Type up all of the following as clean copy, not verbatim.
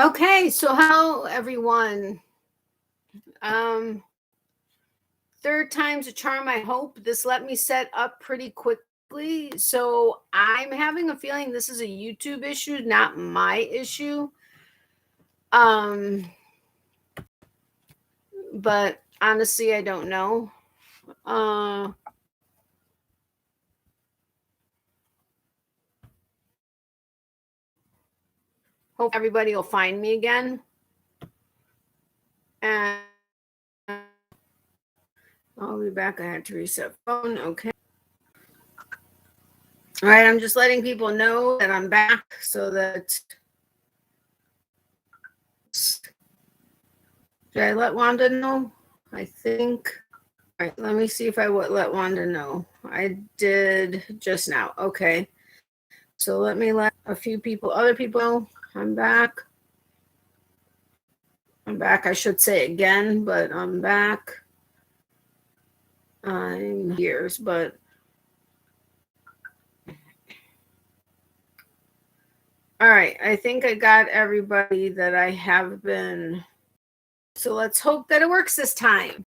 Okay, so hello everyone. Third time's a charm, I hope. This let me set up pretty quickly. So I'm having a feeling this is a YouTube issue, not my issue. But honestly, I don't know. Hope everybody will find me again. And I'll be back. I had to reset phone. Okay. All right, I'm just letting people know that I'm back so that. Did I let Wanda know? I think. All right, let me see if I would let Wanda know. I did just now. Okay. So let me let a few people, other people know I'm back. I'm back. I should say again, but I'm back. I'm here, but all right. I think I got everybody that I have been. So let's hope that it works this time.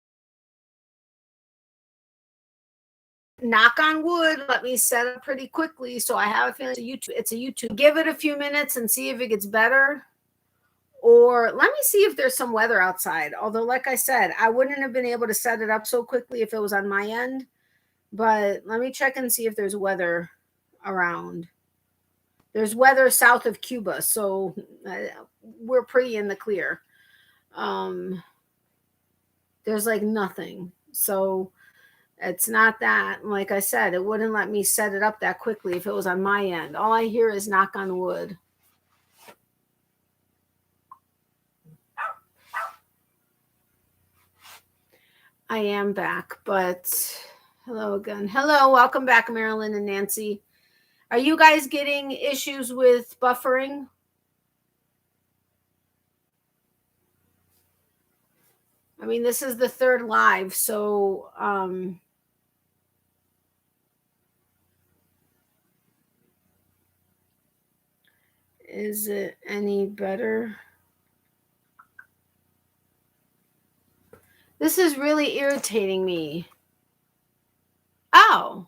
Knock on wood, let me set up pretty quickly. So I have a feeling it's a YouTube. Give it a few minutes and see if it gets better. Or let me see if there's some weather outside. Although, like I said, I wouldn't have been able to set it up so quickly if it was on my end. But let me check and see if there's weather around. There's weather south of Cuba, so we're pretty in the clear. There's like nothing. So it's not that. Like I said, it wouldn't let me set it up that quickly if it was on my end. All I hear is knock on wood. I am back, but hello again. Hello, welcome back, Marilyn and Nancy. Are you guys getting issues with buffering? I mean, this is the third live, so is it any better? This is really irritating me. Oh.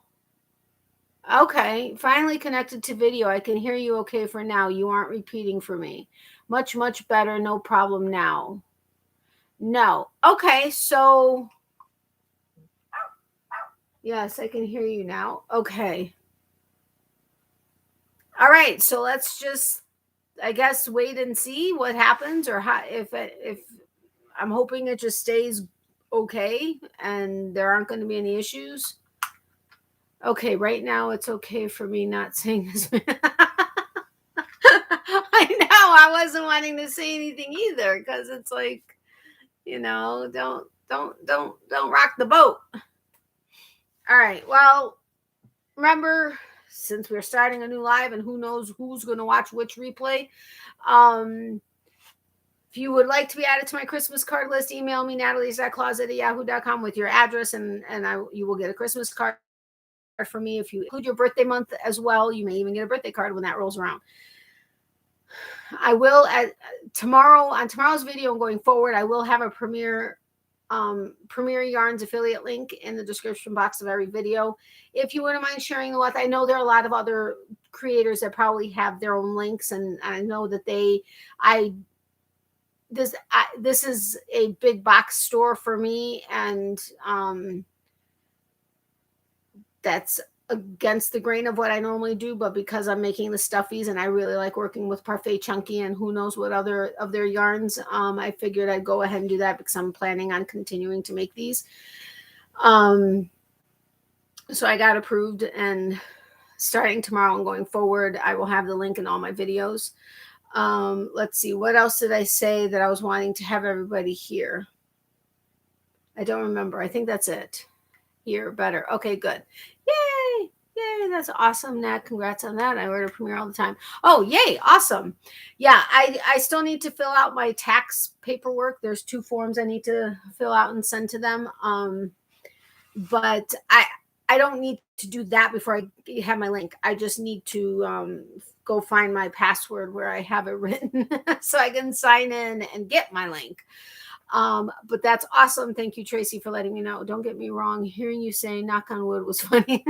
Okay, finally connected to video. I can hear you okay for now. You aren't repeating for me. Much, much better. No problem now. No. Okay, so yes, I can hear you now. Okay. All right, so let's just, I guess, wait and see what happens, or how, if I'm hoping it just stays okay and there aren't going to be any issues. Okay, right now it's okay for me not saying this. I know I wasn't wanting to say anything either, because it's like, don't rock the boat. All right. Well, remember, since we're starting a new live and who knows who's going to watch which replay, if you would like to be added to my Christmas card list, email me, natalies.closet@yahoo.com with your address, and you will get a Christmas card for me. If you include your birthday month as well, you may even get a birthday card when that rolls around. I will on tomorrow's video and going forward, I will have a Premier Yarns affiliate link in the description box of every video. If you wouldn't mind sharing the wealth, I know there are a lot of other creators that probably have their own links, and I know that this is a big box store for me, and that's against the grain of what I normally do, but because I'm making the stuffies and I really like working with Parfait Chunky and who knows what other of their yarns, I figured I'd go ahead and do that because I'm planning on continuing to make these. So I got approved, and starting tomorrow and going forward, I will have the link in all my videos. Let's see, what else did I say that I was wanting to have everybody hear? I don't remember. I think that's it. Here, better. Okay, good. Yay! Yay, that's awesome, Nat. Congrats on that. I order Premiere all the time. Oh, yay, awesome. Yeah, I still need to fill out my tax paperwork. There's 2 forms I need to fill out and send to them. But I don't need to do that before I have my link. I just need to go find my password where I have it written so I can sign in and get my link. But that's awesome. Thank you, Tracy, for letting me know. Don't get me wrong. Hearing you say knock on wood was funny.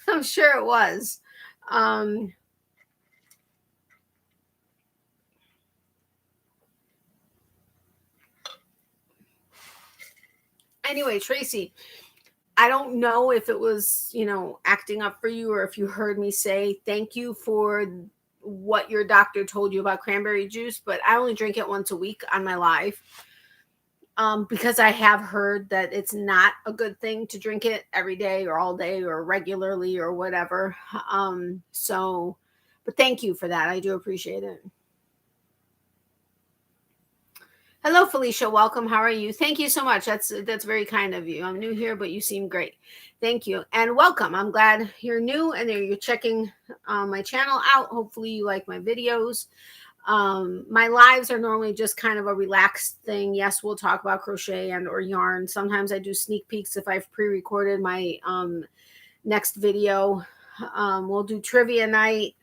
I'm sure it was. Anyway, Tracy, I don't know if it was, acting up for you or if you heard me say thank you for what your doctor told you about cranberry juice, but I only drink it once a week on my live. Because I have heard that it's not a good thing to drink it every day or all day or regularly or whatever. But thank you for that. I do appreciate it. Hello, Felicia. Welcome. How are you? Thank you so much. That's very kind of you. I'm new here, but you seem great. Thank you. And welcome. I'm glad you're new and you're checking my channel out. Hopefully you like my videos. My lives are normally just kind of a relaxed thing. Yes, we'll talk about crochet and or yarn. Sometimes I do sneak peeks if I've pre-recorded my next video. We'll do trivia night.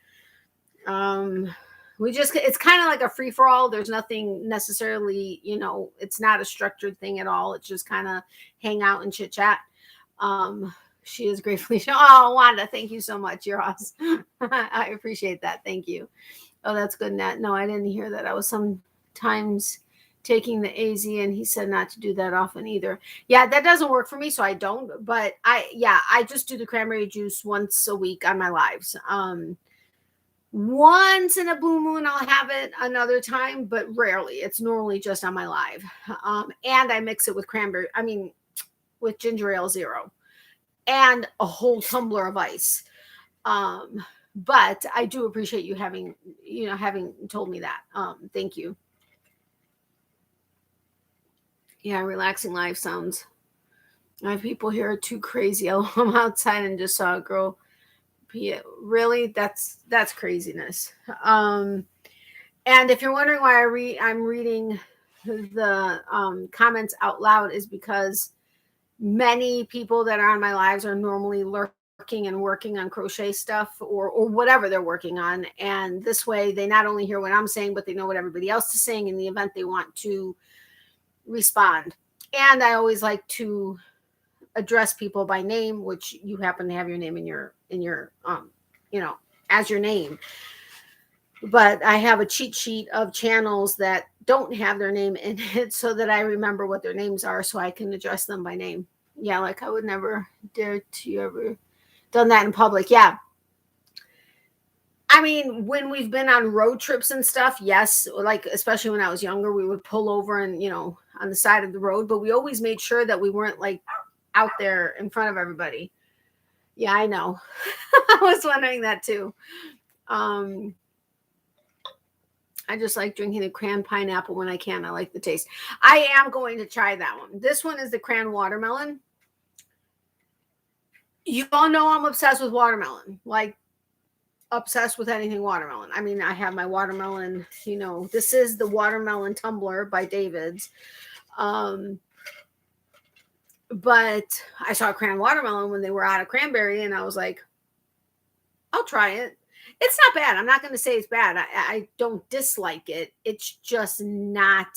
It's kind of like a free-for-all. There's nothing necessarily, it's not a structured thing at all. It's just kind of hang out and chit chat. She is gratefully. Oh, Wanda, thank you so much. You're awesome. I appreciate that. Thank you. Oh, that's good, Nat. No, I didn't hear that. I was sometimes taking the AZ and he said not to do that often either. Yeah, that doesn't work for me, so I don't. But I just do the cranberry juice once a week on my lives. Once in a blue moon, I'll have it another time, but rarely. It's normally just on my live. And I mix it with with ginger ale zero and a whole tumbler of ice. But I do appreciate you having told me that. Thank you. Yeah, relaxing life sounds. My people here are too crazy. I'm outside and just saw a girl. Really, that's craziness. And if you're wondering why I'm reading the comments out loud is because many people that are on my lives are normally lurking and working on crochet stuff or whatever they're working on. And this way they not only hear what I'm saying, but they know what everybody else is saying in the event they want to respond. And I always like to address people by name, which you happen to have your name in your as your name. But I have a cheat sheet of channels that don't have their name in it so that I remember what their names are so I can address them by name. Yeah, like I would never dare to ever done that in public. Yeah. I mean, when we've been on road trips and stuff, yes, like especially when I was younger, we would pull over and, on the side of the road, but we always made sure that we weren't like out there in front of everybody. Yeah, I know. I was wondering that too. I just like drinking the cran pineapple when I can. I like the taste. I am going to try that one. This one is the cran watermelon. You all know I'm obsessed with watermelon, like obsessed with anything watermelon. I mean, I have my watermelon, this is the watermelon tumbler by David's. But I saw cran watermelon when they were out of cranberry and I was like, I'll try it. It's not bad. I'm not going to say it's bad. I don't dislike it. It's just not.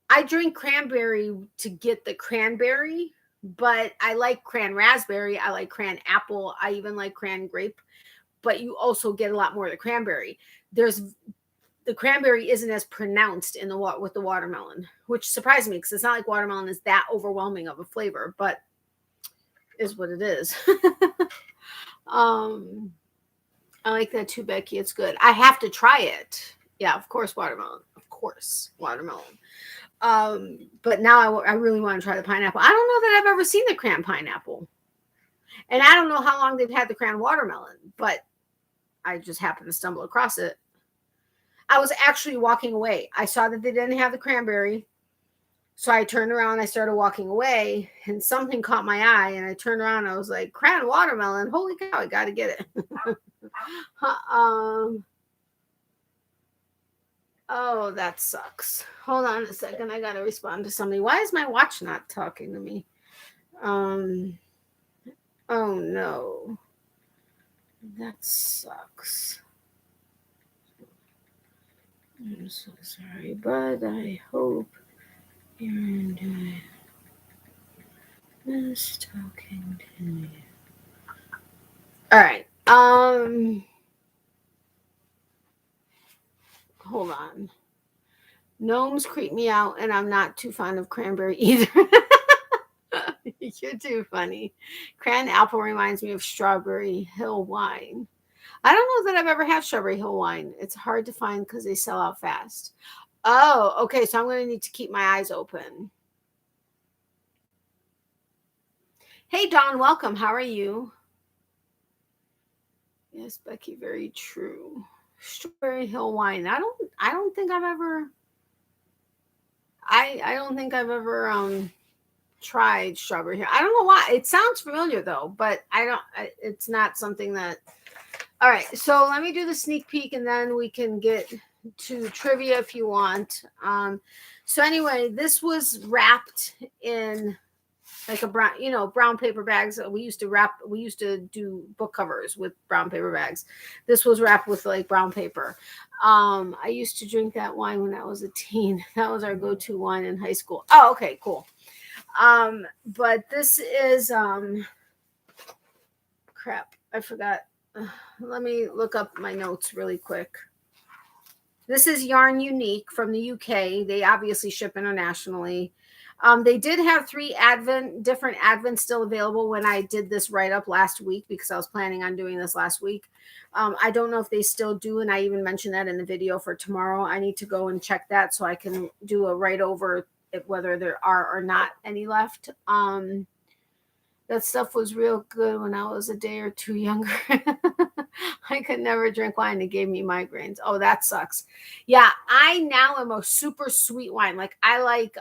I drink cranberry to get the cranberry, but I like cran raspberry. I like cran apple. I even like cran grape, but you also get a lot more of the cranberry. The cranberry isn't as pronounced with the watermelon, which surprised me because it's not like watermelon is that overwhelming of a flavor, but is what it is. I like that too, Becky. It's good. I have to try it. Yeah, of course, watermelon. Of course, watermelon. But now I really want to try the pineapple. I don't know that I've ever seen the cran pineapple. And I don't know how long they've had the cran watermelon, but I just happened to stumble across it. I was actually walking away. I saw that they didn't have the cranberry. So I turned around, I started walking away, and something caught my eye, and I turned around, I was like, cran watermelon, holy cow, I got to get it. Oh, that sucks. Hold on a second, I got to respond to somebody. Why is my watch not talking to me? Oh, no. That sucks. I'm so sorry, but I hope you're enjoying this talking to me. All right. Hold on. Gnomes creep me out, and I'm not too fond of cranberry either. You're too funny. Cran apple reminds me of Strawberry Hill wine. I don't know that I've ever had Strawberry Hill wine. It's hard to find because they sell out fast. Oh, okay. So I'm going to need to keep my eyes open. Hey, Dawn, welcome. How are you? Yes, Becky, very true. Strawberry Hill wine. I don't think I've ever tried Strawberry Hill. I don't know why. It sounds familiar though, but it's not something that. All right, so let me do the sneak peek and then we can get to trivia if you want. So anyway, this was wrapped in like a brown paper bags. We used to do book covers with brown paper bags. This was wrapped with like brown paper. I used to drink that wine when I was a teen. That was our go-to wine in high school. Oh, okay, cool. But this is crap. I forgot. Let me look up my notes really quick. This is Yarn Unique from the UK. They obviously ship internationally. They did have 3 different Advents still available when I did this write-up last week because I was planning on doing this last week. I don't know if they still do, and I even mentioned that in the video for tomorrow. I need to go and check that so I can do a write-over whether there are or not any left. That stuff was real good when I was a day or two younger. I could never drink wine. It gave me migraines. Oh, that sucks. Yeah, I now am a super sweet wine. Like I like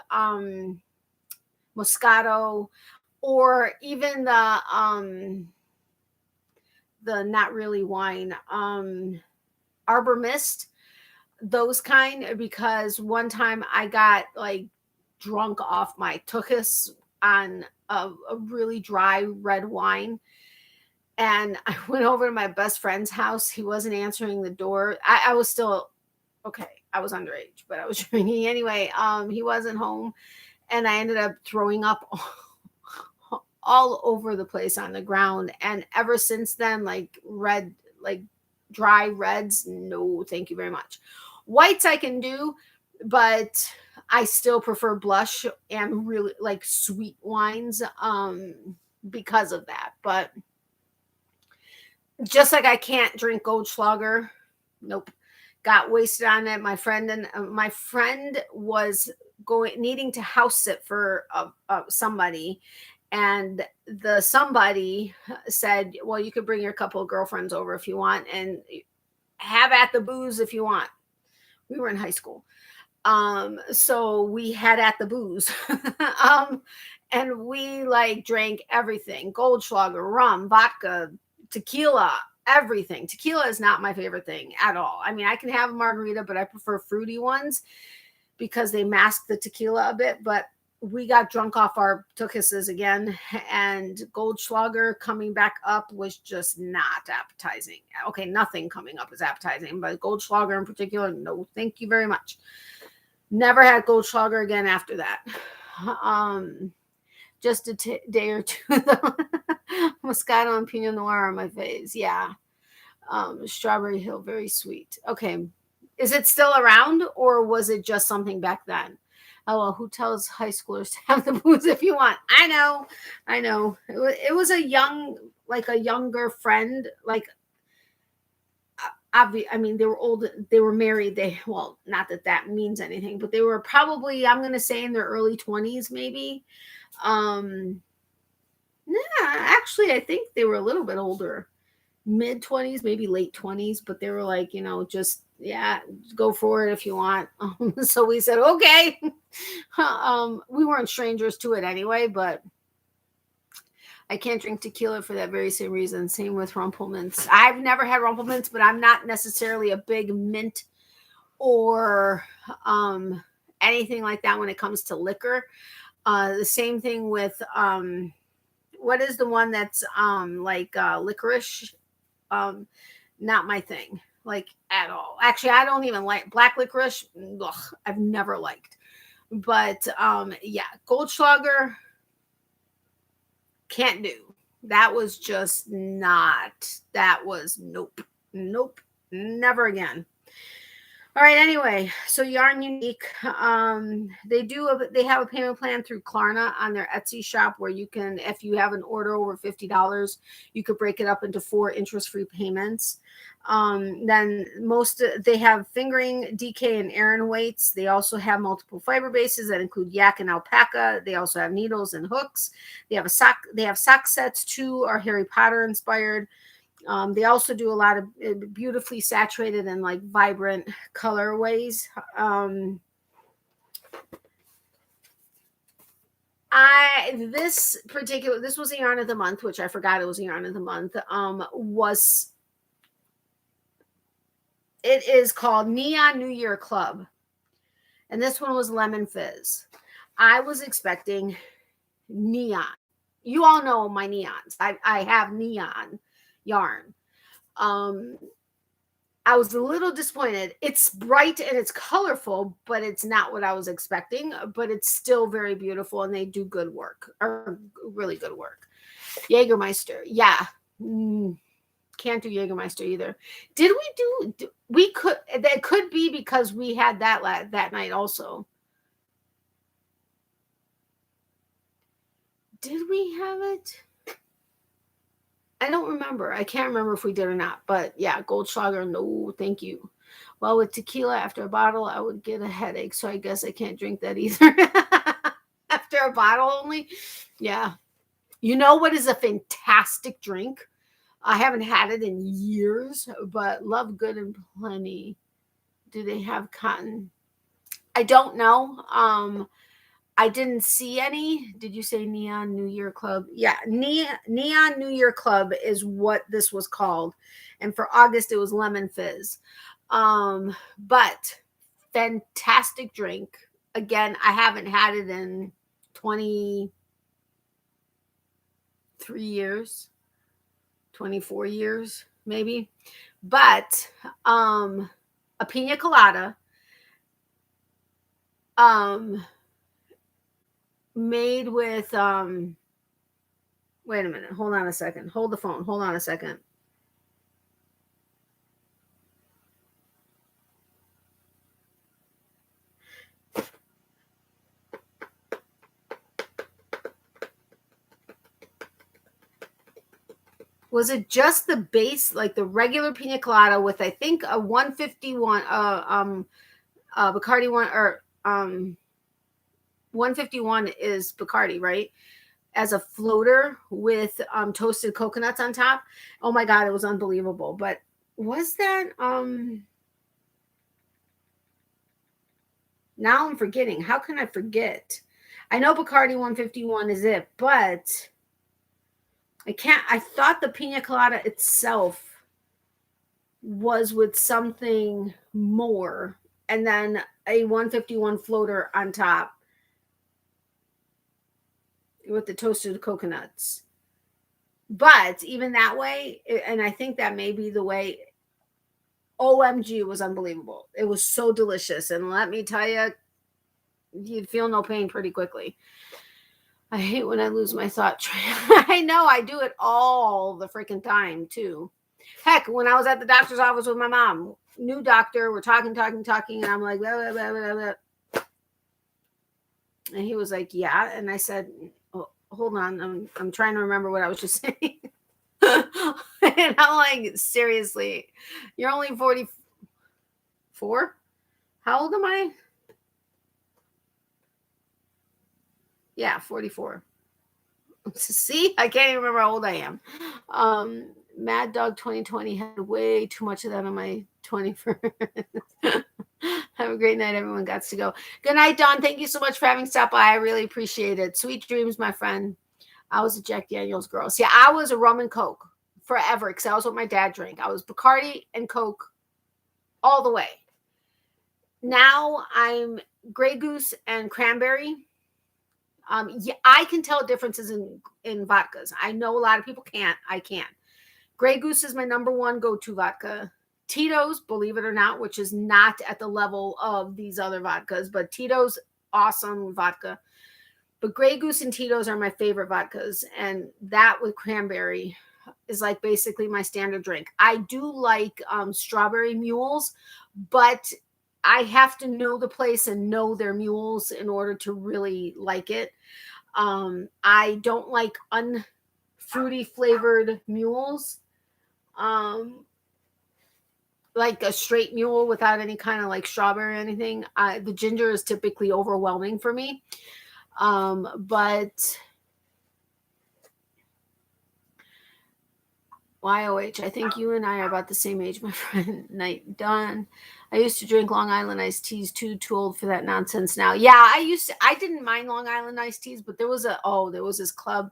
Moscato or even the not really wine, Arbor Mist, those kind, because one time I got like drunk off my tuchus on a really dry red wine. And I went over to my best friend's house. He wasn't answering the door. I was still, okay, I was underage, but I was drinking anyway. He wasn't home. And I ended up throwing up all over the place on the ground. And ever since then, like dry reds, no, thank you very much. Whites I can do, but I still prefer blush and really like sweet wines because of that. But just like I can't drink Goldschlager. Nope. Got wasted on it. My friend was needing to house sit for somebody. And the somebody said, well, you could bring your couple of girlfriends over if you want and have at the booze if you want. We were in high school. So we had at the booze. And we like drank everything. Goldschlager, rum, vodka, tequila, everything. Tequila is not my favorite thing at all. I mean, I can have a margarita, but I prefer fruity ones because they mask the tequila a bit. But we got drunk off our tuchuses again, and Goldschlager coming back up was just not appetizing. Okay, nothing coming up is appetizing, but Goldschlager in particular, no, thank you very much. Never had Goldschlager again after that. Just a day or two. Moscato and Pinot Noir on my face. Yeah. Strawberry Hill, very sweet. Okay. Is it still around or was it just something back then? Oh, well, who tells high schoolers to have the booze if you want? I know. It was a younger friend. Like, I mean, they were old. They were married. Not that means anything, but they were probably, I'm going to say in their early 20s, maybe. Actually, I think they were a little bit older, mid 20s, maybe late 20s, but they were like, just, yeah, go for it if you want. So we said, okay. We weren't strangers to it anyway, but I can't drink tequila for that very same reason. Same with Rumpelmints. I've never had Rumpelmints, but I'm not necessarily a big mint or anything like that when it comes to liquor. The same thing with what is the one that's like licorice? Not my thing, like at all. Actually, I don't even like black licorice. Ugh, I've never liked. But yeah, Goldschlager, can't do. That was just not. That was nope, nope, never again. All right. Anyway, so Yarn Unique, they have a payment plan through Klarna on their Etsy shop where you can, if you have an order over $50, you could break it up into 4 interest-free payments. Then they have fingering, DK, and Aran weights. They also have multiple fiber bases that include yak and alpaca. They also have needles and hooks. They have sock sets. 2 are Harry Potter inspired. They also do a lot of beautifully saturated and like vibrant colorways. This was a yarn of the month, which I forgot it was a yarn of the month. It is called Neon New Year Club, and this one was Lemon Fizz. I was expecting neon. You all know my neons. I have neon yarn. I was a little disappointed. It's bright and it's colorful, but it's not what I was expecting, but it's still very beautiful and they do good work, or really good work. Jägermeister. Yeah. Can't do Jägermeister either. That could be because we had that night also. Did we have it? I don't remember. I can't remember if we did or not. But yeah, Goldschlager, no, thank you. Well, with tequila after a bottle, I would get a headache. So I guess I can't drink that either. After a bottle only? Yeah. You know what is a fantastic drink? I haven't had it in years, but Love Good and Plenty. Do they have cotton? I don't know. I didn't see any. Did you say Neon New Year Club? Yeah, Neon New Year Club is what this was called. And for August, it was Lemon Fizz. But fantastic drink. Again, I haven't had it in 23 years, 24 years, maybe. But a pina colada. Made with wait a minute, hold on a second, hold the phone, hold on a second. Was it just the base, like the regular pina colada with I think a 151 Bacardi one, or 151 is Bacardi, right? As a floater with toasted coconuts on top. Oh my God, it was unbelievable. But was that now I'm forgetting. How can I forget? I know Bacardi 151 is it, but I thought the pina colada itself was with something more, and then a 151 floater on top with the toasted coconuts. But even that way, and I think that may be the way, OMG, it was unbelievable. It was so delicious. And let me tell you, you'd feel no pain pretty quickly. I hate when I lose my thought train. I know, I do it all the freaking time too. Heck, when I was at the doctor's office with my mom, new doctor, we're talking, and I'm like, blah, blah, blah, blah, blah. And he was like, yeah. And I said, oh, hold on, I'm trying to remember what I was just saying. And I'm like, seriously, you're only 44? How old am I? Yeah, 44. See, I can't even remember how old I am. Mad Dog 2020 had way too much of that on my 21st. Have a great night, everyone. Got to go. Good night, Dawn. Thank you so much for having stopped by. I really appreciate it. Sweet dreams, my friend. I was a Jack Daniels girl. See, I was a rum and Coke forever because that was what my dad drank. I was Bacardi and Coke all the way. Now I'm Grey Goose and cranberry. Yeah, I can tell differences in vodkas. I know a lot of people can't. I can't. Grey Goose is my number one go-to vodka. Tito's, believe it or not, which is not at the level of these other vodkas, but Tito's, awesome vodka. But Grey Goose and Tito's are my favorite vodkas, and that with cranberry is like basically my standard drink. I do like strawberry mules, but I have to know the place and know their mules in order to really like it. I don't like unfruity flavored mules. Like a straight mule without any kind of like strawberry or anything. The ginger is typically overwhelming for me. But Y.O.H, I think you and I are about the same age, my friend. Night done. I used to drink Long Island iced teas too old for that nonsense now. Yeah, I didn't mind Long Island iced teas, but there was this club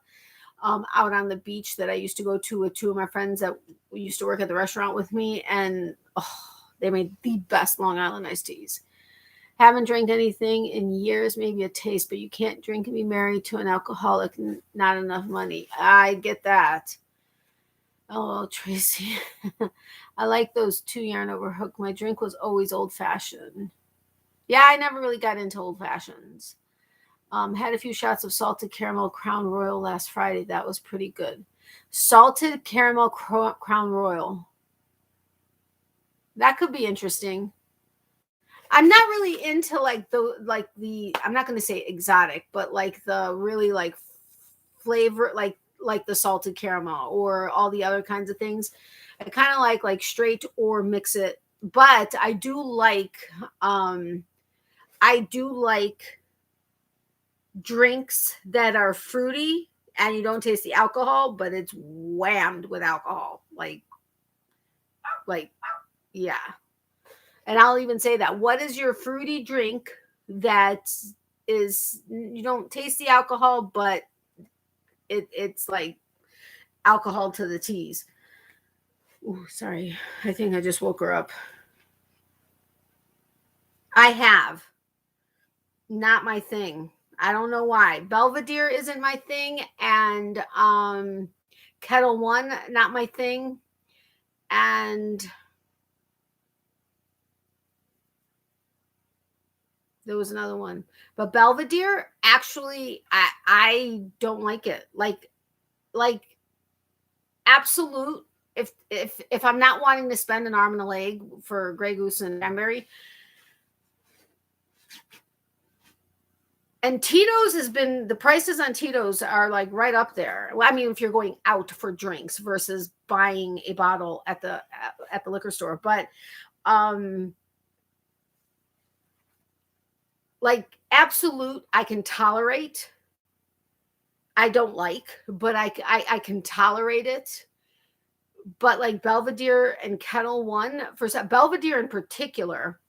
out on the beach that I used to go to with two of my friends that used to work at the restaurant with me, and they made the best Long Island iced teas. Haven't drank anything in years, maybe a taste, but you can't drink and be married to an alcoholic and not enough money. I get that. Oh, Tracy. I like those 2 yarn over hook. My drink was always old fashioned. Yeah, I never really got into old fashions. Had a few shots of salted caramel Crown Royal last Friday. That was pretty good. Salted caramel Crown Royal. That could be interesting. I'm not really into like the I'm not going to say exotic, but like the really like flavor, like the salted caramel or all the other kinds of things. I kind of like straight or mix it, but I do like drinks that are fruity and you don't taste the alcohol, but it's whammed with alcohol. Like, yeah. And I'll even say that. What is your fruity drink that is, you don't taste the alcohol, but it's like alcohol to the teas? Ooh, sorry. I think I just woke her up. I have. Not my thing. I don't know why. Belvedere isn't my thing, and Kettle One, not my thing. And there was another one. But Belvedere, actually, I don't like it. Like Absolute. If I'm not wanting to spend an arm and a leg for Grey Goose and cranberry. And Tito's has been, the prices on Tito's are like right up there. Well, I mean, if you're going out for drinks versus buying a bottle at the liquor store, but like Absolute, I can tolerate. I don't like, but I can tolerate it. But like Belvedere and Kettle One, for Belvedere in particular,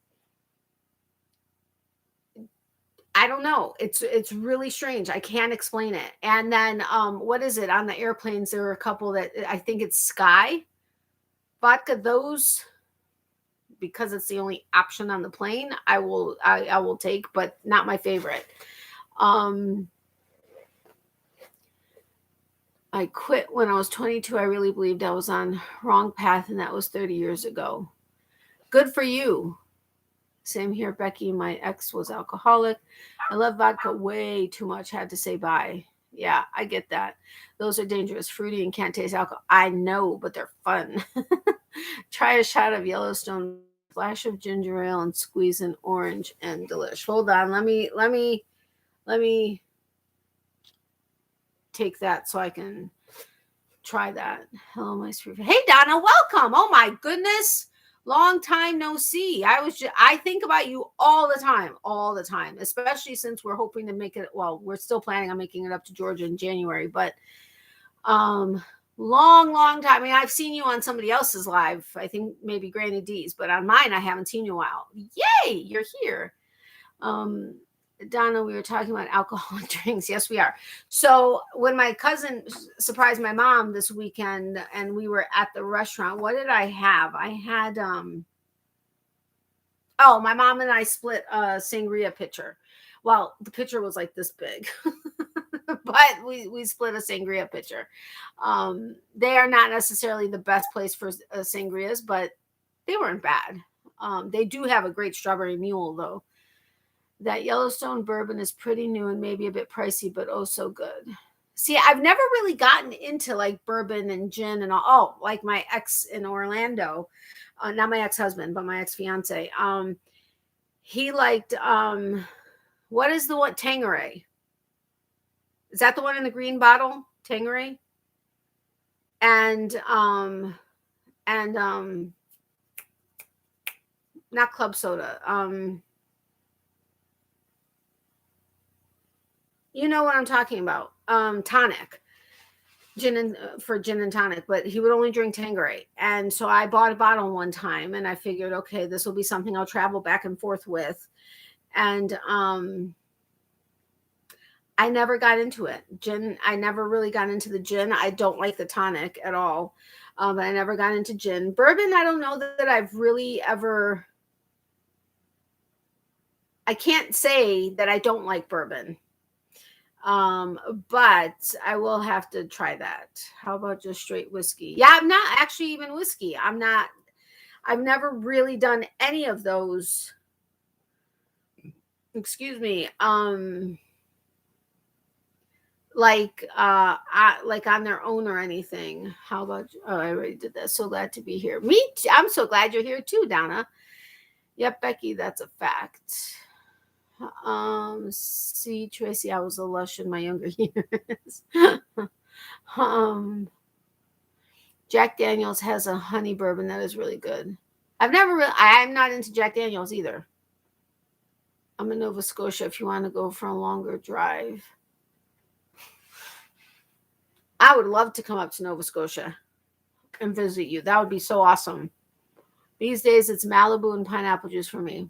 I don't know. It's really strange. I can't explain it. And then what is it? On the airplanes, there were a couple that I think it's Sky vodka. Those, because it's the only option on the plane, I will take, but not my favorite. I quit when I was 22. I really believed I was on wrong path, and that was 30 years ago. Good for you. Same here, Becky. My ex was alcoholic. I love vodka way too much. Had to say bye. Yeah, I get that. Those are dangerous, fruity, and can't taste alcohol. I know, but they're fun. Try a shot of Yellowstone, flash of ginger ale, and squeeze an orange, and delish. Hold on. Let me take that so I can try that. Hello, my sweet. Hey, Donna, welcome. Oh my goodness. Long time no see. I think about you all the time, especially since we're hoping to make it. Well, we're still planning on making it up to Georgia in January, but long time. I mean, I've seen you on somebody else's live. I think maybe Granny D's, but on mine, I haven't seen you in a while. Yay, you're here. Donna, we were talking about alcoholic drinks. Yes, we are. So when my cousin surprised my mom this weekend and we were at the restaurant, what did I have? I had, my mom and I split a sangria pitcher. Well, the pitcher was like this big. but we split a sangria pitcher. They are not necessarily the best place for sangrias, but they weren't bad. They do have a great strawberry mule, though. That Yellowstone bourbon is pretty new and maybe a bit pricey, but oh so good. See, I've never really gotten into like bourbon and gin and all. Oh, like my ex in Orlando, not my ex-husband, but my ex-fiance. He liked what is the one? Tanqueray. Is that the one in the green bottle? Tanqueray. And not club soda. You know what I'm talking about. Tonic. For gin and tonic, but he would only drink Tanqueray. And so I bought a bottle one time and I figured, okay, this will be something I'll travel back and forth with. And I never got into it. Gin, I never really got into the gin. I don't like the tonic at all. But I never got into gin. Bourbon, I don't know that I've really ever. I can't say that I don't like bourbon. But I will have to try that. How about just straight whiskey? Yeah, I'm not actually even whiskey. I've never really done any of those. Excuse me. Like on their own or anything. How about, oh, I already did that. So glad to be here. I'm so glad you're here too, Donna. Yep, Becky, that's a fact. See, Tracy, I was a lush in my younger years. Jack Daniels has a honey bourbon that is really good. I'm not into Jack Daniels either. I'm in Nova Scotia if you want to go for a longer drive. I would love to come up to Nova Scotia and visit you. That would be so awesome. These days, it's Malibu and pineapple juice for me.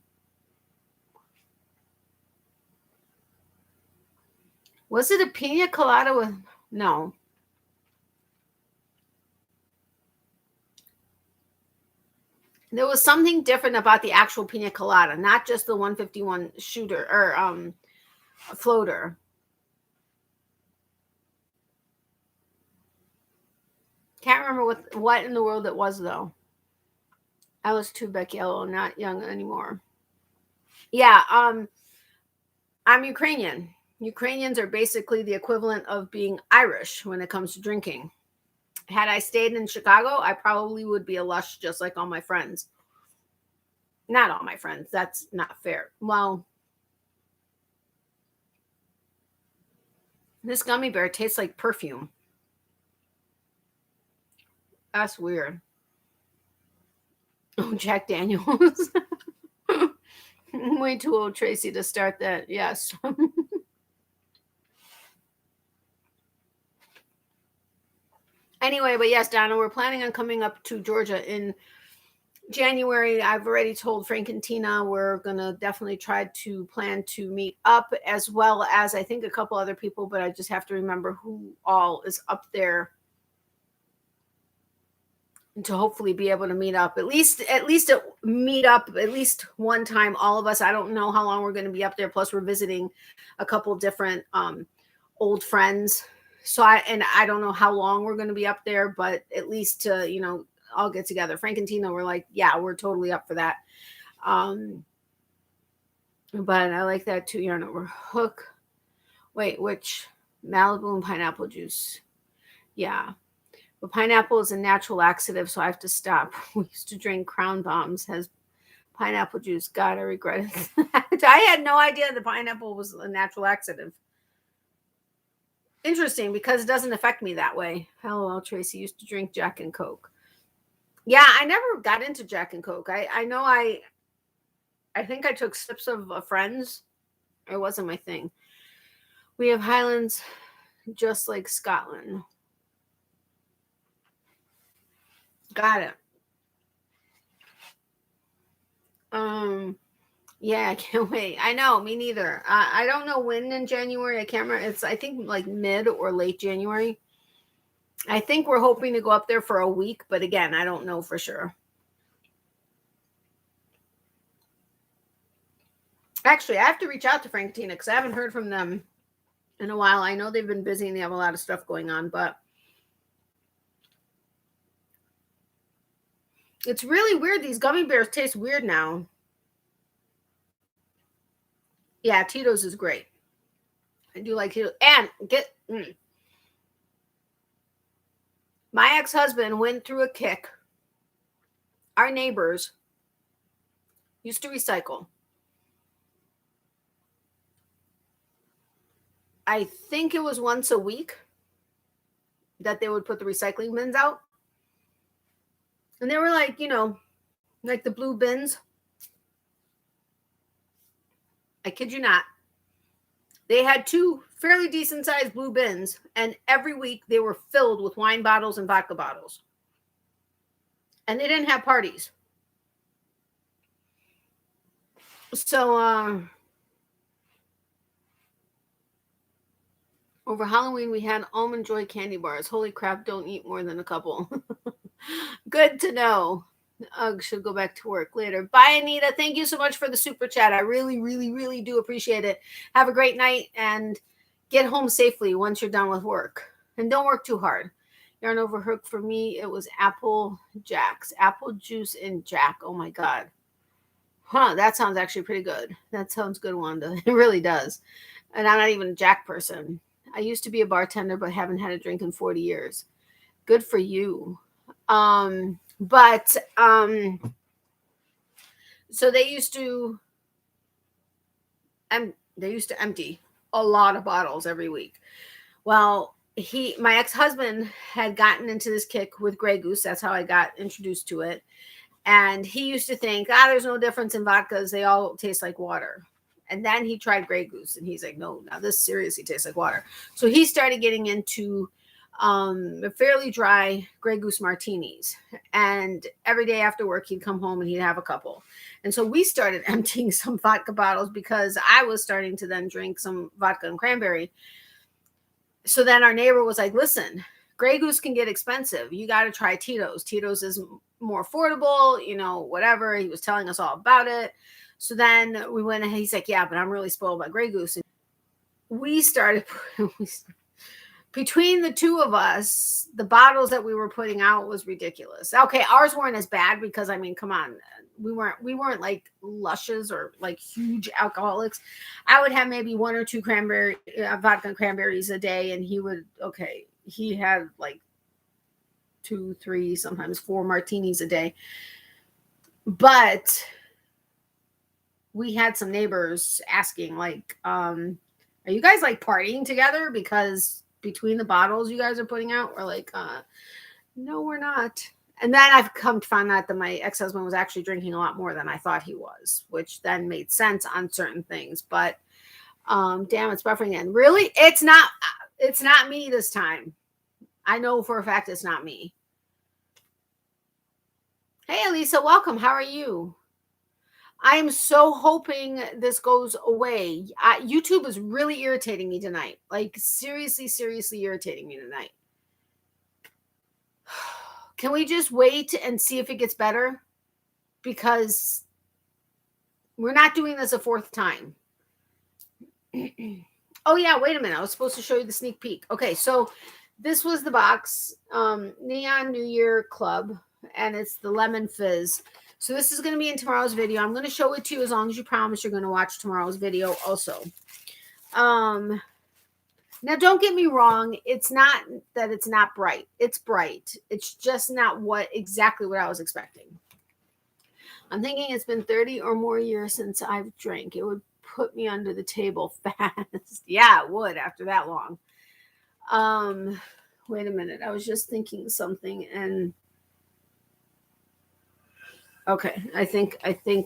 Was it a pina colada with... No. There was something different about the actual pina colada, not just the 151 shooter or floater. Can't remember what in the world it was, though. I was too Becky Yellow, not young anymore. Yeah, I'm Ukrainian. Ukrainians are basically the equivalent of being Irish when it comes to drinking. Had I stayed in Chicago, I probably would be a lush just like all my friends. Not all my friends. That's not fair. Well, this gummy bear tastes like perfume. That's weird. Oh, Jack Daniels. Way too old, Tracy, to start that. Yes. Anyway, but yes, Donna, we're planning on coming up to Georgia in January. I've already told Frank and Tina we're going to definitely try to plan to meet up, as well as I think a couple other people, but I just have to remember who all is up there to hopefully be able to meet up at least meet up at least one time, all of us. I don't know how long we're going to be up there. Plus we're visiting a couple different old friends. So I don't know how long we're going to be up there, but at least to, all get together. Frank and Tina were like, yeah, we're totally up for that. But I like that too. Yarn over hook. Wait, which Malibu and pineapple juice? Yeah. But pineapple is a natural laxative, so I have to stop. We used to drink Crown Bombs, has pineapple juice. God, I regret it. I had no idea the pineapple was a natural laxative. Interesting, because it doesn't affect me that way. Hello, Tracy used to drink Jack and Coke. Yeah, I never got into Jack and Coke. I know I think I took sips of a friend's. It wasn't my thing. We have Highlands just like Scotland. Got it. Yeah, I can't wait. I know, me neither. I don't know when in January. I can't remember. It's, I think, like mid or late January. I think we're hoping to go up there for a week, but again, I don't know for sure. Actually, I have to reach out to Frank and Tina because I haven't heard from them in a while. I know they've been busy and they have a lot of stuff going on, but it's really weird. These gummy bears taste weird now. Yeah, Tito's is great. I do like Tito's. And my ex-husband went through a kick. Our neighbors used to recycle. I think it was once a week that they would put the recycling bins out. And they were like, like the blue bins. I kid you not. They had 2 fairly decent sized blue bins, and every week they were filled with wine bottles and vodka bottles. And they didn't have parties. So over Halloween, we had Almond Joy candy bars. Holy crap, don't eat more than a couple. Good to know. Ugh, should go back to work later. Bye, Anita. Thank you so much for the super chat. I really, really, really do appreciate it. Have a great night and get home safely once you're done with work. And don't work too hard. Yarn over hook for me, it was Apple Jacks. Apple juice and Jack. Oh my God. Huh, that sounds actually pretty good. That sounds good, Wanda. It really does. And I'm not even a Jack person. I used to be a bartender, but haven't had a drink in 40 years. Good for you. So they used to empty a lot of bottles every week. Well, my ex-husband had gotten into this kick with Grey Goose. That's how I got introduced to it. And he used to think, there's no difference in vodkas. They all taste like water. And then he tried Grey Goose and he's like, no, now this seriously tastes like water. So he started getting into fairly dry Grey Goose martinis. And every day after work, he'd come home and he'd have a couple. And so we started emptying some vodka bottles because I was starting to then drink some vodka and cranberry. So then our neighbor was like, listen, Grey Goose can get expensive. You got to try Tito's. Tito's is more affordable, whatever. He was telling us all about it. So then we went ahead. He's like, yeah, but I'm really spoiled by Grey Goose. And we started, between the two of us, the bottles that we were putting out was ridiculous. Okay, ours weren't as bad because, come on. We weren't like lushes or like huge alcoholics. I would have maybe 1 or 2 vodka and cranberries a day. And he had like 2, 3, sometimes 4 martinis a day. But we had some neighbors asking like, are you guys like partying together? Because between the bottles you guys are putting out, we're like, no, we're not. And then I've come to find out that my ex-husband was actually drinking a lot more than I thought he was, which then made sense on certain things. But damn, it's buffering in. Really? It's not me this time. I know for a fact it's not me. Hey, Elisa, welcome. How are you? I am so hoping this goes away. YouTube is really irritating me tonight. Like, seriously, seriously irritating me tonight. Can we just wait and see if it gets better? Because we're not doing this a 4th time. Oh, yeah, wait a minute. I was supposed to show you the sneak peek. Okay, so this was the box, Neon New Year Club, and it's the Lemon Fizz. So this is going to be in tomorrow's video. I'm going to show it to you as long as you promise you're going to watch tomorrow's video also. Now, don't get me wrong. It's not that it's not bright. It's bright. It's just not exactly what I was expecting. I'm thinking it's been 30 or more years since I've drank. It would put me under the table fast. Yeah, it would after that long. Wait a minute. I was just thinking something and okay, I think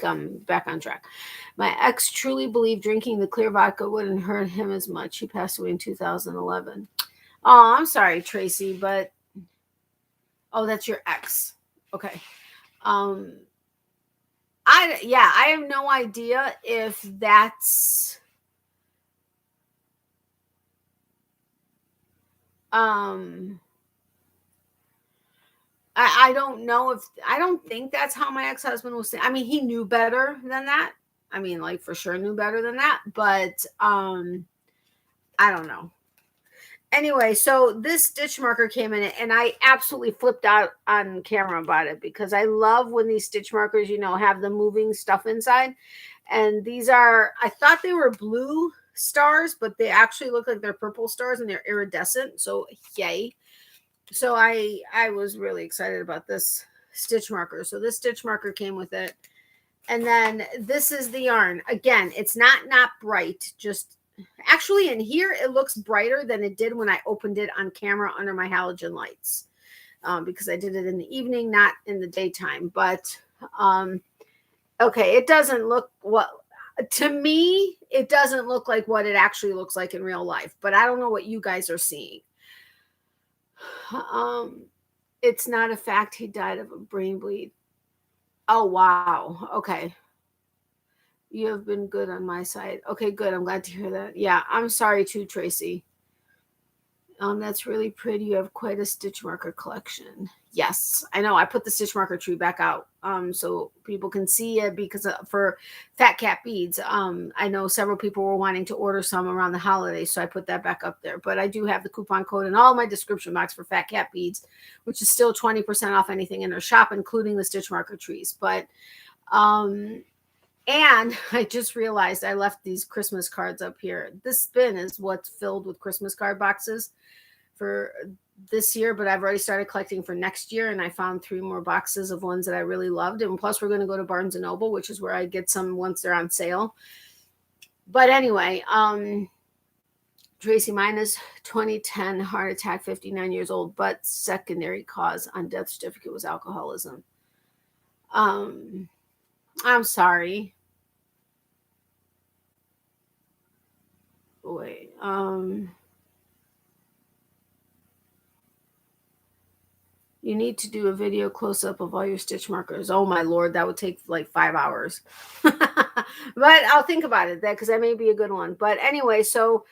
I'm back on track. My ex truly believed drinking the clear vodka wouldn't hurt him as much. He passed away in 2011. Oh, I'm sorry, Tracy, but that's your ex. Okay. I have no idea if that's I don't know I don't think that's how my ex-husband was saying. He knew better than that. Like for sure knew better than that. But I don't know. Anyway, so this stitch marker came in and I absolutely flipped out on camera about it because I love when these stitch markers, you know, have the moving stuff inside. And these are, I thought they were blue stars, but they actually look like they're purple stars and they're iridescent. So yay. So I was really excited about this stitch marker. So this stitch marker came with it. And then this is the yarn. Again, it's not bright, just actually in here it looks brighter than it did when I opened it on camera under my halogen lights, because I did it in the evening, not in the daytime. But okay, it doesn't look to me, it doesn't look like what it actually looks like in real life, but I don't know what you guys are seeing. It's not a fact he died of a brain bleed. Oh, wow. Okay. You have been good on my side. Okay, good. I'm glad to hear that. Yeah, I'm sorry too, Tracy. That's really pretty. You have quite a stitch marker collection. Yes, I know. I put the stitch marker tree back out so people can see it because for Fat Cat beads. I know several people were wanting to order some around the holidays, so I put that back up there. But I do have the coupon code in all my description box for Fat Cat beads, which is still 20% off anything in their shop, including the stitch marker trees. But and I just realized I left these Christmas cards up here. This bin is what's filled with Christmas card boxes for this year, but I've already started collecting for next year, and I found 3 more boxes of ones that I really loved. And plus, we're going to go to Barnes & Noble, which is where I get some once they're on sale. But anyway, Tracy, mine is 2010 heart attack, 59 years old, but secondary cause on death certificate was alcoholism. I'm sorry. Wait, you need to do a video close-up of all your stitch markers. Oh my Lord, that would take like 5 hours. But I'll think about it, because that may be a good one. But anyway, so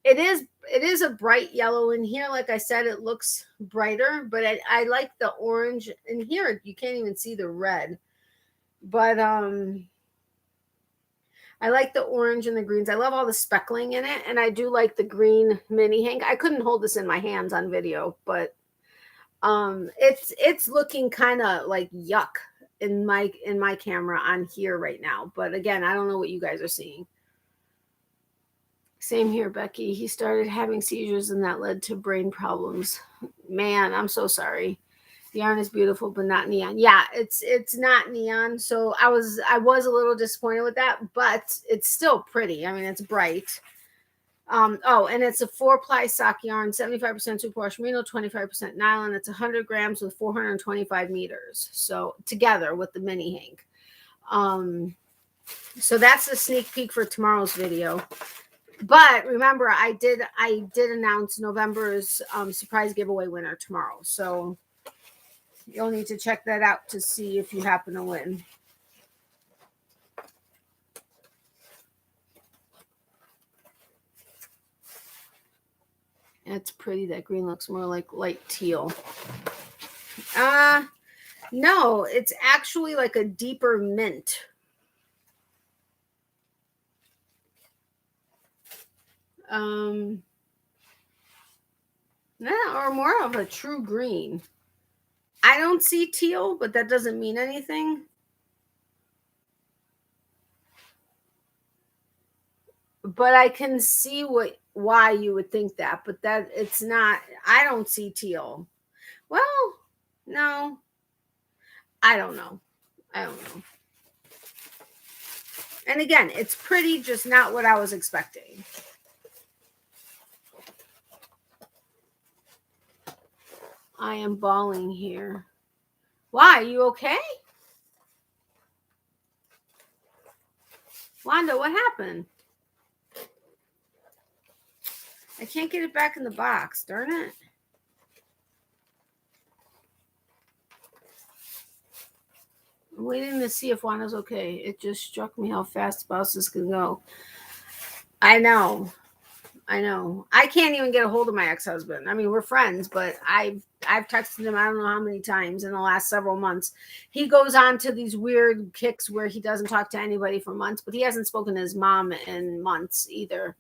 it is a bright yellow in here. Like I said, it looks brighter, but I like the orange in here. You can't even see the red. But I like the orange and the greens. I love all the speckling in it, and I do like the green mini hank. I couldn't hold this in my hands on video, but it's looking kind of like yuck in my camera on here right now. But again, I don't know what you guys are seeing. Same here, Becky. He started having seizures, and that led to brain problems. Man, I'm so sorry. The yarn is beautiful, but not neon. Yeah, it's not neon. So I was a little disappointed with that, but it's still pretty. I mean, it's bright. Oh, and it's a 4-ply sock yarn, 75% superwash merino, 25% nylon. It's 100 grams with 425 meters. So together with the mini hank. So that's a sneak peek for tomorrow's video. But remember, I did announce November's surprise giveaway winner tomorrow. So you'll need to check that out to see if you happen to win. It's pretty. That green looks more like light teal. No, it's actually like a deeper mint. Or more of a true green. I don't see teal, but that doesn't mean anything. But I can see why you would think that, but that it's not. I don't see teal. Well, no. I don't know. And again, it's pretty, just not what I was expecting. I am bawling here. Why? Are you okay? Wanda, what happened? I can't get it back in the box. Darn it. I'm waiting to see if Wanda's okay. It just struck me how fast spouses can go. I know. I can't even get a hold of my ex-husband. I mean, we're friends, but I've texted him I don't know how many times in the last several months. He goes on to these weird kicks where he doesn't talk to anybody for months, but he hasn't spoken to his mom in months either.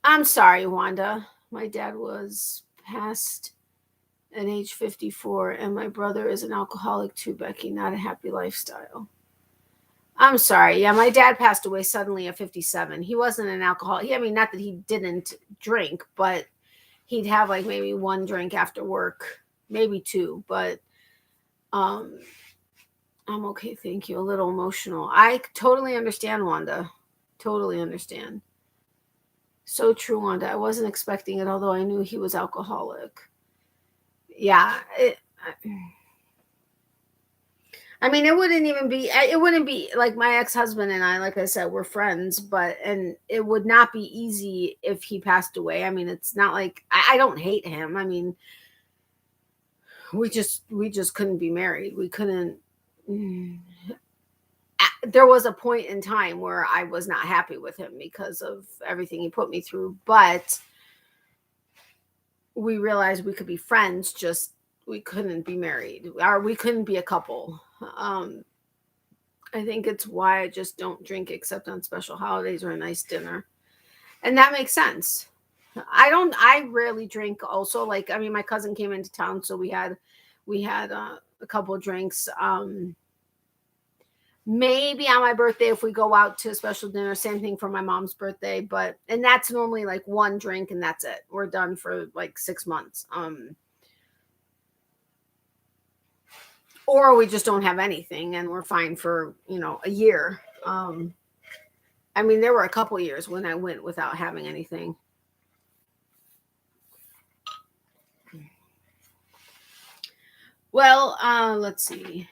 I'm sorry, Wanda. My dad was passed at age 54, and my brother is an alcoholic too, Becky. Not a happy lifestyle. I'm sorry. Yeah, my dad passed away suddenly at 57. He wasn't an alcoholic. I mean, not that he didn't drink, but he'd have like maybe one drink after work, maybe two. But um, I'm okay. Thank you. A little emotional. I totally understand, Wanda. Totally understand. So true, Wanda. I wasn't expecting it, although I knew he was alcoholic. Yeah. I mean, it wouldn't be like my ex-husband and I, like I said, we're friends, and it would not be easy if he passed away. I mean, it's not like I don't hate him. I mean, we just couldn't be married. We couldn't. There was a point in time where I was not happy with him because of everything he put me through, but we realized we could be friends, just we couldn't be married, or we couldn't be a couple. I think it's why I just don't drink except on special holidays or a nice dinner. And that makes sense. I rarely drink also. Like, I mean, my cousin came into town, so we had a couple of drinks. Maybe on my birthday if we go out to a special dinner, same thing for my mom's birthday, and that's normally like one drink and that's it. We're done for like 6 months. Or we just don't have anything and we're fine for, a year. I mean, there were a couple years when I went without having anything. Well, let's see.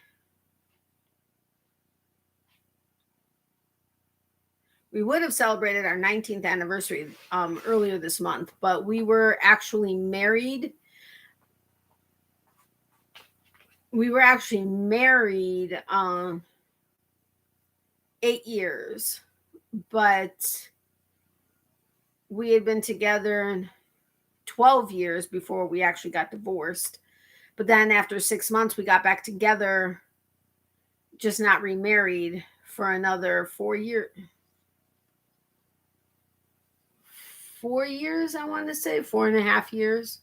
We would have celebrated our 19th anniversary earlier this month, but we were actually married. We were actually married 8 years, but we had been together 12 years before we actually got divorced. But then after 6 months, we got back together, just not remarried for another 4 years. 4 years, I want to say 4.5 years.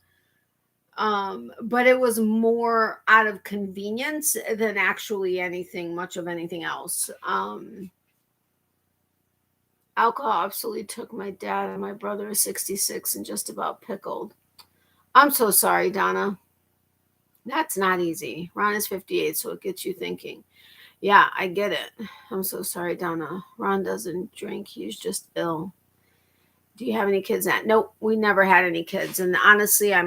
But it was more out of convenience than actually much of anything else. Alcohol absolutely took my dad, and my brother is 66 and just about pickled. I'm so sorry, Donna. That's not easy. Ron is 58, so it gets you thinking. Yeah, I get it. I'm so sorry, Donna. Ron doesn't drink. He's just ill. Do you have any kids? Nope, we never had any kids. And honestly, I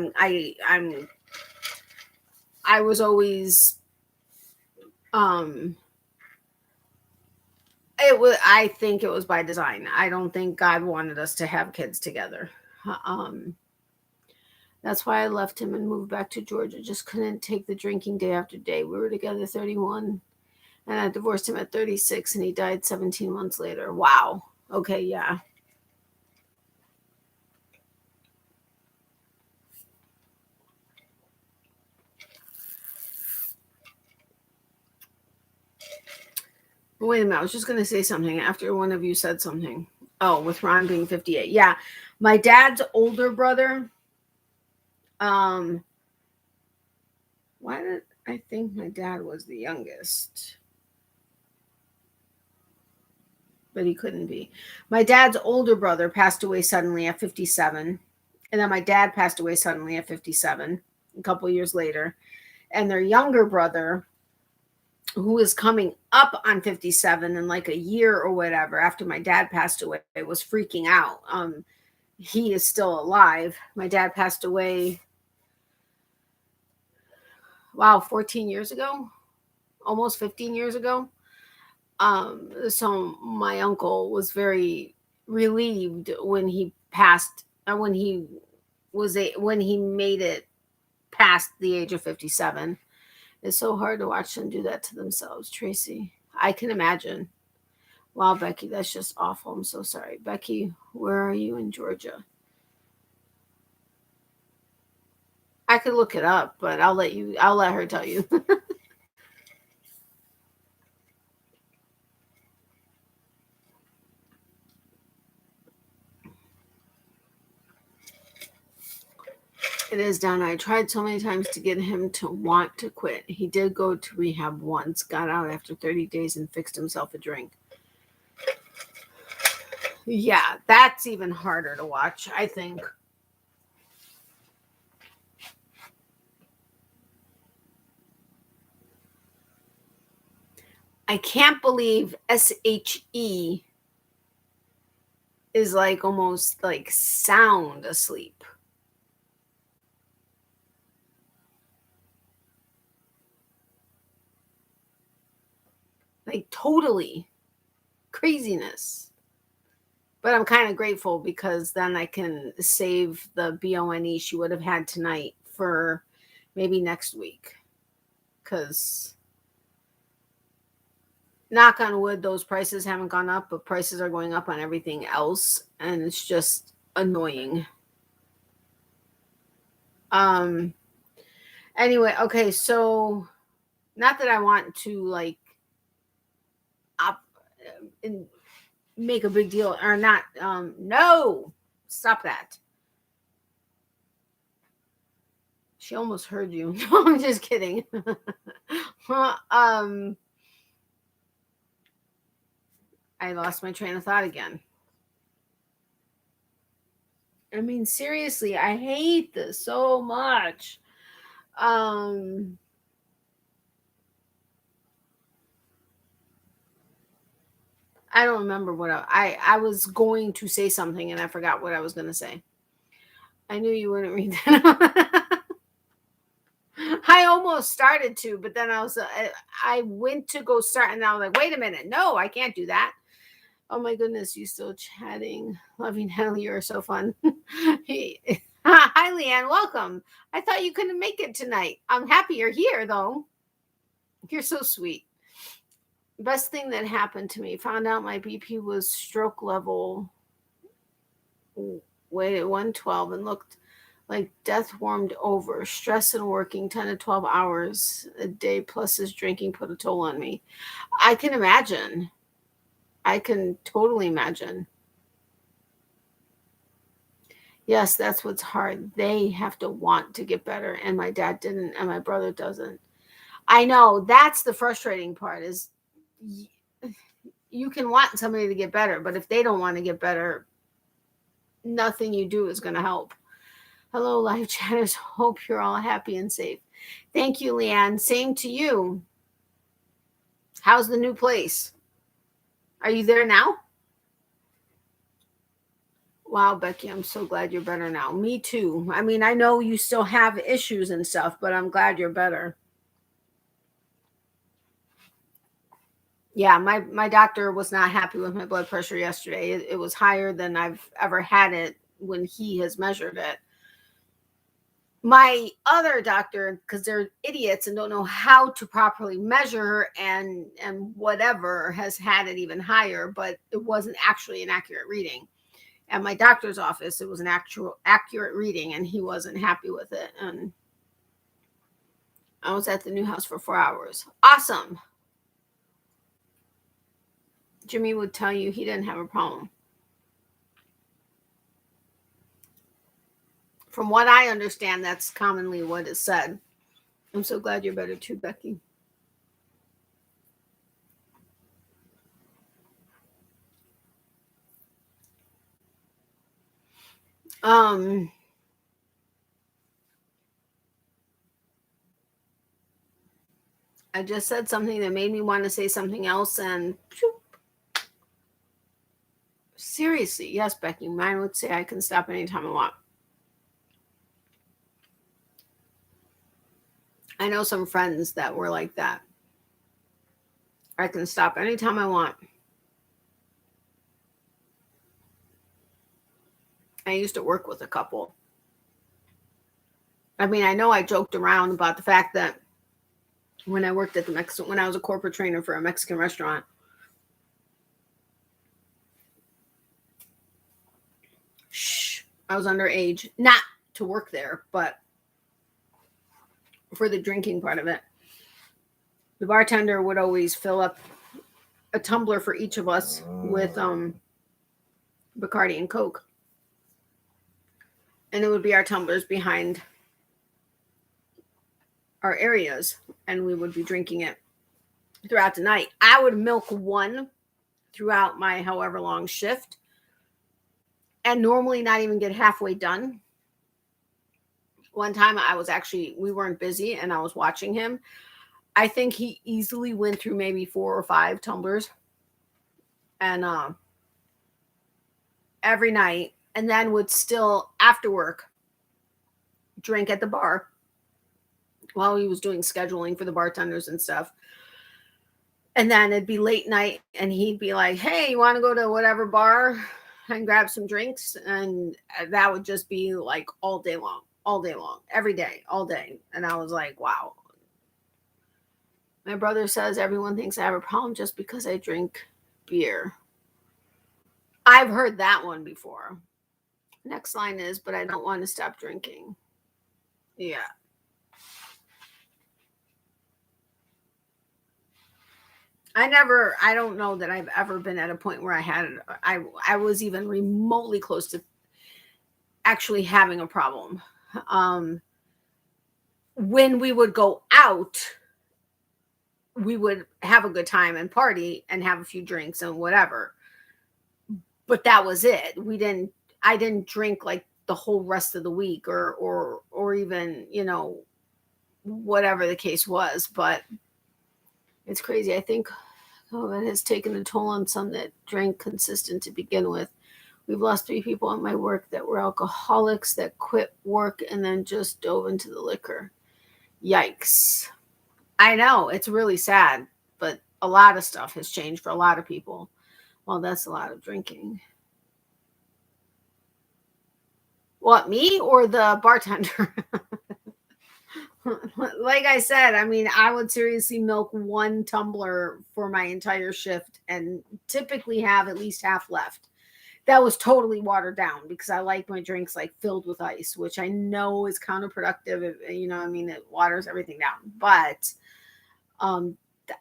was always I think it was by design. I don't think God wanted us to have kids together. That's why I left him and moved back to Georgia. Just couldn't take the drinking day after day. We were together 31 and I divorced him at 36 and he died 17 months later. Wow. Okay, yeah. Wait a minute. I was just going to say something after one of you said something. Oh, with Ron being 58. Yeah. My dad's older brother. Why did I think my dad was the youngest? But he couldn't be. My dad's older brother passed away suddenly at 57. And then my dad passed away suddenly at 57, a couple years later. And their younger brother, who was coming up on 57 in like a year or whatever after my dad passed away, was freaking out. He is still alive. My dad passed away, 14 years ago, almost 15 years ago. So my uncle was very relieved when he passed, when he made it past the age of 57. It's so hard to watch them do that to themselves, Tracy. I can imagine. Wow, Becky, that's just awful. I'm so sorry. Becky, where are you in Georgia? I could look it up, but I'll let her tell you. It is done. I tried so many times to get him to want to quit. He did go to rehab once, got out after 30 days and fixed himself a drink. Yeah, that's even harder to watch, I think. I can't believe SHE is like almost like sound asleep. Like totally craziness. But I'm kind of grateful because then I can save the BONE she would have had tonight for maybe next week. Because knock on wood, those prices haven't gone up, but prices are going up on everything else. And it's just annoying. Anyway, okay, so not that I want to like make a big deal or not. No, stop that. She almost heard you. No, I'm just kidding. I lost my train of thought again. I mean, seriously, I hate this so much. I don't remember what I was going to say something and I forgot what I was going to say. I knew you wouldn't read that. I almost started to, but then I went to go start and I was like, wait a minute. No, I can't do that. Oh my goodness, you still chatting. Love you, Natalie. You're so fun. Hi, Leanne. Welcome. I thought you couldn't make it tonight. I'm happy you're here, though. You're so sweet. Best thing that happened to me. Found out my BP was stroke level. Weighed at 112 and looked like death warmed over. Stress and working 10 to 12 hours a day plus his drinking put a toll on me. I can imagine. I can totally imagine. Yes, that's what's hard. They have to want to get better, and my dad didn't, and my brother doesn't. I know that's the frustrating part is you can want somebody to get better, but if they don't want to get better, nothing you do is going to help. Hello, live chatters. Hope you're all happy and safe. Thank you, Leanne. Same to you. How's the new place? Are you there now? Wow, Becky, I'm so glad you're better now. Me too. I mean, I know you still have issues and stuff, but I'm glad you're better. Yeah, my doctor was not happy with my blood pressure yesterday. It was higher than I've ever had it when he has measured it. My other doctor, because they're idiots and don't know how to properly measure and whatever, has had it even higher, but it wasn't actually an accurate reading. At my doctor's office, it was an accurate reading, and he wasn't happy with it. And I was at the new house for 4 hours. Awesome. Jimmy would tell you he didn't have a problem. From what I understand, that's commonly what is said. I'm so glad you're better too, Becky. I just said something that made me want to say something else, and seriously, yes, Becky, mine would say I can stop anytime I want. I know some friends that were like that. I can stop anytime I want. I used to work with a couple. I mean, I know I joked around about the fact that when I worked at when I was a corporate trainer for a Mexican restaurant, I was underage, not to work there, but for the drinking part of it. The bartender would always fill up a tumbler for each of us with Bacardi and Coke. And it would be our tumblers behind our areas, and we would be drinking it throughout the night. I would milk one throughout my however long shift, and normally not even get halfway done. One time we weren't busy and I was watching him. I think he easily went through maybe 4 or 5 tumblers, and every night, and then would still after work drink at the bar while he was doing scheduling for the bartenders and stuff. And then it'd be late night and he'd be like, hey, you want to go to whatever bar and grab some drinks? And that would just be like all day long, every day, all day. And I was like, wow. My brother says everyone thinks I have a problem just because I drink beer. I've heard that one before. Next line is, but I don't want to stop drinking. Yeah. I don't know that I've ever been at a point where I was even remotely close to actually having a problem. When we would go out, we would have a good time and party and have a few drinks and whatever. But that was it. I didn't drink like the whole rest of the week or even, whatever the case was. But it's crazy. I think COVID has taken a toll on some that drank consistent to begin with. We've lost 3 people at my work that were alcoholics that quit work and then just dove into the liquor. Yikes. I know, it's really sad, but a lot of stuff has changed for a lot of people. Well, that's a lot of drinking. What, me or the bartender? Like I said, I mean, I would seriously milk 1 tumbler for my entire shift and typically have at least half left. That was totally watered down because I like my drinks like filled with ice, which I know is counterproductive. It waters everything down. But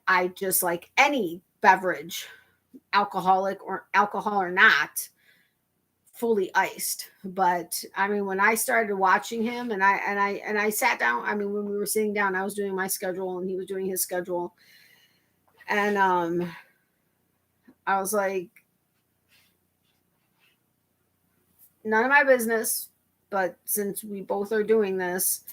I just like any beverage, alcohol or not, fully iced. But I mean, when I started watching him and I sat down, I mean, when we were sitting down, I was doing my schedule and he was doing his schedule. And I was like, none of my business, but since we both are doing this,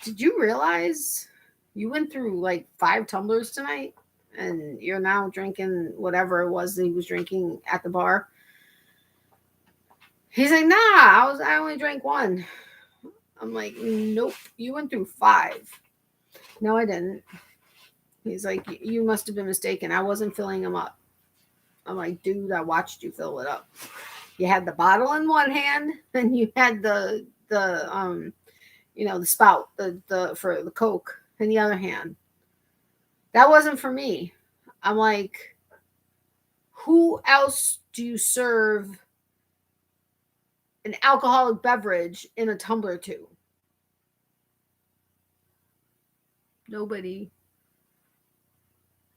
did you realize you went through like 5 tumblers tonight and you're now drinking whatever it was that he was drinking at the bar? He's like, nah, I only drank 1. I'm like, nope, you went through 5. No, I didn't. He's like, you must have been mistaken. I wasn't filling them up. I'm like, dude, I watched you fill it up. You had the bottle in one hand and you had the spout, the for the Coke in the other hand. That wasn't for me. I'm like, who else do you serve an alcoholic beverage in a tumbler to? Nobody.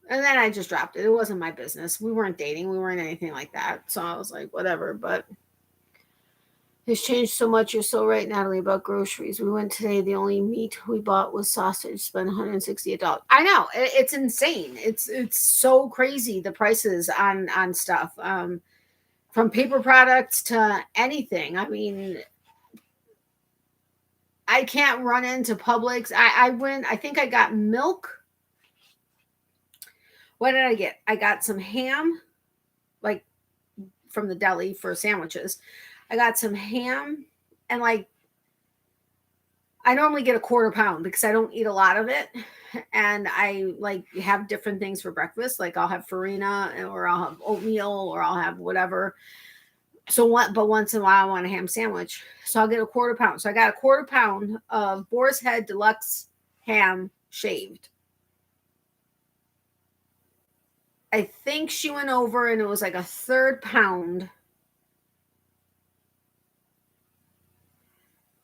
And then I just dropped it. It wasn't my business. We weren't dating. We weren't anything like that. So I was like, whatever. But it's changed so much. You're so right, Natalie, about groceries. We went today. The only meat we bought was sausage. Spent $168. I know. It's insane. It's so crazy, the prices on stuff. From paper products to anything. I mean, I can't run into Publix. I think I got milk. What did I get? I got some ham, like from the deli for sandwiches. I got some ham and like, I normally get a quarter pound because I don't eat a lot of it. And I like have different things for breakfast. Like I'll have farina or I'll have oatmeal or I'll have whatever. But once in a while I want a ham sandwich. So I'll get a quarter pound. So I got a quarter pound of Boar's Head Deluxe ham shaved. I think she went over and it was like a 1/3 pound.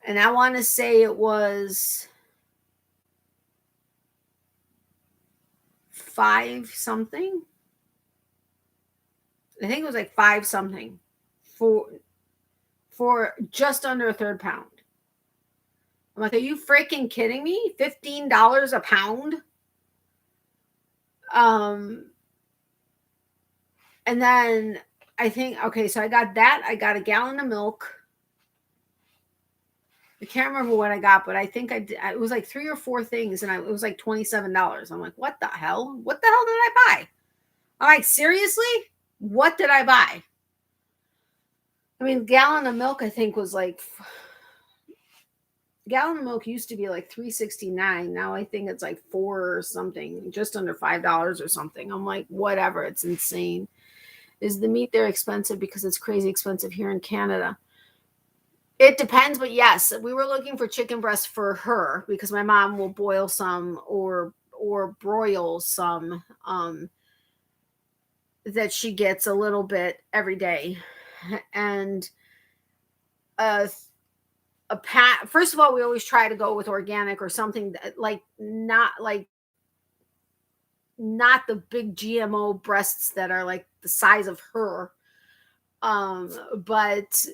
And I want to say it was 5 something. I think it was like 5 something for just under a 1/3 pound. I'm like, are you freaking kidding me? $15 a pound? And then I think, okay, so I got that. I got a gallon of milk. I can't remember what I got, but I think I did. It was like 3 or 4 things, and it was like $27. I'm like, what the hell? What the hell did I buy? I'm like, seriously? What did I buy? I mean, gallon of milk, I think, was like, gallon of milk used to be like $3.69. Now I think it's like $4 or something, just under $5 or something. I'm like, whatever. It's insane. Is the meat there expensive? Because it's crazy expensive here in Canada. It depends, but yes, we were looking for chicken breast for her because my mom will boil some or broil some that she gets a little bit every day. And first of all, we always try to go with organic or something that, like not the big GMO breasts that are like the size of her. But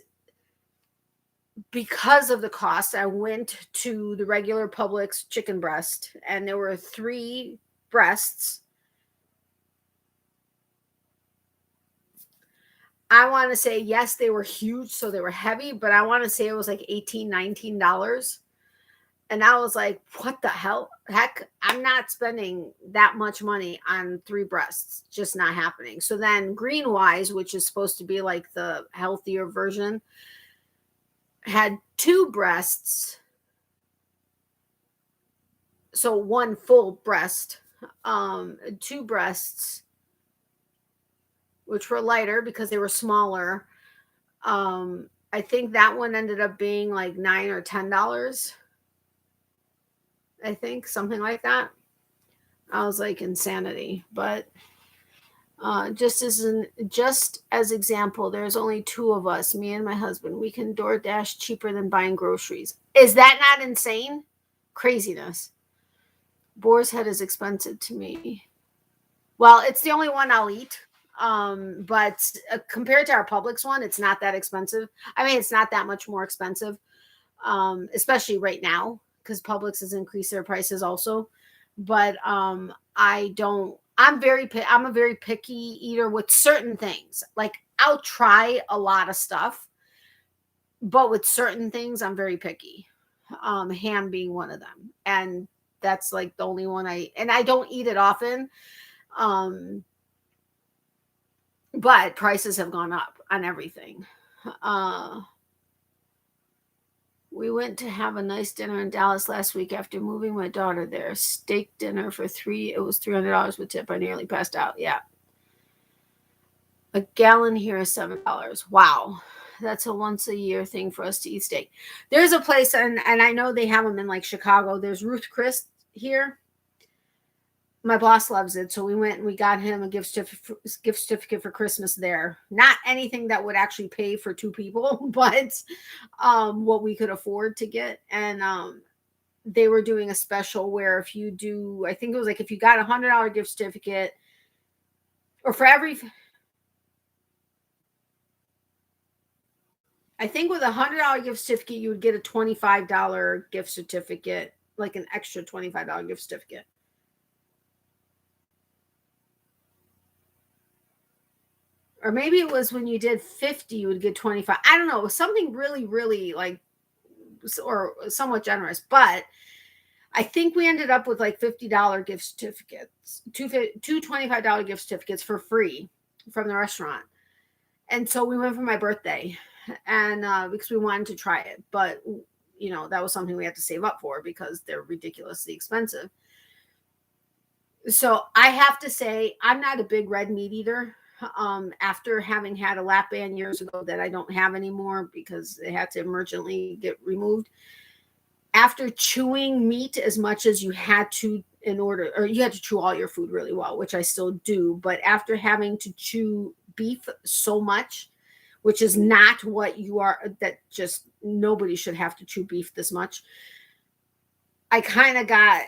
because of the cost, I went to the regular Publix chicken breast, and there were 3 breasts. I want to say, yes, they were huge, so they were heavy, but I want to say it was like $18, $19. And I was like, what the hell? Heck, I'm not spending that much money on 3 breasts. Just not happening. So then Green Wise, which is supposed to be like the healthier version, had 2 breasts. So 1 full breast, 2 breasts, which were lighter because they were smaller. I think that one ended up being like $9 or $10. I think something like that. I was like, insanity. But just as example, there's only 2 of us, me and my husband. We can DoorDash cheaper than buying groceries. Is that not insane? Craziness. Boar's Head is expensive to me. Well, it's the only one I'll eat. But compared to our Publix one, it's not that expensive. I mean, it's not that much more expensive, especially right now, because Publix has increased their prices also. But I'm a very picky eater with certain things. Like, I'll try a lot of stuff, but with certain things, I'm very picky. Ham being one of them. And that's like the only one I don't eat it often. But prices have gone up on everything. We went to have a nice dinner in Dallas last week after moving my daughter there. Steak dinner for 3. It was $300 with tip. I nearly passed out. Yeah. A gallon here is $7. Wow. That's a once a year thing for us to eat steak. There's a place, and I know they have them in like Chicago. There's Ruth Chris here. My boss loves it, so we went and we got him a gift certificate for Christmas there. Not anything that would actually pay for 2 people, but what we could afford to get. And they were doing a special where if you do, I think it was like if you got $100 gift certificate, or for every, I think with $100 gift certificate, you would get a $25 gift certificate, like an extra $25 gift certificate. Or maybe it was when you did 50, you would get 25. I don't know. It was something really, really like, or somewhat generous. But I think we ended up with like $50 gift certificates, two $25 gift certificates for free from the restaurant. And so we went for my birthday, and because we wanted to try it. But, that was something we had to save up for because they're ridiculously expensive. So I have to say, I'm not a big red meat eater. After having had a lap band years ago that I don't have anymore because they had to emergently get removed. After chewing meat as much as you had to you had to chew all your food really well, which I still do. But after having to chew beef so much, which is not what you are, that just nobody should have to chew beef this much. I kind of got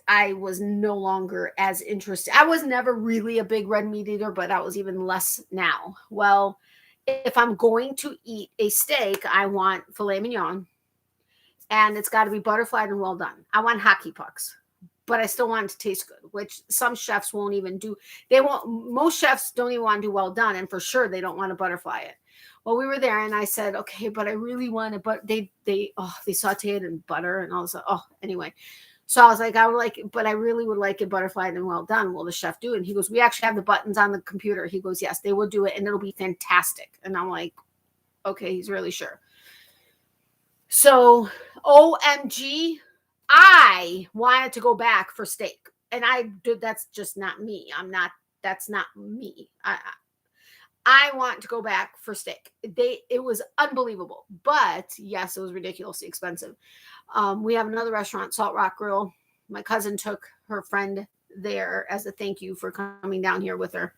I was no longer as interested. I was never really a big red meat eater, but I was even less now. Well, if I'm going to eat a steak, I want filet mignon. and it's got to be butterflied and well done. I want hockey pucks, but I still want it to taste good, which some chefs won't even do. Most chefs don't even want to do well done, and for sure they don't want to butterfly it. Well, we were there, and I said, okay, but I really want it, but they saute it in butter and all this. Anyway. So I was like, I would like it, but I really would like it butterflied and well done. Will the chef do it? And he goes, we actually have the buttons on the computer. He goes, yes, they will do it, and it'll be fantastic. And I'm like, okay, he's really sure. So, OMG, I wanted to go back for steak. And that's just not me. That's not me. I want to go back for steak. It was unbelievable, but yes, it was ridiculously expensive. We have another restaurant, Salt Rock Grill. My cousin took her friend there as a thank you for coming down here with her.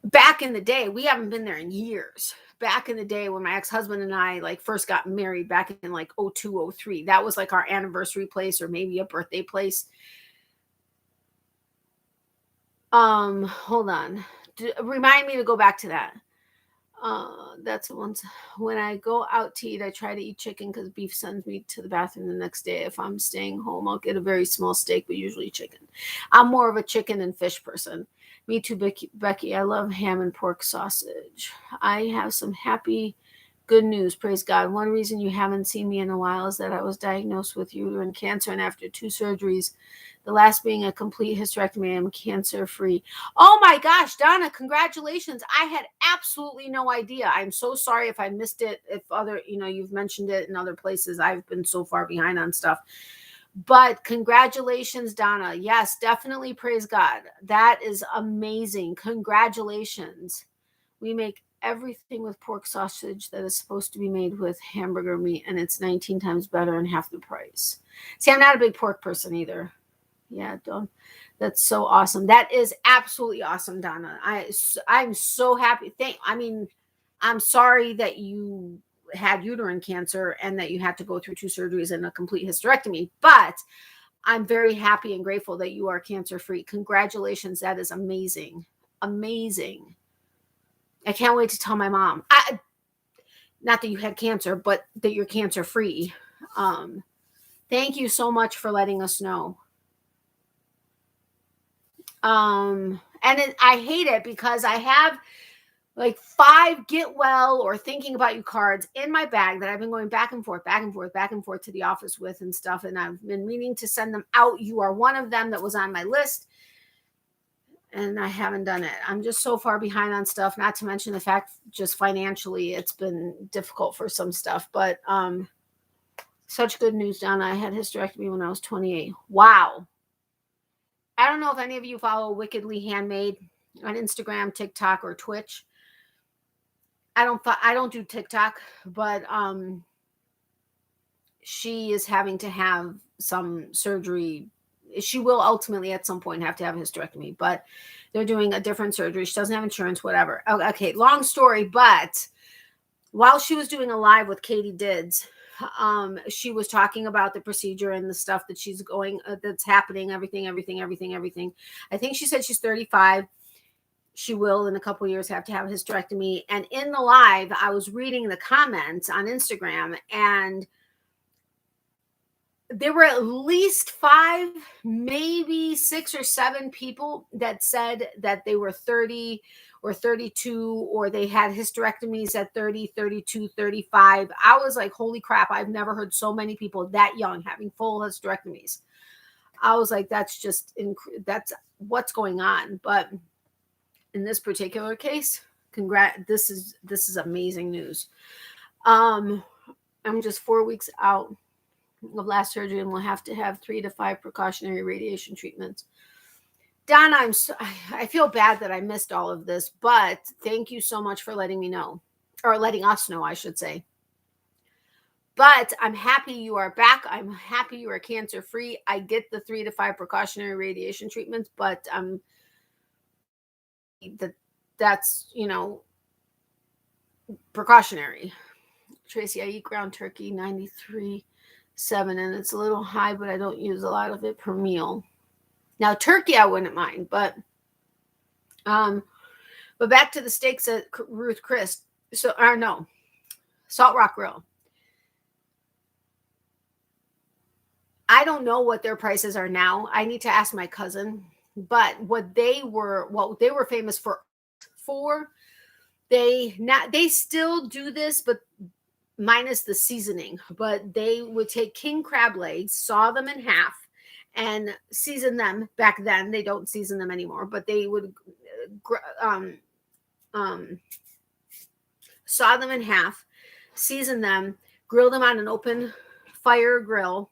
Back in the day, we haven't been there in years. Back in the day when my ex-husband and I like first got married back in like 2002, 2003, that was like our anniversary place or maybe a birthday place. Hold on. Remind me to go back to that. That's once when I go out to eat, I try to eat chicken because beef sends me to the bathroom the next day. If I'm staying home, I'll get a very small steak, but usually chicken. I'm more of a chicken and fish person. Me too, Becky. I love ham and pork sausage. I have some good news. Praise God. One reason you haven't seen me in a while is that I was diagnosed with uterine cancer, and after 2 surgeries, the last being a complete hysterectomy, I'm cancer-free. Oh my gosh, Donna, congratulations. I had absolutely no idea. I'm so sorry if I missed it. If you've mentioned it in other places. I've been so far behind on stuff. But congratulations, Donna. Yes, definitely praise God. That is amazing. Congratulations. We make everything with pork sausage that is supposed to be made with hamburger meat, and it's 19 times better and half the price. See, I'm not a big pork person either. Yeah, that's so awesome. That is absolutely awesome, Donna. I'm so happy. I'm sorry that you had uterine cancer and that you had to go through 2 surgeries and a complete hysterectomy, but I'm very happy and grateful that you are cancer-free. Congratulations. That is amazing. Amazing. I can't wait to tell my mom. Not that you had cancer, but that you're cancer-free. Thank you so much for letting us know. I hate it because I have like 5 get well or thinking about you cards in my bag that I've been going back and forth to the office with and stuff. And I've been meaning to send them out. You are one of them that was on my list. And I haven't done it. I'm just so far behind on stuff, not to mention the fact just financially, it's been difficult for some stuff, but, such good news, Donna. I had hysterectomy when I was 28. Wow. I don't know if any of you follow Wickedly Handmade on Instagram, TikTok, or Twitch. I don't do TikTok, but she is having to have some surgery. She will ultimately at some point have to have a hysterectomy, but they're doing a different surgery. She doesn't have insurance, whatever. Okay, long story, but while she was doing a live with Katie Dids, she was talking about the procedure and the stuff that she's that's happening, everything. I think she said she's 35. She will in a couple of years have to have a hysterectomy. And in the live, I was reading the comments on Instagram, and there were at least 5, maybe 6 or 7 people that said that they were 30 or 32, or they had hysterectomies at 30, 32, 35. I was like, holy crap, I've never heard so many people that young having full hysterectomies. I was like, that's what's going on. But in this particular case, this is amazing news. I'm just 4 weeks out of last surgery, and we'll have to have 3 to 5 precautionary radiation treatments. Donna, I feel bad that I missed all of this, but thank you so much for letting me know, or letting us know, I should say. But I'm happy you are back. I'm happy you are cancer-free. I get the 3 to 5 precautionary radiation treatments, but that's precautionary. Tracy, I eat ground turkey 93.7, and it's a little high, but I don't use a lot of it per meal. Now, turkey, I wouldn't mind, but back to the steaks at Ruth Chris. Salt Rock Grill. I don't know what their prices are now. I need to ask my cousin. But what they were famous for, they still do this, but minus the seasoning. But they would take king crab legs, saw them in half, and season them. Back then, they don't season them anymore, but they would saw them in half, season them, grill them on an open fire grill,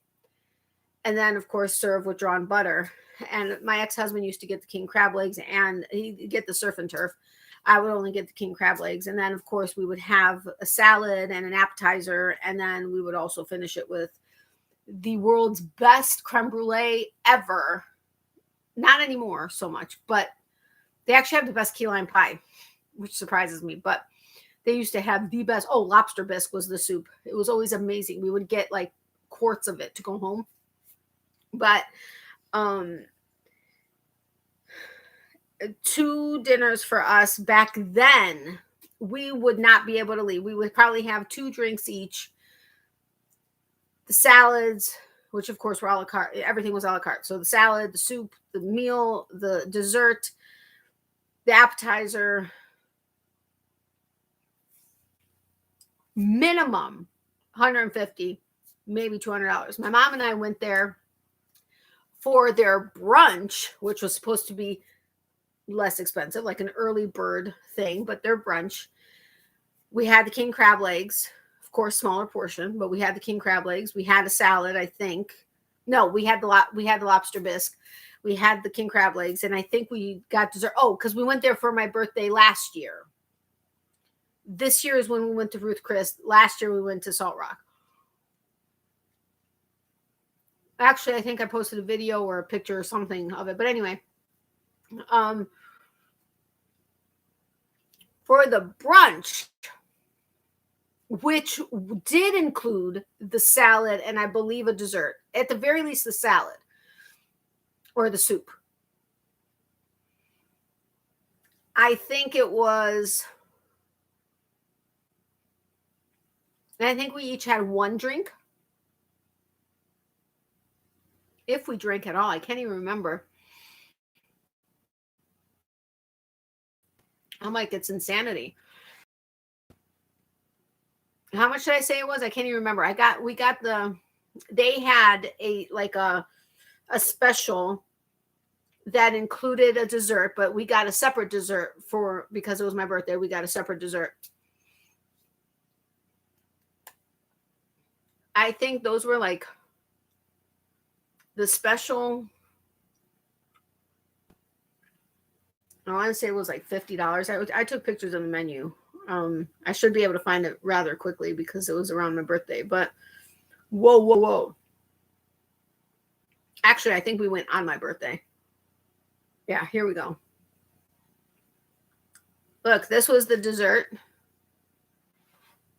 and then of course serve with drawn butter. And my ex-husband used to get the king crab legs, and he'd get the surf and turf. I would only get the king crab legs. And then of course we would have a salad and an appetizer, and then we would also finish it with the world's best creme brulee ever. Not anymore so much, but they actually have the best key lime pie, which surprises me. But they used to have the best. Oh, lobster bisque was the soup. It was always amazing. We would get like quarts of it to go home. But 2 dinners for us back then, we would not be able to leave. We would probably have 2 drinks each. The salads, which of course were a la carte. Everything was a la carte. So the salad, the soup, the meal, the dessert, the appetizer. Minimum $150, maybe $200. My mom and I went there for their brunch, which was supposed to be less expensive, like an early bird thing, but their brunch. We had the king crab legs, of course, smaller portion, but we had the king crab legs. We had a salad, I think. No, we had the lobster bisque. We had the king crab legs, and I think we got dessert. Oh, because we went there for my birthday last year. This year is when we went to Ruth Chris. Last year we went to Salt Rock. Actually, I think I posted a video or a picture or something of it. But anyway, for the brunch, which did include the salad and I believe a dessert, at the very least the salad or the soup, I think it was, and I think we each had 1 drink. If we drank at all, I can't even remember. I'm like, it's insanity. How much did I say it was? I can't even remember. They had a special that included a dessert, but we got a separate dessert because it was my birthday. We got a separate dessert. I think those were like the special. I want to say it was like $50. I took pictures of the menu. I should be able to find it rather quickly because it was around my birthday. But whoa. Actually, I think we went on my birthday. Yeah, here we go. Look, this was the dessert.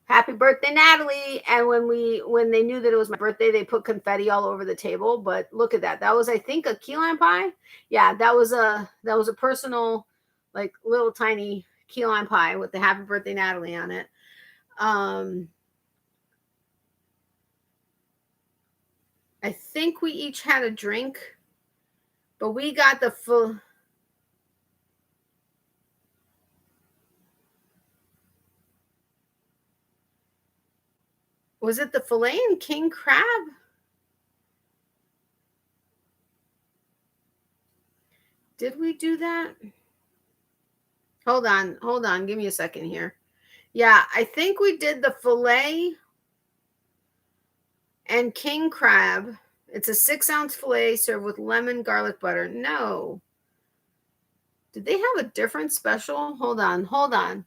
Happy birthday, Natalie. And when they knew that it was my birthday, they put confetti all over the table. But look at that. That was, I think, a key lime pie. Yeah, that was a personal, like, little tiny key lime pie with the happy birthday, Natalie on it. I think we each had a drink, but we got the full. Was it the filet and king crab? Did we do that? Hold on. Give me a second here. Yeah, I think we did the filet and king crab. It's a 6-ounce filet served with lemon garlic butter. No. Did they have a different special? Hold on.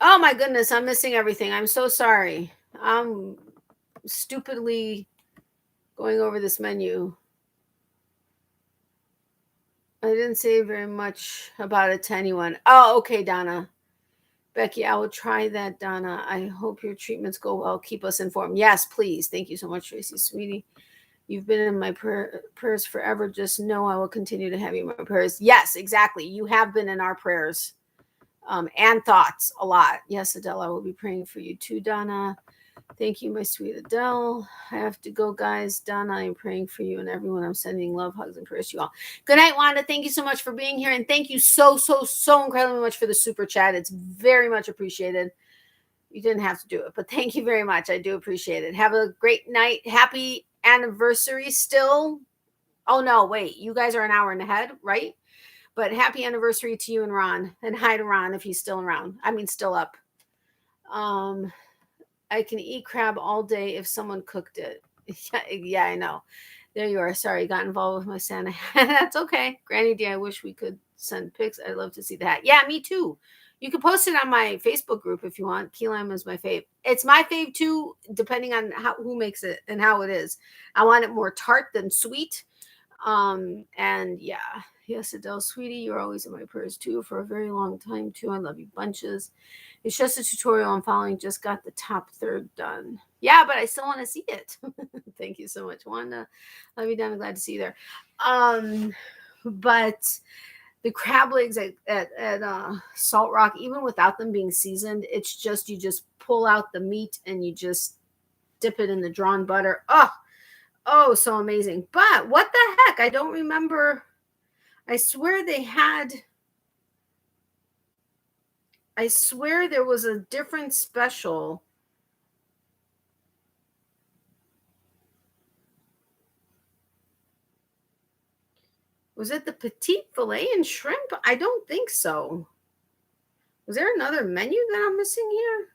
Oh my goodness, I'm missing everything. I'm so sorry. I'm stupidly going over this menu. I didn't say very much about it to anyone. Oh, okay, Donna. Becky, I will try that, Donna. I hope your treatments go well. Keep us informed. Yes, please. Thank you so much, Tracy, sweetie. You've been in my prayers forever. Just know I will continue to have you in my prayers. Yes, exactly. You have been in our prayers and thoughts a lot. Yes, Adele, I will be praying for you too, Donna. Thank you, my sweet Adele. I have to go, guys. Donna, I am praying for you and everyone. I'm sending love, hugs, and prayers to you all. Good night, Wanda. Thank you so much for being here. And thank you so incredibly much for the super chat. It's very much appreciated. You didn't have to do it, but thank you very much. I do appreciate it. Have a great night. Happy anniversary still. Oh, no, wait. You guys are an hour and ahead, right? But happy anniversary to you and Ron. And hi to Ron if he's still around. I mean, still up. I can eat crab all day if someone cooked it. Yeah, I know. There you are. Sorry, got involved with my Santa hat. That's okay. Granny D, I wish we could send pics. I'd love to see the hat. Yeah, me too. You can post it on my Facebook group if you want. Key lime is my fave. It's my fave too, depending on who makes it and how it is. I want it more tart than sweet. And yeah. Yes, Adele, sweetie, you're always in my prayers too for a very long time too. I love you bunches. It's just a tutorial I'm following. Just got the top third done. Yeah, but I still want to see it. Thank you so much, Wanda. Love you, Donna. Glad to see you there. But the crab legs at Salt Rock, even without them being seasoned, it's just, you just pull out the meat and you just dip it in the drawn butter. Oh, so amazing. But what the heck? I don't remember. I swear there was a different special. Was it the petite filet and shrimp? I don't think so. Was there another menu that I'm missing here?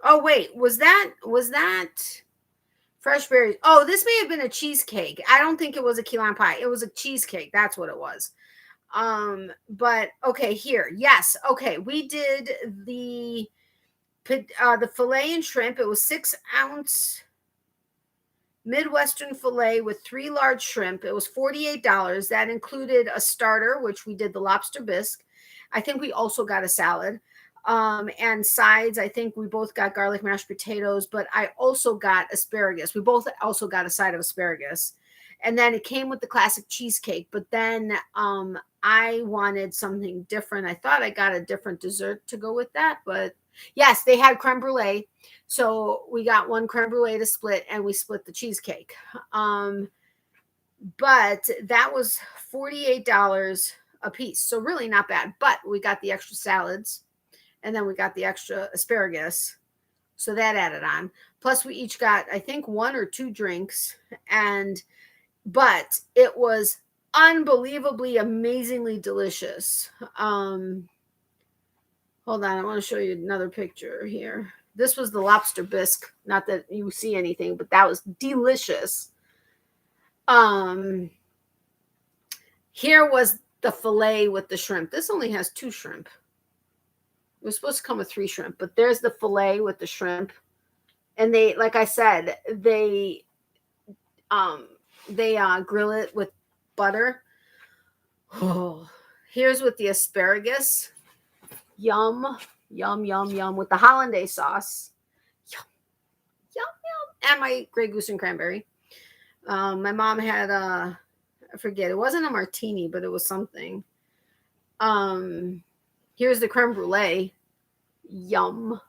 Oh, wait. Was that fresh berries? Oh, this may have been a cheesecake. I don't think it was a key lime pie. It was a cheesecake. That's what it was. But okay, here. Yes. Okay. We did the filet and shrimp. It was 6-ounce Midwestern filet with 3 large shrimp. It was $48. That included a starter, which we did the lobster bisque. I think we also got a salad. And sides, I think we both got garlic mashed potatoes, but I also got asparagus. We both also got a side of asparagus. And then it came with the classic cheesecake, but then I wanted something different. I thought I got a different dessert to go with that, but yes, they had creme brulee. So we got one creme brulee to split and we split the cheesecake. But that was $48 a piece. So really not bad, but we got the extra salads and then we got the extra asparagus. So that added on. Plus we each got, I think, 1 or 2 drinks, but it was unbelievably, amazingly delicious. Hold on, I want to show you another picture here. This was the lobster bisque. Not that you see anything, but that was delicious. Here was the filet with the shrimp. This only has 2 shrimp. It was supposed to come with 3 shrimp, but there's the filet with the shrimp. And they, like I said, they grill it with butter. Oh, here's with the asparagus. Yum, yum, yum, yum, with the hollandaise sauce. Yum, yum, yum. And my Grey Goose and cranberry. My mom had I forget, it wasn't a martini, but it was something. Here's the creme brulee. Yum.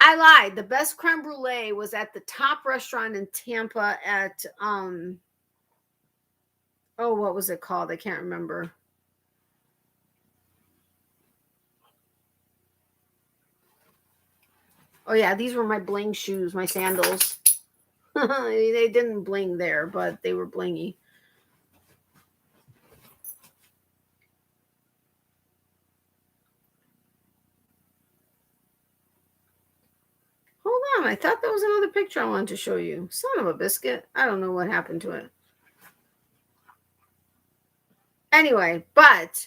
I lied. The best creme brulee was at the top restaurant in Tampa at what was it called? I can't remember. Oh yeah, these were my bling shoes, my sandals. They didn't bling there, but they were blingy. Hold on, I thought that was another picture I wanted to show you. Son of a biscuit. I don't know what happened to it. Anyway, but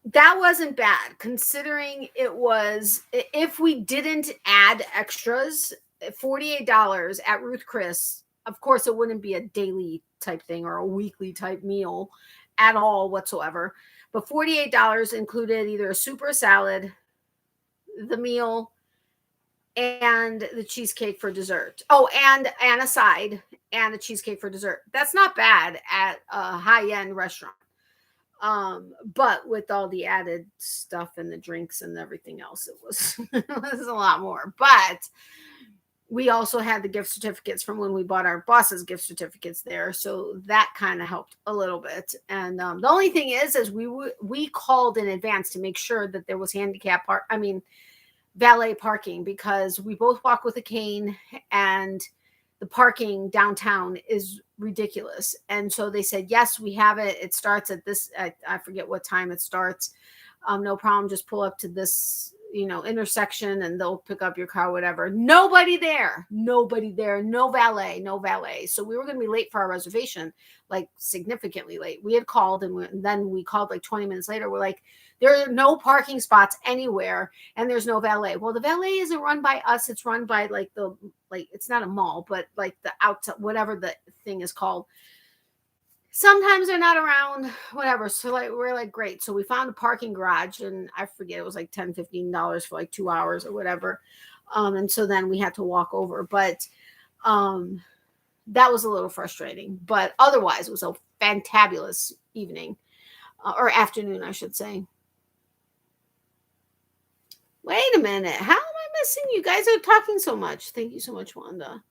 that wasn't bad considering it was, if we didn't add extras, $48 at Ruth Chris. Of course, it wouldn't be a daily type thing or a weekly type meal at all whatsoever. But $48 included either a soup or a salad, the meal, and the cheesecake for dessert. Oh, and a side and a cheesecake for dessert. That's not bad at a high-end restaurant. But with all the added stuff and the drinks and everything else, it was it was a lot more. But we also had the gift certificates from when we bought our boss's gift certificates there, so that kind of helped a little bit. And the only thing is we called in advance to make sure that there was valet parking, because we both walk with a cane and the parking downtown is ridiculous. And so they said, yes, we have it. It starts at this, I forget what time it starts. No problem. Just pull up to this, intersection and they'll pick up your car, whatever. Nobody there, no valet. So we were going to be late for our reservation, like significantly late. We had called and then we called like 20 minutes later. We're like, there are no parking spots anywhere and there's no valet. Well, the valet isn't run by us. It's run by it's not a mall, but like the outside, whatever the thing is called. Sometimes they're not around, whatever. So we're like, great. So we found a parking garage, and I forget, it was like $10, $15 for like 2 hours or whatever. And so then we had to walk over, but that was a little frustrating, but otherwise it was a fantabulous evening, or afternoon, I should say. Wait a minute. How am I missing? You guys are talking so much. Thank you so much, Wanda.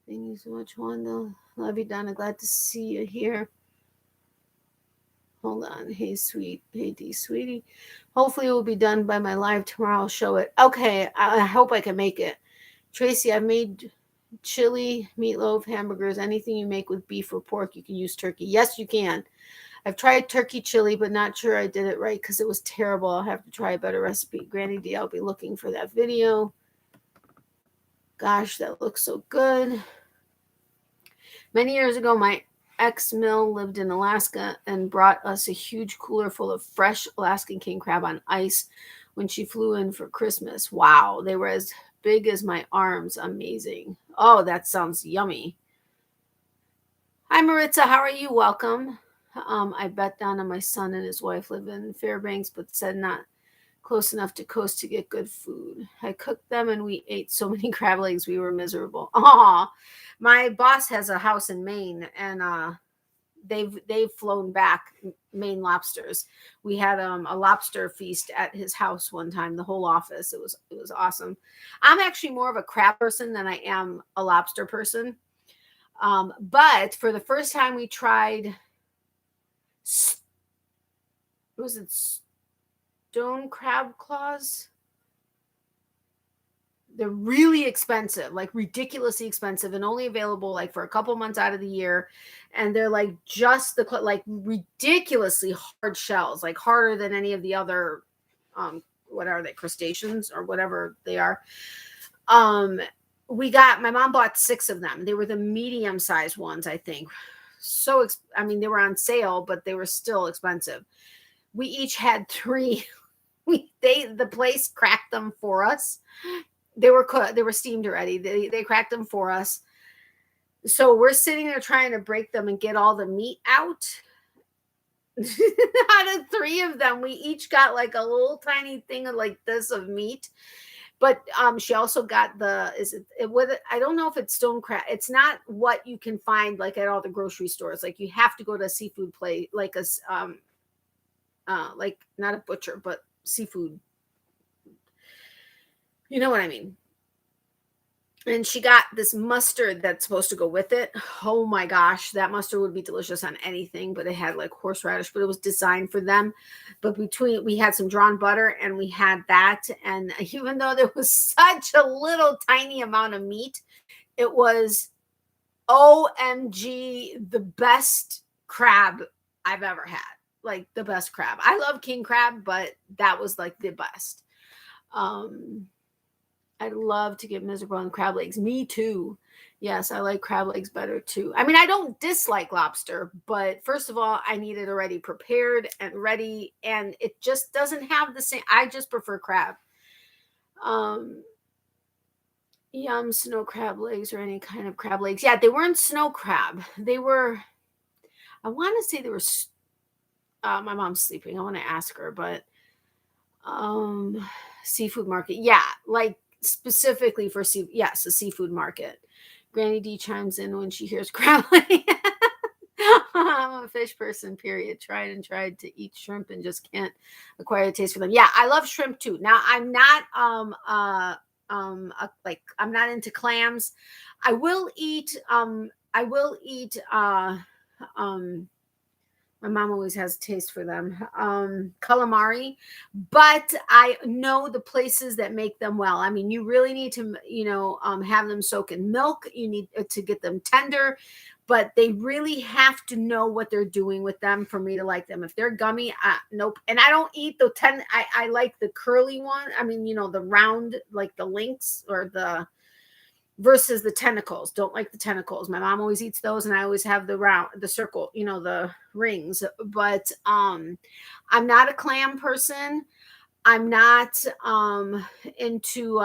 Thank you so much, Wanda. Love you, Donna. Glad to see you here. Hold on. Hey, sweet. Hey, D, sweetie. Hopefully it will be done by my live tomorrow. I'll show it. Okay. I hope I can make it. Tracy, I've made chili, meatloaf, hamburgers, anything you make with beef or pork, you can use turkey. Yes, you can. I've tried turkey chili, but not sure I did it right because it was terrible. I'll have to try a better recipe. Granny D, I'll be looking for that video. Gosh, that looks so good. Many years ago, my ex-mill lived in Alaska and brought us a huge cooler full of fresh Alaskan king crab on ice when she flew in for Christmas. Wow, they were as big as my arms. Amazing. Oh, that sounds yummy. Hi, Maritza. How are you? Welcome. I bet Donna, my son and his wife live in Fairbanks, but said not close enough to coast to get good food. I cooked them and we ate so many crab legs we were miserable. Aw, my boss has a house in Maine, and they've flown back Maine lobsters. We had a lobster feast at his house one time, the whole office. It was awesome. I'm actually more of a crab person than I am a lobster person. But for the first time we tried, was it stone crab claws? They're really expensive, like ridiculously expensive, and only available like for a couple months out of the year. And they're like just like ridiculously hard shells, like harder than any of the other, what are they, crustaceans or whatever they are. My mom bought 6 of them. They were the medium sized ones, I think. So, they were on sale, but they were still expensive. We each had 3. The place cracked them for us. They were steamed already. They cracked them for us. So we're sitting there trying to break them and get all the meat out. Out of 3 of them, we each got like a little tiny thing of like this of meat. But she also got I don't know if it's stone crab. It's not what you can find like at all the grocery stores. Like you have to go to a seafood place, like like not a butcher, but seafood. You know what I mean? And she got this mustard that's supposed to go with it. Oh my gosh, that mustard would be delicious on anything, but it had like horseradish, but it was designed for them. But we had some drawn butter and we had that. And even though there was such a little tiny amount of meat, it was OMG, the best crab I've ever had. Like the best crab. I love king crab, but that was like the best. I'd love to get miserable on crab legs. Me too. Yes, I like crab legs better too. I don't dislike lobster, but first of all, I need it already prepared and ready, and it just doesn't have the same. I just prefer crab. Yum, snow crab legs or any kind of crab legs. Yeah, they weren't snow crab. They were, I want to say they were, my mom's sleeping. I want to ask her, but seafood market. Yeah, like specifically for yes, a seafood market. Granny D chimes in when she hears crabbling. I'm a fish person, period. Tried to eat shrimp and just can't acquire a taste for them. Yeah, I love shrimp too. Now I'm not like I'm not into clams. I will eat my mom always has a taste for them. Calamari, but I know the places that make them well. I mean, you really need to, have them soak in milk. You need to get them tender, but they really have to know what they're doing with them for me to like them. If they're gummy, nope. And I don't eat the I like the curly one. I mean, the round, like the links or the versus the tentacles. Don't like the tentacles. My mom always eats those, and I always have the circle, the rings. But I'm not a clam person. I'm not into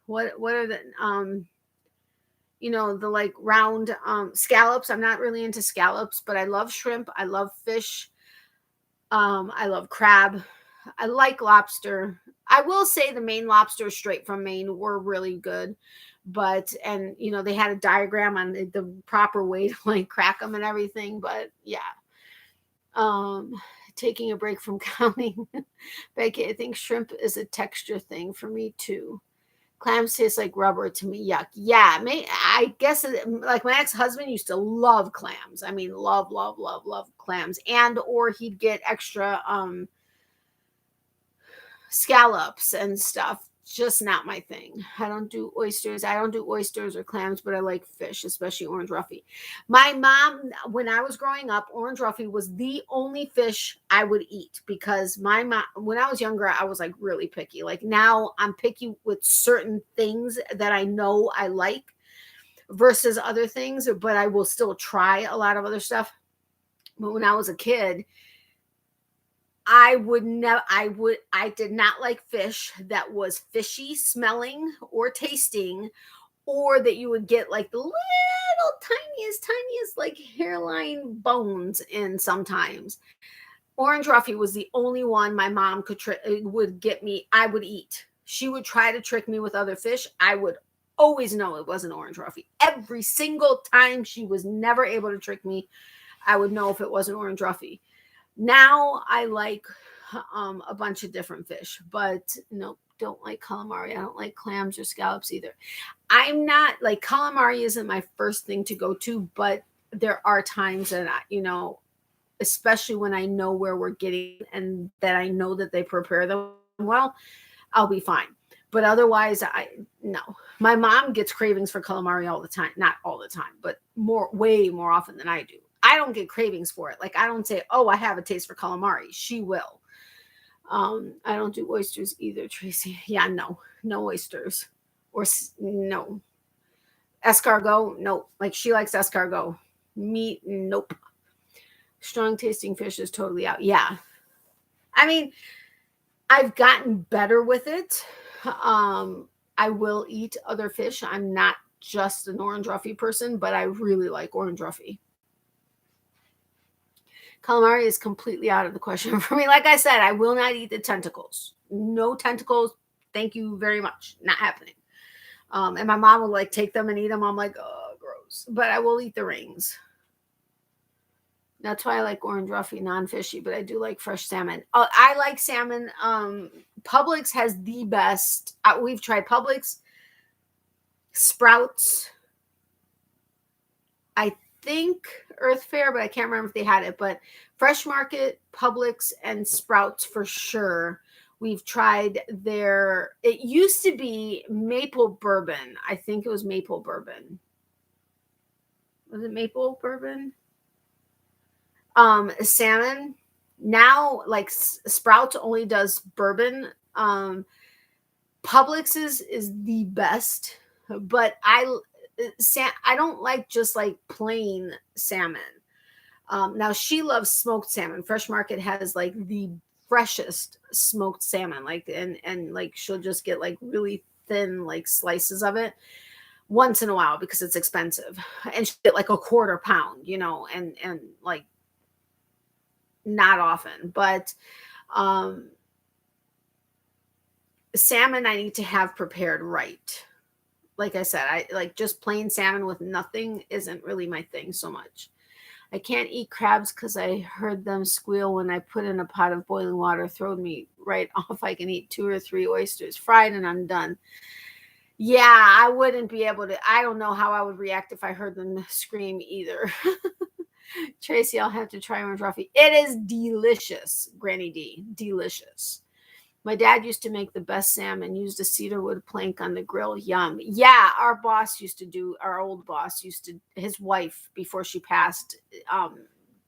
what are the the like round scallops. I'm not really into scallops, but I love shrimp. I love fish. I love crab. I like lobster. I will say the Maine lobsters straight from Maine were really good. But they had a diagram on the proper way to like crack them and everything. But yeah, taking a break from counting. Becky, I think shrimp is a texture thing for me too. Clams taste like rubber to me. Yuck. Yeah, I guess like my ex-husband used to love clams. I mean, love clams, and or he'd get extra scallops and stuff. Just not my thing. I don't do oysters. I don't do oysters or clams, but I like fish, especially orange roughy. My mom, when I was growing up, orange roughy was the only fish I would eat because my mom, when I was younger, I was like really picky. Like now I'm picky with certain things that I know I like versus other things, but I will still try a lot of other stuff. But when I was a kid, I did not like fish that was fishy smelling or tasting, or that you would get like the little tiniest like hairline bones in sometimes. Orange roughy was the only one my mom would get me. I would eat. She would try to trick me with other fish. I would always know it wasn't orange roughy. Every single time she was never able to trick me, I would know if it wasn't orange roughy. Now I like a bunch of different fish, but no, don't like calamari. I don't like clams or scallops either. I'm not like calamari isn't my first thing to go to, but there are times that especially when I know where we're getting and that I know that they prepare them well, I'll be fine. But otherwise, no. My mom gets cravings for calamari all the time. Not all the time, but way more often than I do. I don't get cravings for it. Like I don't say, oh, I have a taste for calamari. She will. I don't do oysters either, Tracy. Yeah, no oysters or no escargot. No, like she likes escargot. Meat, nope. Strong tasting fish is totally out. Yeah. I mean, I've gotten better with it. I will eat other fish. I'm not just an orange roughy person, but I really like orange roughy. Calamari is completely out of the question for me. Like I said, I will not eat the tentacles. No tentacles. Thank you very much. Not happening. And my mom will like take them and eat them. I'm like, oh, gross. But I will eat the rings. That's why I like orange roughy, non-fishy, but I do like fresh salmon. I like salmon. Publix has the best. We've tried Publix, Sprouts. I think Earth Fare, but I can't remember if they had it. But Fresh Market, Publix, and Sprouts for sure. We've tried it used to be maple bourbon. I think it was maple bourbon. Was it maple bourbon? Salmon. Now, like Sprouts only does bourbon. Publix is the best, but I don't like just like plain salmon. Now she loves smoked salmon. Fresh Market has like the freshest smoked salmon, like and like she'll just get like really thin like slices of it once in a while because it's expensive, and she'll get like a quarter pound, and like not often, but salmon I need to have prepared right. Like I said, I like just plain salmon with nothing isn't really my thing so much. I can't eat crabs because I heard them squeal when I put in a pot of boiling water. Throwed me right off. I can eat 2 or 3 oysters fried and I'm done. Yeah, I wouldn't be able to. I don't know how I would react if I heard them scream either. Tracy, I'll have to try orange roughy. It is delicious, Granny D. Delicious. My dad used to make the best salmon, used a cedar wood plank on the grill. Yum. Yeah, our old boss used to, his wife, before she passed,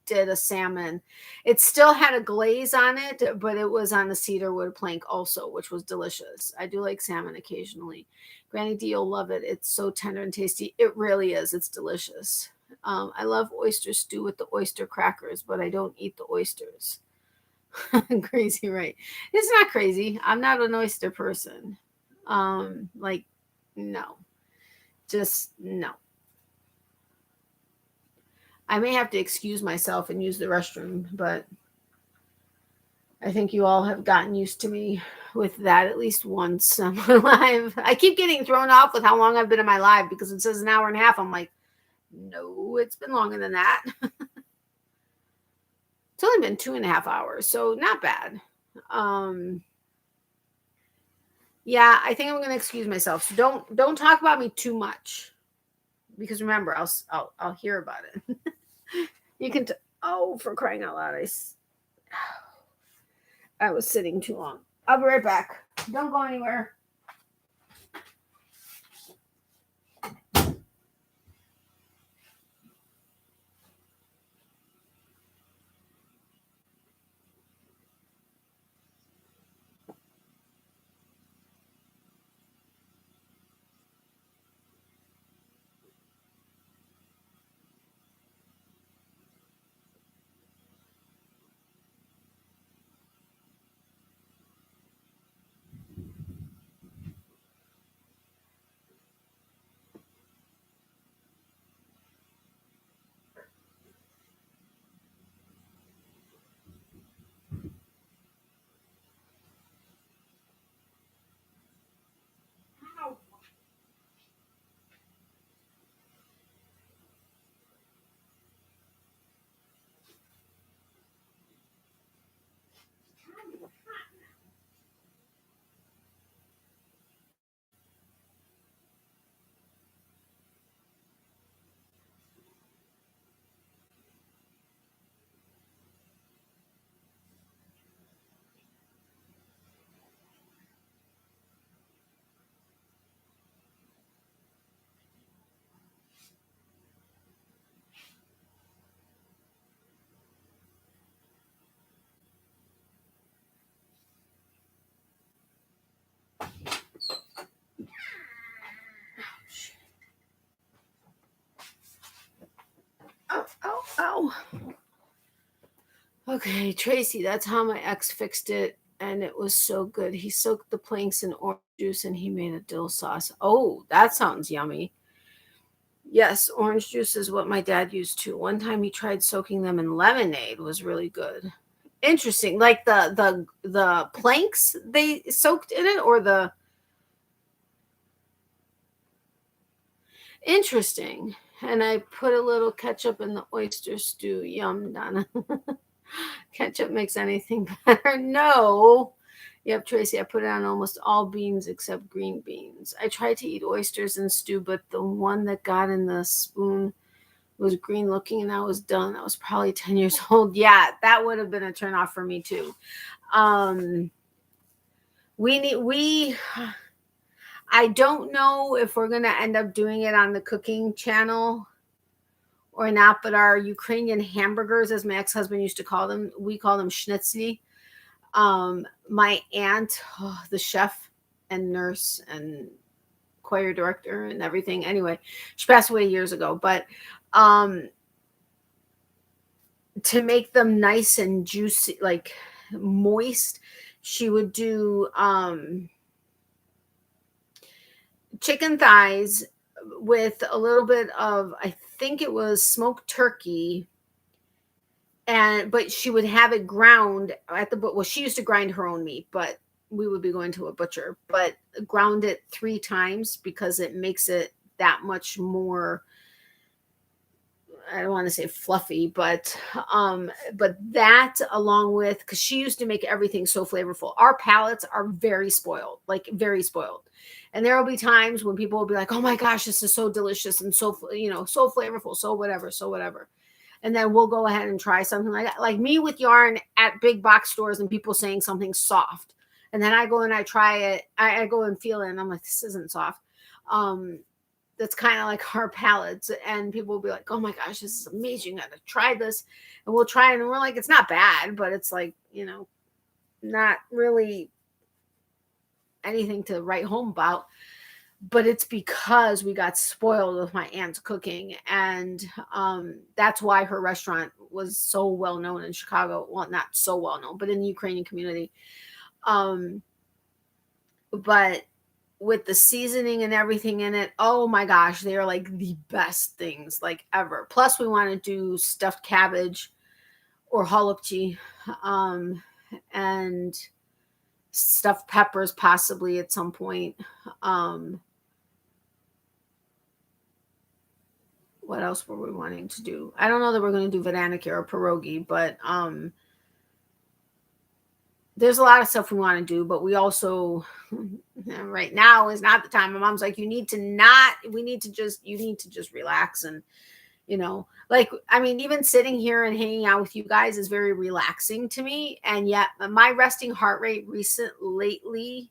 did a salmon. It still had a glaze on it, but it was on a cedar wood plank also, which was delicious. I do like salmon occasionally. Granny D, you'll love it. It's so tender and tasty. It really is. It's delicious. I love oyster stew with the oyster crackers, but I don't eat the oysters. Crazy, right? It's not crazy. I'm not an oyster person. Like, no, just no. I may have to excuse myself and use the restroom, but I think you all have gotten used to me with that at least once on my live. I keep getting thrown off with how long I've been in my live because it says an hour and a half. I'm like, no, it's been longer than that. It's only been 2.5 hours, so not bad. Yeah, I think I'm gonna excuse myself. So don't talk about me too much, because remember, I'll hear about it. You can. Oh, for crying out loud! I was sitting too long. I'll be right back. Don't go anywhere. Oh, oh, oh. Okay, Tracy, that's how my ex fixed it, and it was so good. He soaked the planks in orange juice and he made a dill sauce. Oh, that sounds yummy. Yes, orange juice is what my dad used to. One time he tried soaking them in lemonade. It was really good. Interesting. Like the planks they soaked in it, or the interesting. And I put a little ketchup in the oyster stew. Yum, Donna. Ketchup makes anything better. No. Yep, Tracy, I put it on almost all beans except green beans. I tried to eat oysters in stew, but the one that got in the spoon was green looking and I was done. I was probably 10 years old. Yeah, that would have been a turnoff for me too. I don't know if we're going to end up doing it on the cooking channel or not, but our Ukrainian hamburgers, as my ex-husband used to call them, we call them schnitzely. My aunt, the chef and nurse and choir director and everything. Anyway, she passed away years ago, but to make them nice and juicy, like moist, she would do chicken thighs with a little bit of, I think it was smoked turkey, but she would have it ground at the, well, she used to grind her own meat, but we would be going to a butcher, but ground it 3 times because it makes it that much more, I don't want to say fluffy, but that along with, because she used to make everything so flavorful. Our palates are very spoiled, like very spoiled. And there will be times when people will be like, oh my gosh, this is so delicious and so, so flavorful, so whatever. And then we'll go ahead and try something like that. Like me with yarn at big box stores and people saying something's soft. And then I go and I try it. I go and feel it and I'm like, this isn't soft. That's kind of like our palettes, and people will be like, oh my gosh, this is amazing, I gotta try this. And we'll try it and we're like, it's not bad, but it's like, not really anything to write home about. But it's because we got spoiled with my aunt's cooking, and that's why her restaurant was so well known in Chicago. Well, not so well known, but in the Ukrainian community. But with the seasoning and everything in it, oh my gosh, they are like the best things like ever. Plus we want to do stuffed cabbage or halupchi, and stuffed peppers possibly at some point. What else were we wanting to do? I don't know that we're going to do varaniki or pierogi, but there's a lot of stuff we want to do, but we also, right now is not the time. My mom's like, you need to just relax. And, like, I mean, even sitting here and hanging out with you guys is very relaxing to me. And yet my resting heart rate lately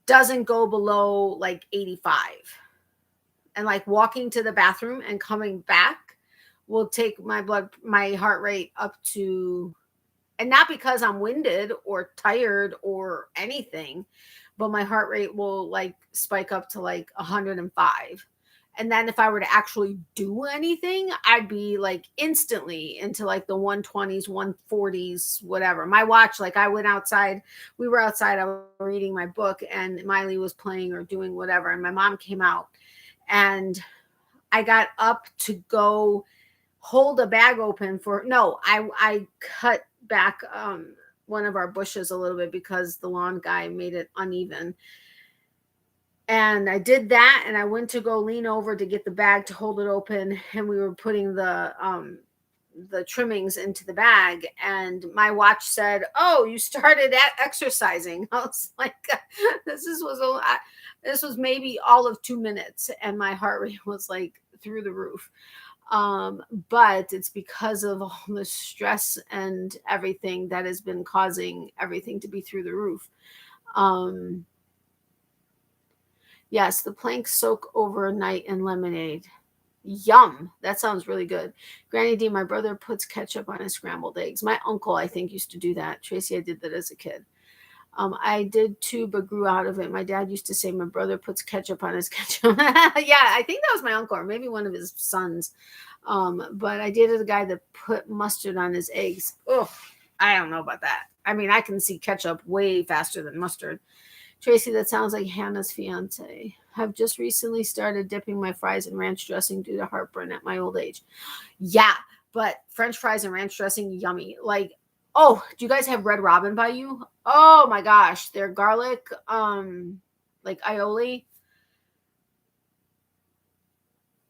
doesn't go below like 85. And like walking to the bathroom and coming back will take my heart rate up to, and not because I'm winded or tired or anything, but my heart rate will like spike up to like 105. And then if I were to actually do anything, I'd be like instantly into like the 120s, 140s, whatever. My watch, like I went outside, we were outside, I was reading my book and Miley was playing or doing whatever. And my mom came out and I got up to go hold a bag open I cut back one of our bushes a little bit because the lawn guy made it uneven. And I did that and I went to go lean over to get the bag to hold it open, and we were putting the trimmings into the bag, and my watch said, oh, you started exercising. I was like, this was maybe all of 2 minutes and my heart rate was like through the roof. But it's because of all the stress and everything that has been causing everything to be through the roof. Yes, the planks soak overnight in lemonade. Yum. That sounds really good. Granny D, my brother puts ketchup on his scrambled eggs. My uncle, I think, used to do that. Tracy, I did that as a kid. I did too, but grew out of it. My dad used to say my brother puts ketchup on his ketchup. Yeah, I think that was my uncle or maybe one of his sons. But I dated a guy that put mustard on his eggs. Oh, I don't know about that. I mean, I can see ketchup way faster than mustard. Tracy, that sounds like Hannah's fiance. Have just recently started dipping my fries in ranch dressing due to heartburn at my old age. Yeah, but French fries and ranch dressing, yummy. Like, oh, do you guys have Red Robin by you? Oh my gosh, their garlic, like aioli.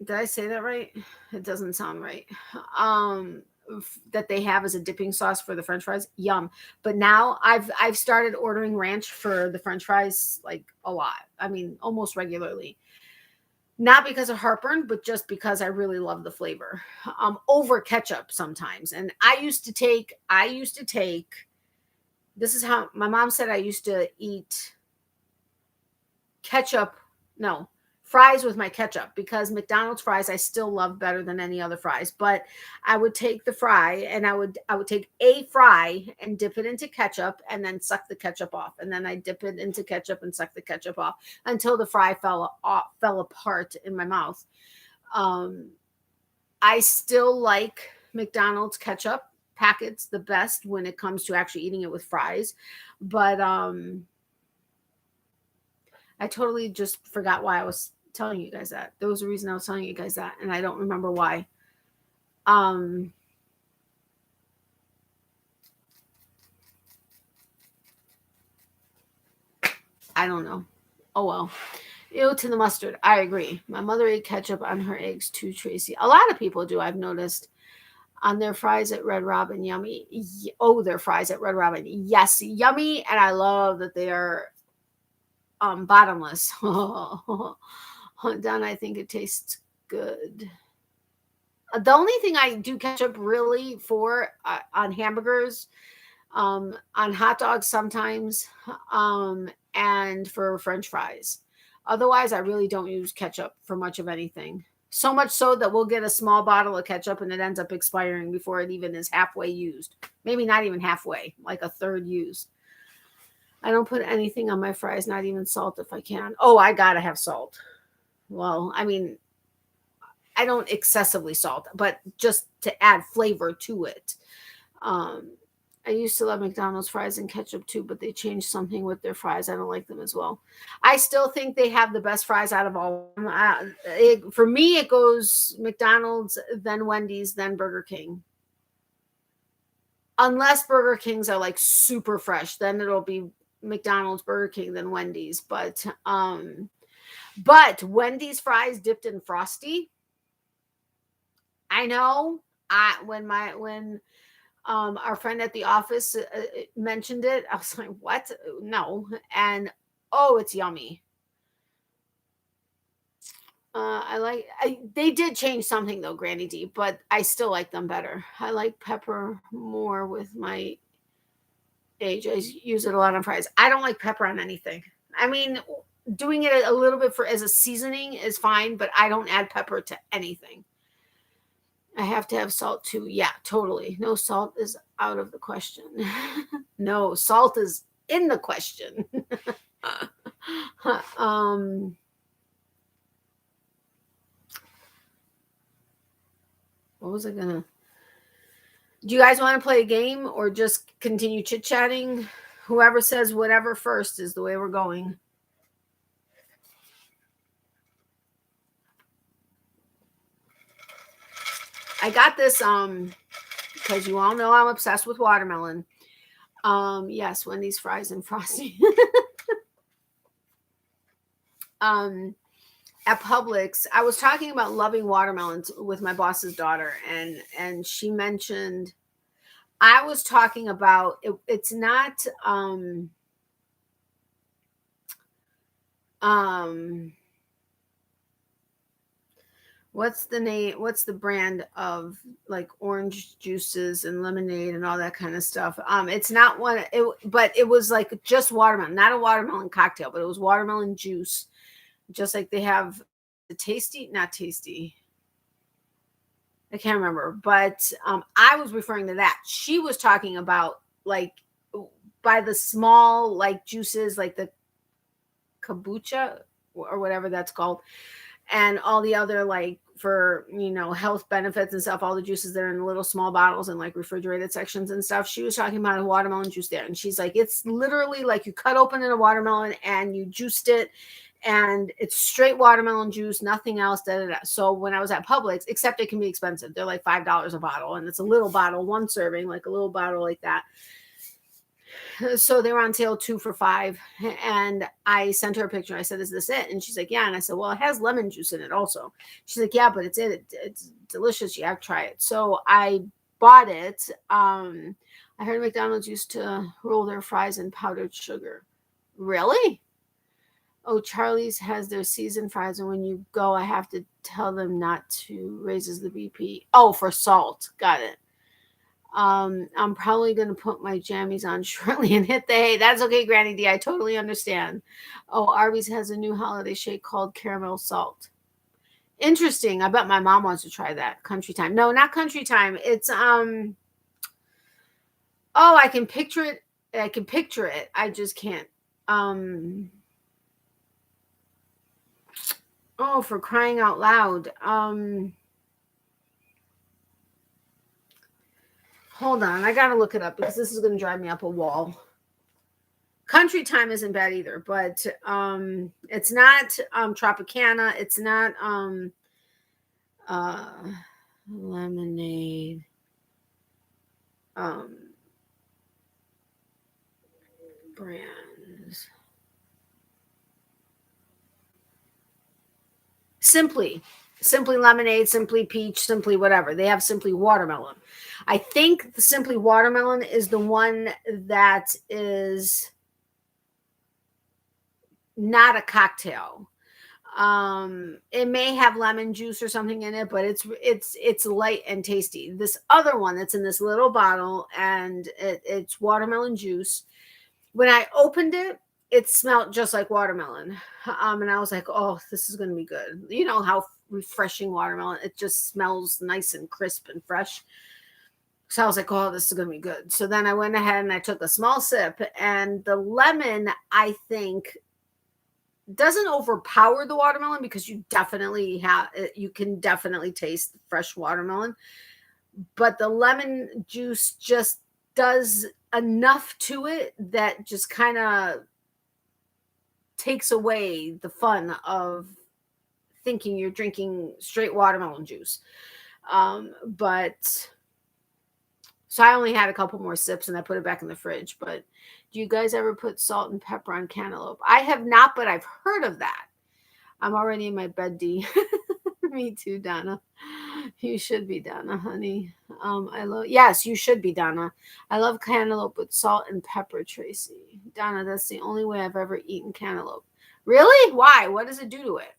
Did I say that right? It doesn't sound right. That they have as a dipping sauce for the French fries. Yum. But now I've started ordering ranch for the French fries like a lot. I mean, almost regularly. Not because of heartburn, but just because I really love the flavor. Over ketchup sometimes. And I used to take, this is how my mom said I used to eat fries with my ketchup, because McDonald's fries I still love better than any other fries. But I would take the fry and I would take a fry and dip it into ketchup and then suck the ketchup off, and then I dip it into ketchup and suck the ketchup off until the fry fell apart in my mouth. I still like McDonald's ketchup packets the best when it comes to actually eating it with fries, but I totally just forgot why I was telling you guys that. There was a reason I was telling you guys that, and I don't remember why. I don't know. Oh well. Ew to the mustard. I agree. My mother ate ketchup on her eggs too, Tracy. A lot of people do, I've noticed. On their fries at Red Robin, yummy. Oh, their fries at Red Robin. Yes, yummy. And I love that they are bottomless. Done, I think it tastes good. The only thing I do ketchup really for on hamburgers, on hot dogs sometimes, and for French fries. Otherwise, I really don't use ketchup for much of anything. So much so that we'll get a small bottle of ketchup and it ends up expiring before it even is halfway used. Maybe not even halfway, like a third used. I don't put anything on my fries, not even salt if I can. Oh, I gotta have salt. Well, I mean, I don't excessively salt, but just to add flavor to it. I used to love McDonald's fries and ketchup too, but they changed something with their fries. I don't like them as well. I still think they have the best fries out of all of them. For me, it goes McDonald's, then Wendy's, then Burger King. Unless Burger Kings are like super fresh, then it'll be McDonald's, Burger King, then Wendy's. But Wendy's fries dipped in Frosty. I know. When our friend at the office mentioned it, I was like, "What? No!" And oh, it's yummy. They did change something though, Granny D, but I still like them better. I like pepper more with my age. I use it a lot on fries. I don't like pepper on anything. I mean, doing it a little bit as a seasoning is fine, but I don't add pepper to anything. I have to have salt too. Yeah, totally. No, salt is out of the question. No, salt is in the question. What was I gonna? Do you guys want to play a game or just continue chit chatting? Whoever says whatever first is the way we're going. I got this because you all know I'm obsessed with watermelon. Yes, Wendy's fries and Frosty. At Publix, I was talking about loving watermelons with my boss's daughter, and she mentioned I was talking about it's not what's the brand of like orange juices and lemonade and all that kind of stuff. It's not but it was like just watermelon, not a watermelon cocktail, but it was watermelon juice, just like they have the not tasty. I can't remember, but I was referring to that. She was talking about like by the small like juices, like the kombucha or whatever that's called, and all the other like for health benefits and stuff, all the juices that are in the little small bottles and like refrigerated sections and stuff. She was talking about a watermelon juice there, and she's like, it's literally like you cut open a watermelon and you juiced it, and it's straight watermelon juice, nothing else. So when I was at Publix, except it can be expensive, they're like $5 a bottle, and it's a little bottle, one serving, like a little bottle like that. So they were on sale 2 for $5, and I sent her a picture. I said, "Is this it?" And she's like, "Yeah." And I said, "Well, it has lemon juice in it also." She's like, "Yeah, but it's delicious. You have to try it." So I bought it. I heard McDonald's used to roll their fries in powdered sugar. Really? Oh, Charlie's has their seasoned fries, and when you go, I have to tell them not to raises the BP. Oh, for salt. Got it. I'm probably going to put my jammies on shortly and hit the hay. That's okay, Granny D. I totally understand. Oh, Arby's has a new holiday shake called caramel salt. Interesting. I bet my mom wants to try that. Country Time. No, not Country Time. It's oh, I can picture it. I can picture it. I just can't. Oh, for crying out loud. Hold on, I gotta look it up because this is gonna drive me up a wall. Country Time isn't bad either, but it's not Tropicana. It's not lemonade. Brands. Simply lemonade, simply peach, simply whatever. They have simply watermelon. I think the simply watermelon is the one that is not a cocktail. It may have lemon juice or something in it, but it's light and tasty. This other one that's in this little bottle, and it's watermelon juice. When I opened it, it smelled just like watermelon. And I was like, oh, this is going to be good. You know how refreshing watermelon, it just smells nice and crisp and fresh. So I was like, oh, this is going to be good. So then I went ahead and I took a small sip, and the lemon, I think, doesn't overpower the watermelon, because you can definitely taste fresh watermelon, but the lemon juice just does enough to it that just kind of takes away the fun of thinking you're drinking straight watermelon juice. But so I only had a couple more sips and I put it back in the fridge. But do you guys ever put salt and pepper on cantaloupe? I have not, but I've heard of that. I'm already in my bed, D. Me too, Donna. You should be, Donna, honey. Yes, you should be, Donna. I love cantaloupe with salt and pepper, Tracy. Donna, that's the only way I've ever eaten cantaloupe. Really? Why? What does it do to it?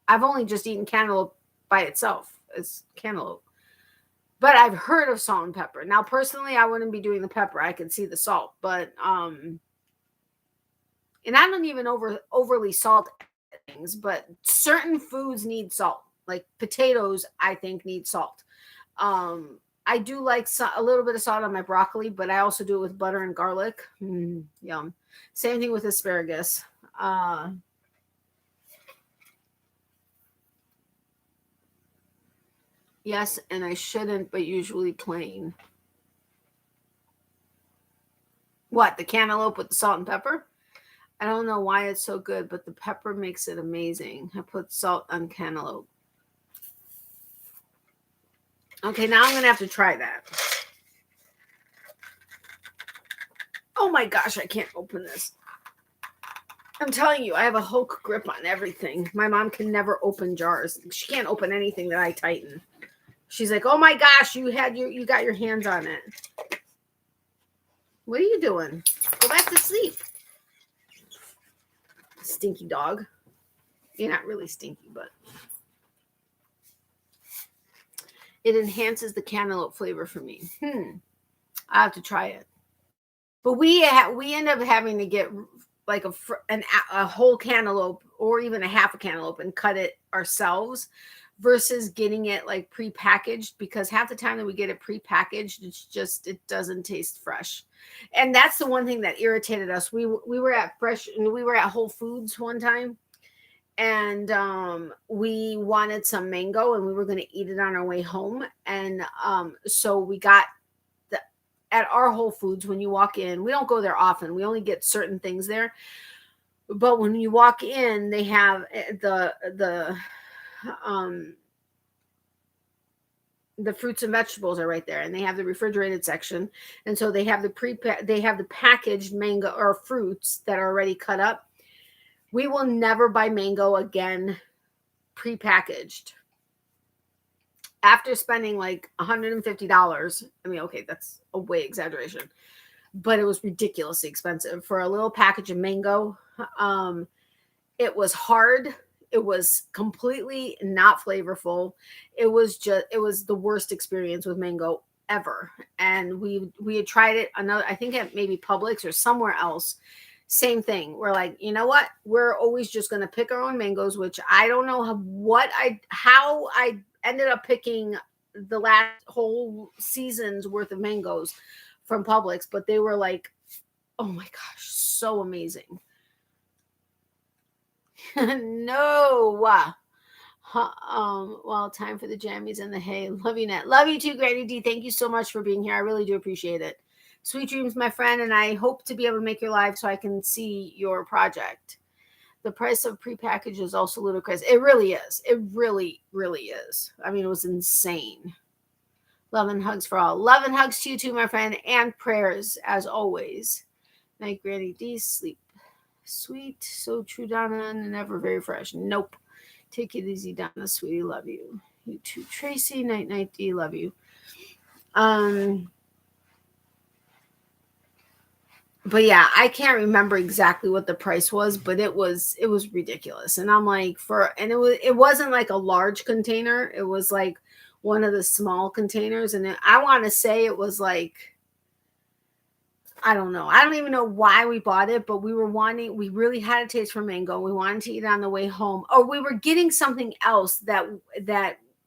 I've only just eaten cantaloupe by itself. It's cantaloupe. But I've heard of salt and pepper. Now, personally, I wouldn't be doing the pepper. I can see the salt, but and I don't even overly salt things, but certain foods need salt. Like potatoes, I think need salt. I do like a little bit of salt on my broccoli, but I also do it with butter and garlic. Yum. Same thing with asparagus. Yes, and I shouldn't, but usually plain. What, the cantaloupe with the salt and pepper? I don't know why it's so good, but the pepper makes it amazing. I put salt on cantaloupe. Okay, now I'm going to have to try that. Oh my gosh, I can't open this. I'm telling you, I have a Hulk grip on everything. My mom can never open jars. She can't open anything that I tighten. She's like, oh my gosh, you got your hands on it. What are you doing? Go back to sleep. Stinky dog. You're not really stinky, but it enhances the cantaloupe flavor for me. I have to try it. But we end up having to get like a whole cantaloupe or even a half a cantaloupe and cut it ourselves versus getting it like prepackaged, because half the time that we get it prepackaged, it doesn't taste fresh. And that's the one thing that irritated us. We were at Whole Foods one time, and we wanted some mango, and we were going to eat it on our way home. And so we got at our Whole Foods, when you walk in, we don't go there often. We only get certain things there. But when you walk in, they have the fruits and vegetables are right there, and they have the refrigerated section. And so they have the packaged mango or fruits that are already cut up. We will never buy mango again prepackaged. After spending like $150, I mean, okay, that's a way exaggeration, but it was ridiculously expensive for a little package of mango. It was hard. It was completely not flavorful. It was the worst experience with mango ever. And we had tried it I think at maybe Publix or somewhere else. Same thing. We're like, you know what? We're always just going to pick our own mangoes, which I don't know how I ended up picking the last whole season's worth of mangoes from Publix, but they were like, oh my gosh, so amazing. No. Well, time for the jammies and the hay. Love you, Nat. Love you too, Granny D. Thank you so much for being here. I really do appreciate it. Sweet dreams, my friend, and I hope to be able to make your live so I can see your project. The price of prepackaged is also ludicrous. It really is. It really, really is. I mean, it was insane. Love and hugs for all. Love and hugs to you too, my friend, and prayers as always. Night, Granny D. Sleep sweet. So true, Donna, and never very fresh. Nope. Take it easy, Donna, sweetie. Love you. You too, Tracy. Night, night, D. Love you. But yeah, I can't remember exactly what the price was, but it was ridiculous. And I'm like, it wasn't like a large container. It was like one of the small containers, and I want to say it was like, I don't know. I don't even know why we bought it, but we really had a taste for mango. We wanted to eat it on the way home, or we were getting something else that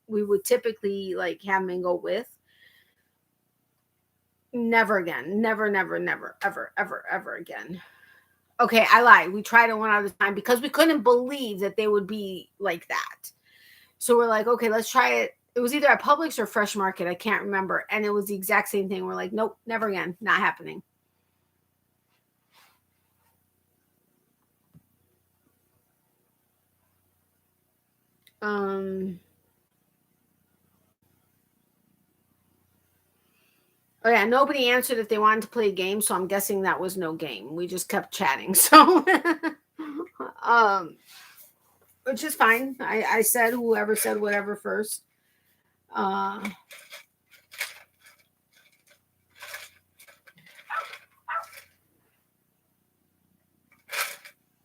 we would typically like have mango with. Never again. Never, never, never, ever, ever, ever again. Okay, I lied. We tried it one other time because we couldn't believe that they would be like that. So we're like, okay, let's try it. It was either at Publix or Fresh Market. I can't remember. And it was the exact same thing. We're like, nope, never again. Not happening. Oh yeah, nobody answered if they wanted to play a game, so I'm guessing that was no game. We just kept chatting. So which is fine. I said whoever said whatever first.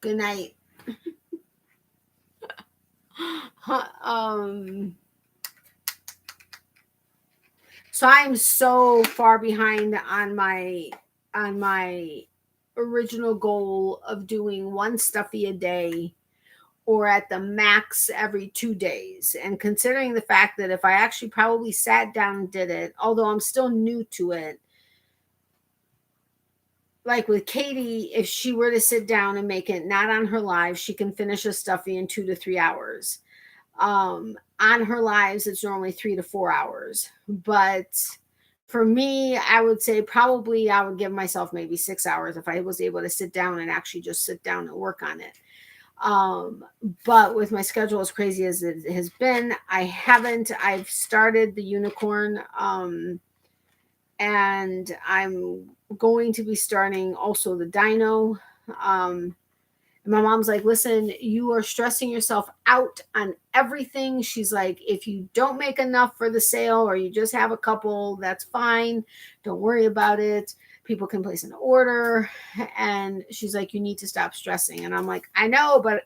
Good night. So I'm so far behind on my original goal of doing one stuffy a day, or at the max every 2 days. And considering the fact that if I actually probably sat down and did it, although I'm still new to it, like with Katie, if she were to sit down and make it not on her live, she can finish a stuffy in 2 to 3 hours. On her lives, it's normally 3 to 4 hours. But for me, I would say probably I would give myself maybe 6 hours if I was able to sit down and actually just sit down and work on it. But with my schedule as crazy as it has been, I've started the unicorn, and I'm going to be starting also the dino. My mom's like, listen, you are stressing yourself out on everything. She's like, if you don't make enough for the sale or you just have a couple, that's fine. Don't worry about it. People can place an order. And she's like, you need to stop stressing. And I'm like, I know, but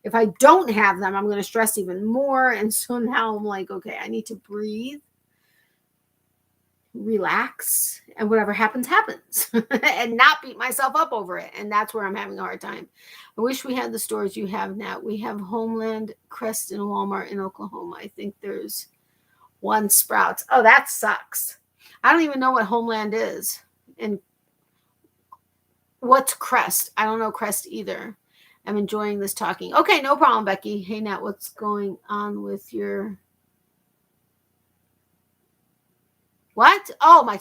if I don't have them, I'm going to stress even more. And so now I'm like, okay, I need to breathe, relax, and whatever happens, happens, and not beat myself up over it. And that's where I'm having a hard time. I wish we had the stores you have now. We have Homeland, Crest, and Walmart in Oklahoma. I think there's one Sprouts. Oh, that sucks. I don't even know what Homeland is. And what's Crest? I don't know Crest either. I'm enjoying this talking. Okay, no problem, Becky. Hey, Nat, what's going on with your... What? Oh, my...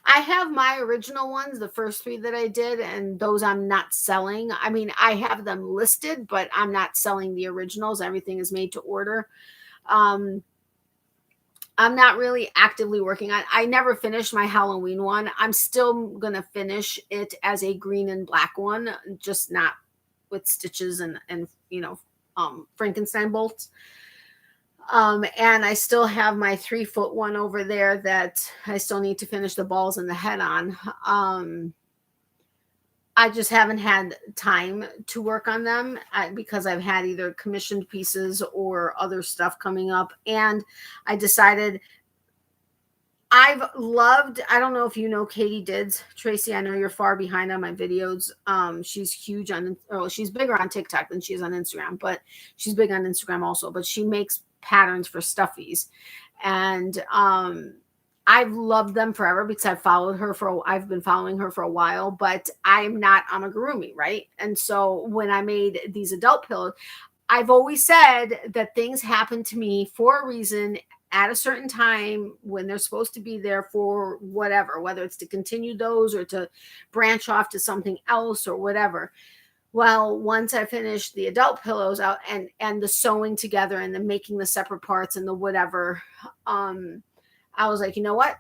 I have my original ones, the first 3 that I did, and those I'm not selling. I mean, I have them listed, but I'm not selling the originals. Everything is made to order. I'm not really actively working on. I never finished my Halloween one. I'm still going to finish it as a green and black one, just not with stitches and Frankenstein bolts. And I still have my 3-foot one over there that I still need to finish the balls and the head on. I just haven't had time to work on them because I've had either commissioned pieces or other stuff coming up. And I decided I don't know if you know Katie Dids. Tracy, I know you're far behind on my videos. She's huge she's bigger on TikTok than she is on Instagram, but she's big on Instagram also. But she makes patterns for stuffies, and I've loved them forever because I've been following her for a while, but I'm not amigurumi, right? And so when I made these adult pillows, I've always said that things happen to me for a reason at a certain time when they're supposed to be there for whatever, whether it's to continue those or to branch off to something else or whatever. Well, once I finished the adult pillows out and the sewing together and the making the separate parts and the whatever, I was like, you know what?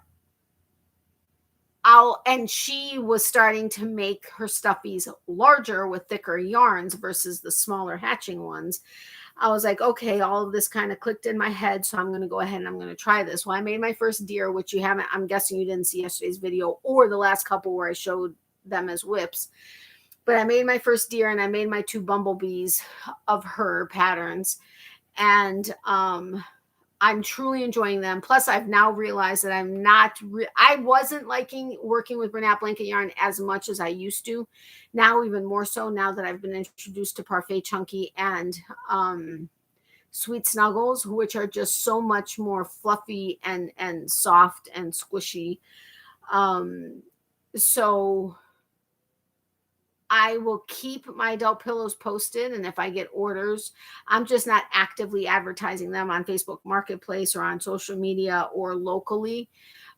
and she was starting to make her stuffies larger with thicker yarns versus the smaller hatching ones. I was like, okay, all of this kind of clicked in my head, so I'm going to go ahead and I'm going to try this. Well, I made my first deer, which you haven't, I'm guessing you didn't see yesterday's video or the last couple where I showed them as whips. But I made my first deer and I made my 2 bumblebees of her patterns. And I'm truly enjoying them. Plus, I've now realized that I wasn't liking working with Bernat blanket yarn as much as I used to. Now, even more so now that I've been introduced to Parfait Chunky and Sweet Snuggles, which are just so much more fluffy and soft and squishy. So I will keep my adult pillows posted, and if I get orders, I'm just not actively advertising them on Facebook Marketplace or on social media or locally.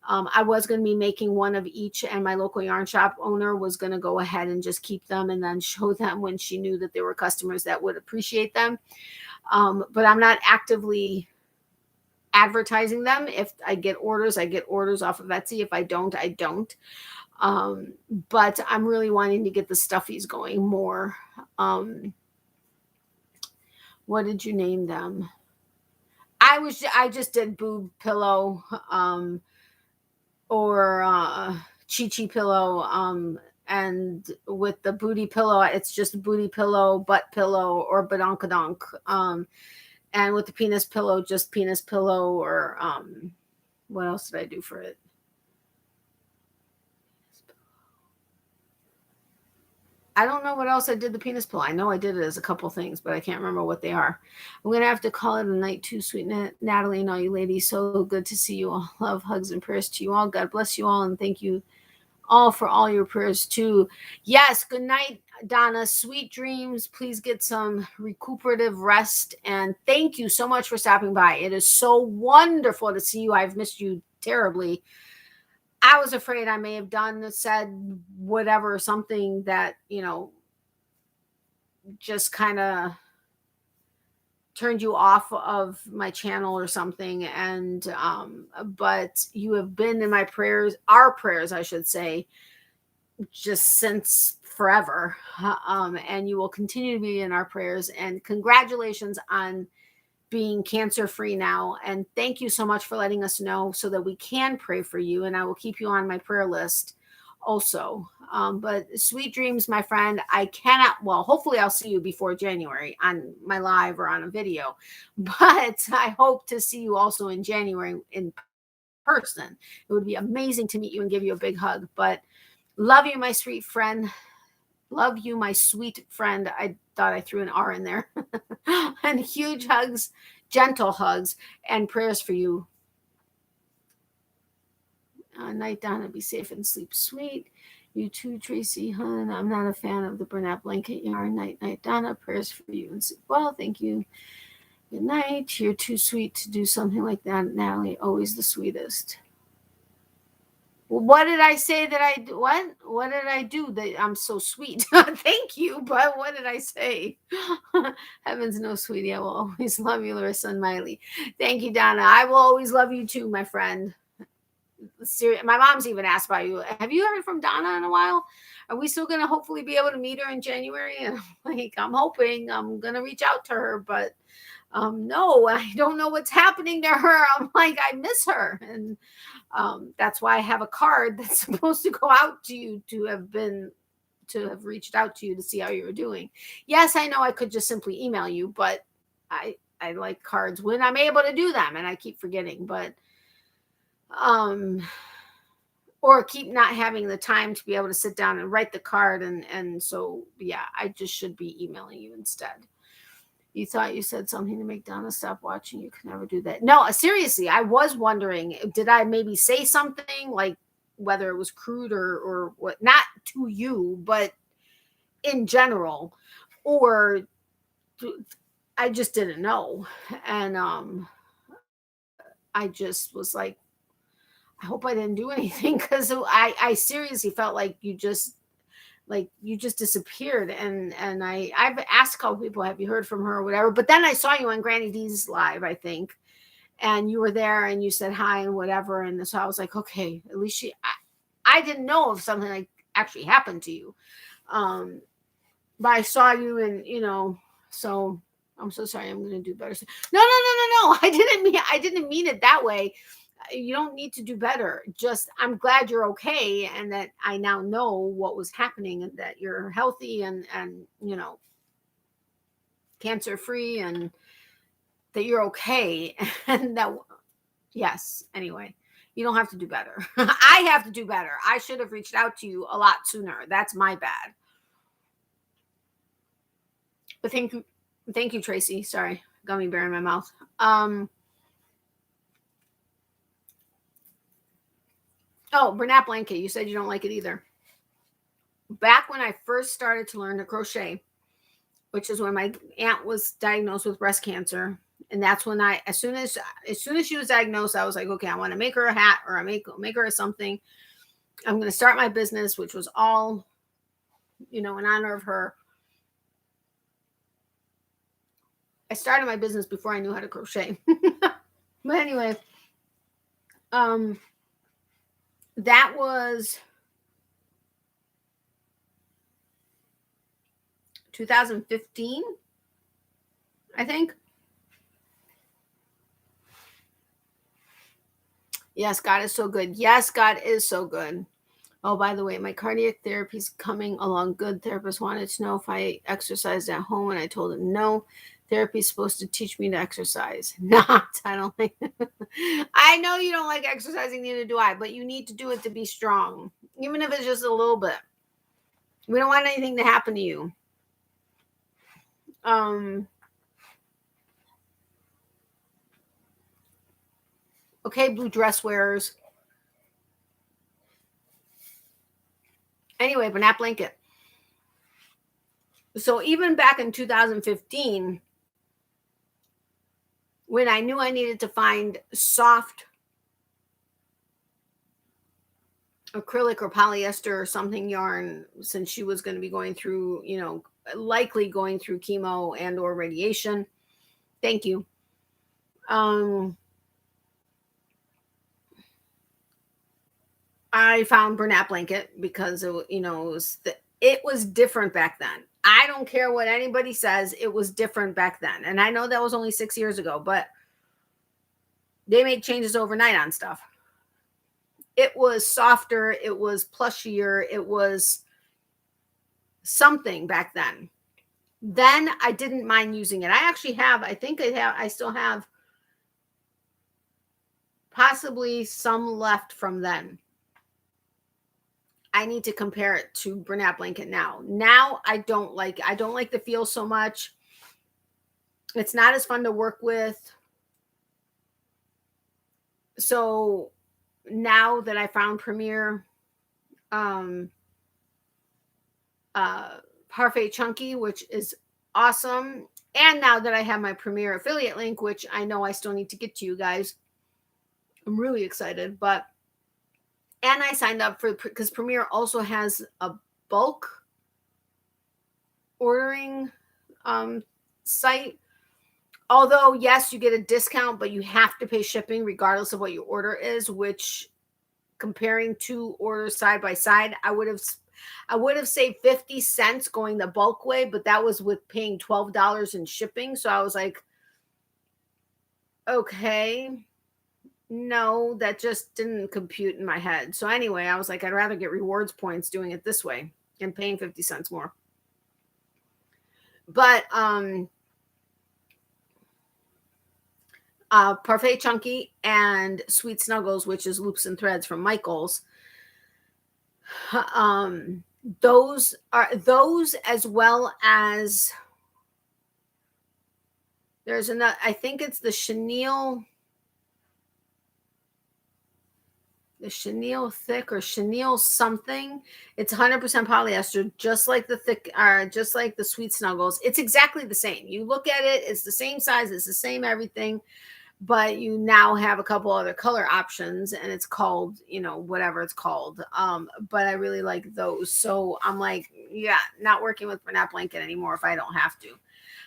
I was going to be making one of each, and my local yarn shop owner was going to go ahead and just keep them and then show them when she knew that there were customers that would appreciate them. But I'm not actively advertising them. If I get orders off of Etsy. If I don't, I don't. But I'm really wanting to get the stuffies going more. What did you name them? I just did boob pillow, or chi-chi pillow, and with the booty pillow, it's just booty pillow, butt pillow, or badonkadonk. And with the penis pillow, just penis pillow, or what else did I do for it? I don't know what else I did the penis pillow. I know I did it as a couple things, but I can't remember what they are. I'm going to have to call it a night too, sweet Natalie and all you ladies. So good to see you all. Love, hugs, and prayers to you all. God bless you all, and thank you all for all your prayers too. Yes, good night, Donna. Sweet dreams. Please get some recuperative rest, and thank you so much for stopping by. It is so wonderful to see you. I've missed you terribly. I was afraid I may have said whatever, something that, just kind of turned you off of my channel or something. And, but you have been in my prayers, our prayers, I should say, just since forever. And you will continue to be in our prayers, and congratulations on being cancer-free now. And thank you so much for letting us know so that we can pray for you. And I will keep you on my prayer list also. But sweet dreams, my friend. Hopefully I'll see you before January on my live or on a video. But I hope to see you also in January in person. It would be amazing to meet you and give you a big hug. But love you, my sweet friend. Love you, my sweet friend. I thought I threw an R in there. And huge hugs, gentle hugs, and prayers for you. Night, Donna. Be safe and sleep sweet. You too, Tracy, hon. I'm not a fan of the Bernat blanket yarn. Night, Donna. Prayers for you and sleep well. Thank you. Good night. You're too sweet to do something like that, Natalie. Always the sweetest. What did I say that I do? What did I do that I'm so sweet? Thank you. But what did I say? Heavens no, sweetie. I will always love you, Larissa and Miley. Thank you, Donna. I will always love you too, my friend. My mom's even asked about you. Have you heard from Donna in a while? Are we still going to hopefully be able to meet her in January? And I'm hoping. I'm going to reach out to her, but no, I don't know what's happening to her. I'm like, I miss her. And that's why I have a card that's supposed to go out to you to have reached out to you to see how you were doing. Yes, I know I could just simply email you, but I like cards when I'm able to do them, and I keep forgetting, but or keep not having the time to be able to sit down and write the card. And so, yeah, I just should be emailing you instead. You thought you said something to make Donna stop watching. You could never do that. No, seriously, I was wondering, did I maybe say something, like whether it was crude or what, not to you, but in general, or I just didn't know. And I just was like, I hope I didn't do anything, because I seriously felt like you just disappeared. And I've asked a couple people, have you heard from her or whatever? But then I saw you on Granny D's live, I think, and you were there and you said hi and whatever. And so I was like, okay, at least I didn't know if something like actually happened to you. But I saw you and, so I'm so sorry. I'm going to do better. No. I didn't mean it that way. You don't need to do better. Just, I'm glad you're okay. And that I now know what was happening and that you're healthy and, cancer free and that you're okay. And that, yes. Anyway, you don't have to do better. I have to do better. I should have reached out to you a lot sooner. That's my bad. But thank you, Tracy. Sorry, gummy bear in my mouth. Oh, Bernat blanket. You said you don't like it either. Back when I first started to learn to crochet, which is when my aunt was diagnosed with breast cancer, and that's when as soon as she was diagnosed, I was like, okay, I want to make her a hat or I make her something. I'm going to start my business, which was all, in honor of her. I started my business before I knew how to crochet. But anyway, that was 2015, I think. Yes, God is so good. Yes, God is so good. Oh, by the way, my cardiac therapy is coming along good. Therapist wanted to know if I exercised at home, and I told him no. Therapy is supposed to teach me to exercise. Not. I don't like I know you don't like exercising, neither do I, but you need to do it to be strong, even if it's just a little bit. We don't want anything to happen to you. Okay, blue dress wearers. Anyway, Bernat blanket. So even back in 2015, when I knew I needed to find soft acrylic or polyester or something yarn, since she was going to be going through, likely going through chemo and or radiation. Thank you. I found Bernat blanket because it was different back then. I don't care what anybody says. It was different back then. And I know that was only 6 years ago, but they made changes overnight on stuff. It was softer. It was plushier. It was something back then. Then I didn't mind using it. I still have possibly some left from then. I need to compare it to Bernat blanket now. Now I don't like the feel so much. It's not as fun to work with. So now that I found Premier Parfait Chunky, which is awesome, and now that I have my Premier affiliate link, which I know I still need to get to you guys, I'm really excited. And I signed up because Premier also has a bulk ordering site. Although, yes, you get a discount, but you have to pay shipping regardless of what your order is, which, comparing two orders side by side, I would have saved 50 cents going the bulk way, but that was with paying $12 in shipping. So I was like, okay, no, that just didn't compute in my head. So anyway, I was like, I'd rather get rewards points doing it this way and paying 50 cents more. But Parfait Chunky and Sweet Snuggles, which is Loops and Threads from Michaels. Those, as well as there's another, I think it's the chenille thick or chenille something. It's 100% polyester, just like the Sweet Snuggles. It's exactly the same. You look at it, it's the same size, it's the same everything, but you now have a couple other color options, and it's called, whatever it's called. But I really like those. So I'm like, yeah, not working with Bernat blanket anymore if I don't have to.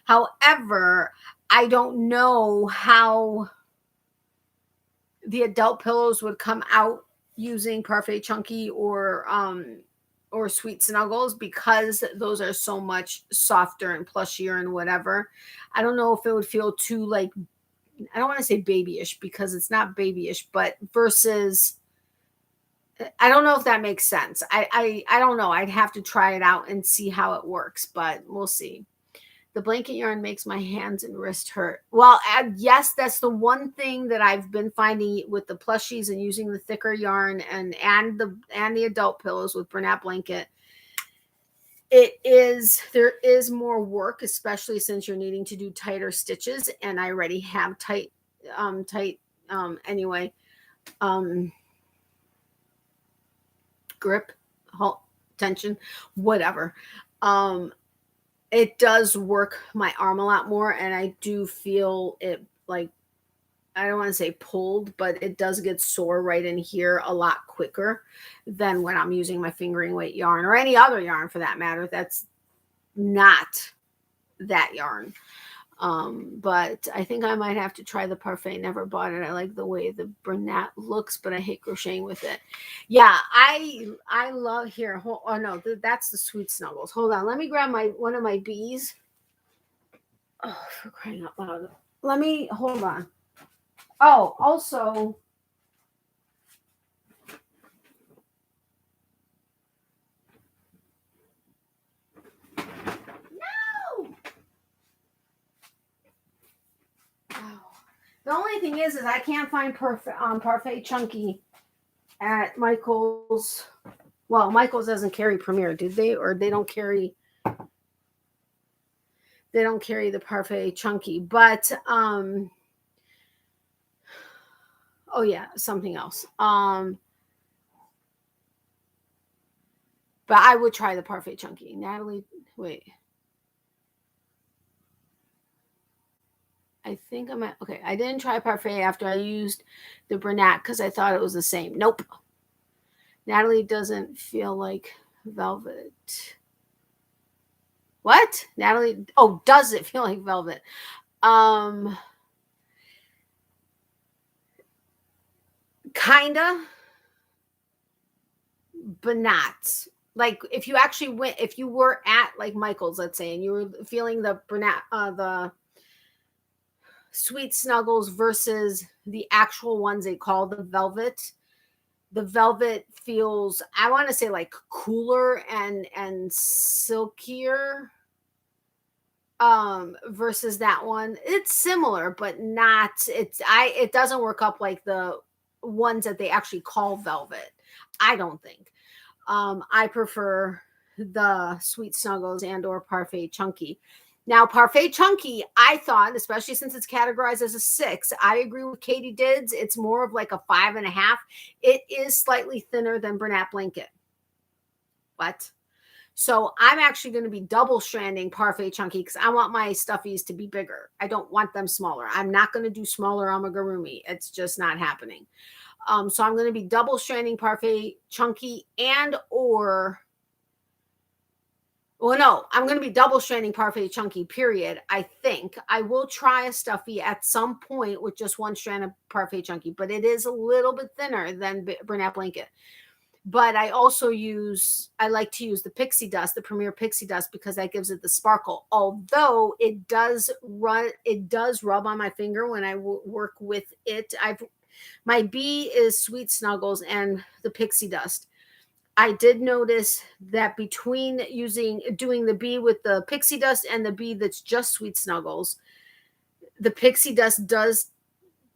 However, I don't know how the adult pillows would come out using Parfait Chunky or Sweet Snuggles, because those are so much softer and plushier and whatever. I don't know if it would feel too, like, I don't want to say babyish because it's not babyish, but versus, I don't know if that makes sense. I don't know. I'd have to try it out and see how it works, but we'll see. The blanket yarn makes my hands and wrist hurt. Well, yes, that's the one thing that I've been finding with the plushies and using the thicker yarn and the adult pillows with Bernat blanket. There is more work, especially since you're needing to do tighter stitches, and I already have tight anyway. Grip, tension, whatever. It does work my arm a lot more, and I do feel it, like, I don't want to say pulled, but it does get sore right in here a lot quicker than when I'm using my fingering weight yarn or any other yarn for that matter. That's not that yarn. But I think I might have to try the Parfait. Never bought it. I like the way the Bernat looks, but I hate crocheting with it. Yeah, I love here. Oh no, that's the Sweet Snuggles. Hold on, let me grab one of my bees. Oh, for crying out loud! Let me hold on. Oh, also. The only thing is I can't find Parfait Chunky at Michael's. Well, Michael's doesn't carry Premier, did they? Or they don't carry the Parfait Chunky. But oh yeah, something else. But I would try the Parfait Chunky. Natalie, wait. I think I'm at, okay. I didn't try Parfait after I used the Bernat because I thought it was the same. Nope. Natalie doesn't feel like velvet. What? Natalie? Oh, does it feel like velvet? Kinda, but not. Like if you were at like Michael's, let's say, and you were feeling the Bernat, the Sweet Snuggles versus the actual ones they call the velvet. The velvet feels, I want to say, like cooler and silkier versus that one. It's similar, but not, it doesn't work up like the ones that they actually call velvet, I don't think. I prefer the Sweet Snuggles and or Parfait Chunky. Now, Parfait Chunky, I thought, especially since it's categorized as a 6, I agree with Katie Dids. It's more of like a 5.5. It is slightly thinner than Bernat Blanket. But so I'm actually going to be double stranding Parfait Chunky because I want my stuffies to be bigger. I don't want them smaller. I'm not going to do smaller amigurumi. It's just not happening. So I'm going to be double stranding Parfait Chunky and or, well, no, I'm going to be double stranding Parfait Chunky, period. I think I will try a stuffy at some point with just one strand of Parfait Chunky, but it is a little bit thinner than Bernat Blanket. But I like to use the Pixie Dust, the Premier Pixie Dust, because that gives it the sparkle. Although it does rub on my finger when I work with it. My bee is Sweet Snuggles and the Pixie Dust. I did notice that between doing the bee with the Pixie Dust and the bee that's just Sweet Snuggles, the Pixie Dust does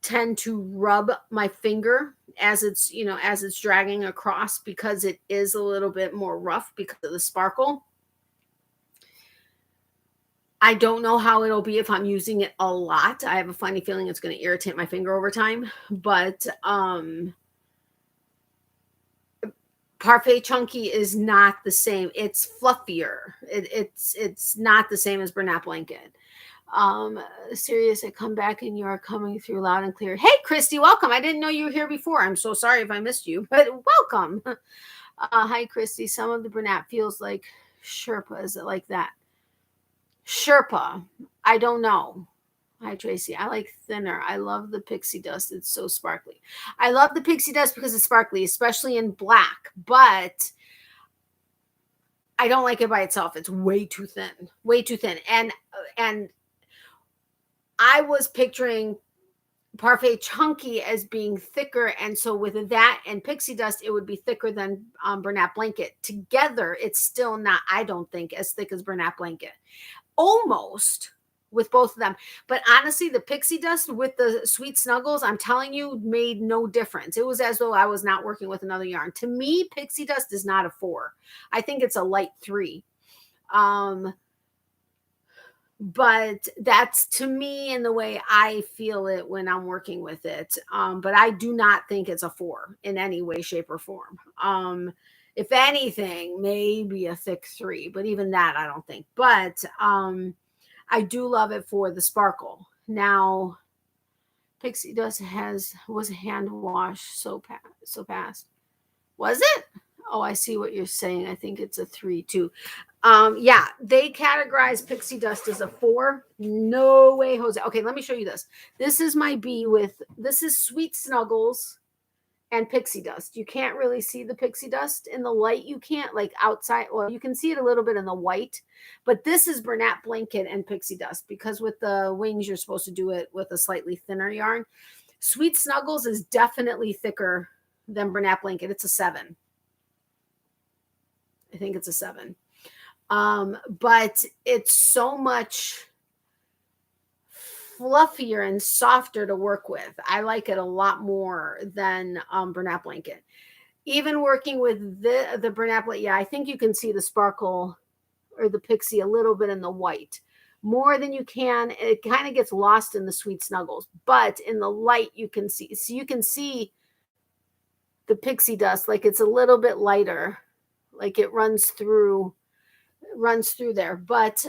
tend to rub my finger as it's dragging across because it is a little bit more rough because of the sparkle. I don't know how it'll be if I'm using it a lot. I have a funny feeling it's going to irritate my finger over time, but Parfait Chunky is not the same. It's fluffier. It's not the same as Bernat Blanket. Serious, I come back and you are coming through loud and clear. Hey, Christy, welcome. I didn't know you were here before. I'm so sorry if I missed you, but welcome. Hi, Christy. Some of the Bernat feels like Sherpa. Is it like that? Sherpa. I don't know. Hi, Tracy. I like thinner. I love the pixie dust. It's so sparkly. I love the pixie dust because it's sparkly, especially in black, but I don't like it by itself. It's way too thin, way too thin. And I was picturing Parfait Chunky as being thicker, and so with that and pixie dust, it would be thicker than Bernat Blanket. Together, it's still not, I don't think, as thick as Bernat Blanket. Almost with both of them. But honestly, the pixie dust with the sweet snuggles, I'm telling you, made no difference. It was as though I was not working with another yarn. To me, pixie dust is not a 4. I think it's a light 3. But that's to me in the way I feel it when I'm working with it. But I do not think it's a 4 in any way, shape, or form. If anything, maybe a thick 3, but even that I don't think. But I do love it for the sparkle. Now, pixie dust was hand wash so fast. Was it? Oh, I see what you're saying. I think it's a 3 too. Yeah, they categorize pixie dust as a 4. No way, Jose. Okay, let me show you this. This is my bee this is Sweet Snuggles and pixie dust. You can't really see the pixie dust in the light. You can't, like, outside. Well, you can see it a little bit in the white, but this is Bernat Blanket and pixie dust, because with the wings, you're supposed to do it with a slightly thinner yarn. Sweet Snuggles is definitely thicker than Bernat Blanket. It's a 7. I think it's a 7. But it's so much fluffier and softer to work with. I like it a lot more than Bernat Blanket. Even working with the Bernat Blanket, yeah, I think you can see the sparkle or the pixie a little bit in the white. More than you can. It kind of gets lost in the Sweet Snuggles. But in the light, you can see. So you can see the pixie dust, like it's a little bit lighter. Like it runs through there. But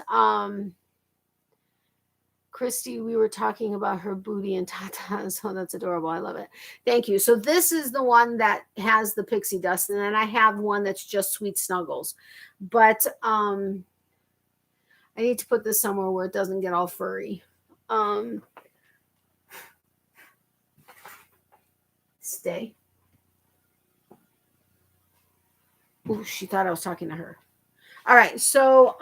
Christy, we were talking about her booty and tatas. Oh, that's adorable. I love it. Thank you. So this is the one that has the pixie dust, and then I have one that's just Sweet Snuggles. But I need to put this somewhere where it doesn't get all furry. Stay. Ooh, she thought I was talking to her. All right, so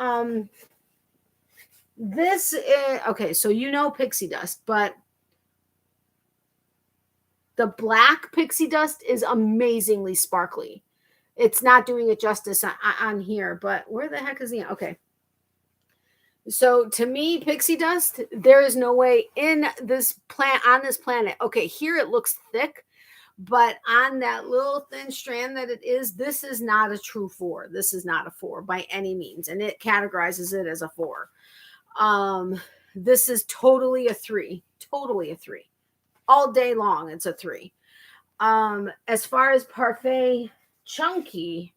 this is okay. So you know pixie dust, but the black pixie dust is amazingly sparkly. It's not doing it justice on here, but where the heck is the okay? So to me, pixie dust, there is no way in this on this planet. Okay, here it looks thick, but on that little thin strand that it is, this is not a true 4. This is not a 4 by any means, and it categorizes it as a 4. This is totally a 3. Totally a 3. All day long, it's a 3. As far as Parfait Chunky,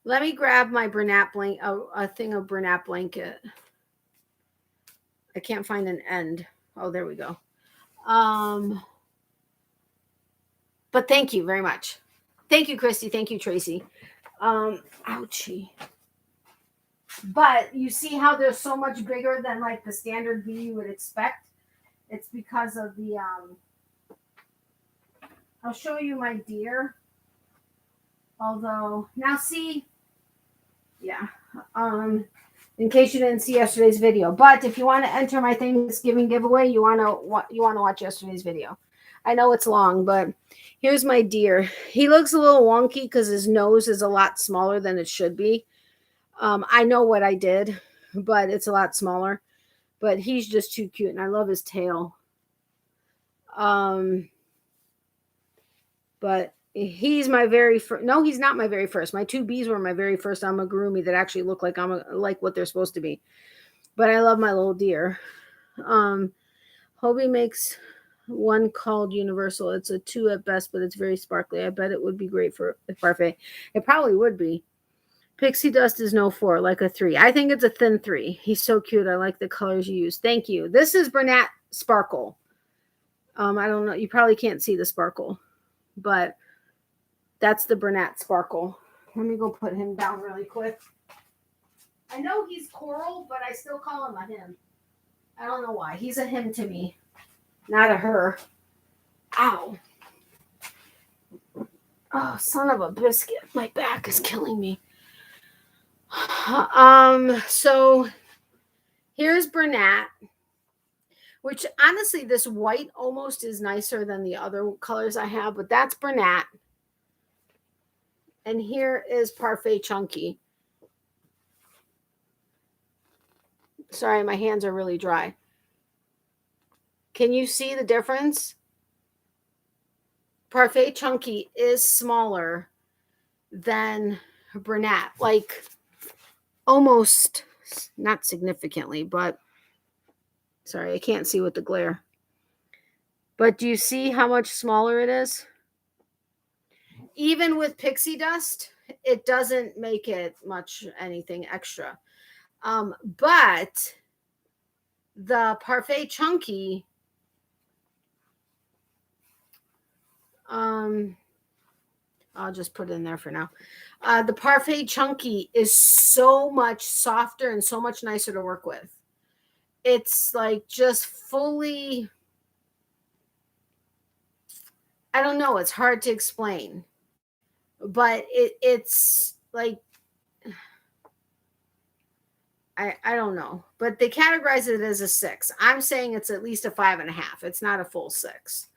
let me grab my Bernat blanket, a thing of Bernat Blanket. I can't find an end. Oh, there we go. But thank you very much. Thank you, Christy. Thank you, Tracy. Ouchie. But you see how they're so much bigger than like the standard bee you would expect? It's because of the, I'll show you my deer. Although, now see, yeah, in case you didn't see yesterday's video. But if you want to enter my Thanksgiving giveaway, you want to watch yesterday's video. I know it's long, but here's my deer. He looks a little wonky because his nose is a lot smaller than it should be. I know what I did, but it's a lot smaller. But he's just too cute, and I love his tail. But he's my very first. No, he's not my very first. My 2 bees were my very first amigurumi that actually look like like what they're supposed to be. But I love my little deer. Hobie makes one called Universal. It's a 2 at best, but it's very sparkly. I bet it would be great for Parfait. It probably would be. Pixie dust is no 4, like a 3. I think it's a thin 3. He's so cute. I like the colors you use. Thank you. This is Bernat Sparkle. I don't know. You probably can't see the sparkle, but that's the Bernat Sparkle. Let me go put him down really quick. I know he's coral, but I still call him a him. I don't know why. He's a him to me, not a her. Ow. Oh, son of a biscuit. My back is killing me. So here's Bernat, which honestly, this white almost is nicer than the other colors I have, but that's Bernat. And here is Parfait Chunky. Sorry, my hands are really dry. Can you see the difference? Parfait Chunky is smaller than Bernat, like almost, not significantly, but sorry, I can't see with the glare. But do you see how much smaller it is? Even with pixie dust, it doesn't make it much anything extra. But the Parfait Chunky, I'll just put it in there for now. The Parfait Chunky is so much softer and so much nicer to work with. It's like just fully, I don't know, it's hard to explain. But it's like, I don't know. But they categorize it as a 6. I'm saying it's at least a 5.5. It's not a full 6.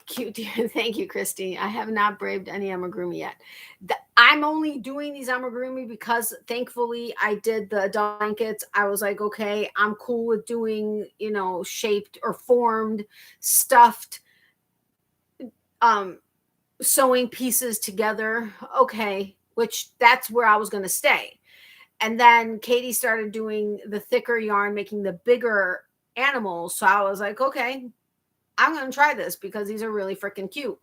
Cute. Thank you, Christy. I have not braved any amigurumi yet. I'm only doing these amigurumi because thankfully I did the adult blankets. I was like, okay, I'm cool with doing, shaped or formed, stuffed, sewing pieces together. Okay, which that's where I was going to stay. And then Katie started doing the thicker yarn, making the bigger animals. So I was like, okay, I'm going to try this because these are really freaking cute.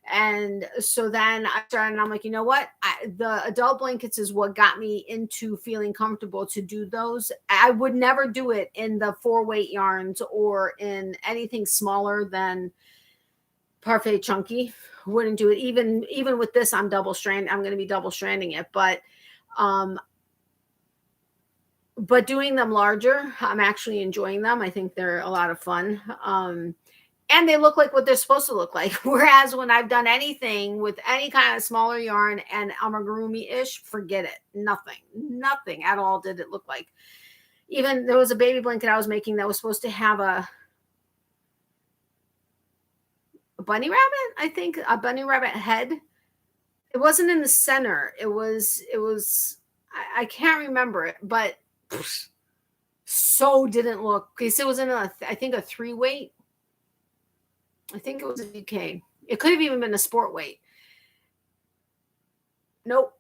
And so then I started, and I'm like, you know what? The adult blankets is what got me into feeling comfortable to do those. I would never do it in the 4-weight yarns or in anything smaller than Parfait Chunky. Wouldn't do it. Even with this, I'm double strand. I'm going to be double stranding it, but doing them larger, I'm actually enjoying them. I think they're a lot of fun. And they look like what they're supposed to look like. Whereas when I've done anything with any kind of smaller yarn and amigurumi-ish, forget it. Nothing at all did it look like. Even there was a baby blanket I was making that was supposed to have a bunny rabbit, I think, a bunny rabbit head. It wasn't in the center. It was, I can't remember it, but so didn't look, because it was in I think a 3-weight. I think it was a UK. It could have even been a sport weight. Nope.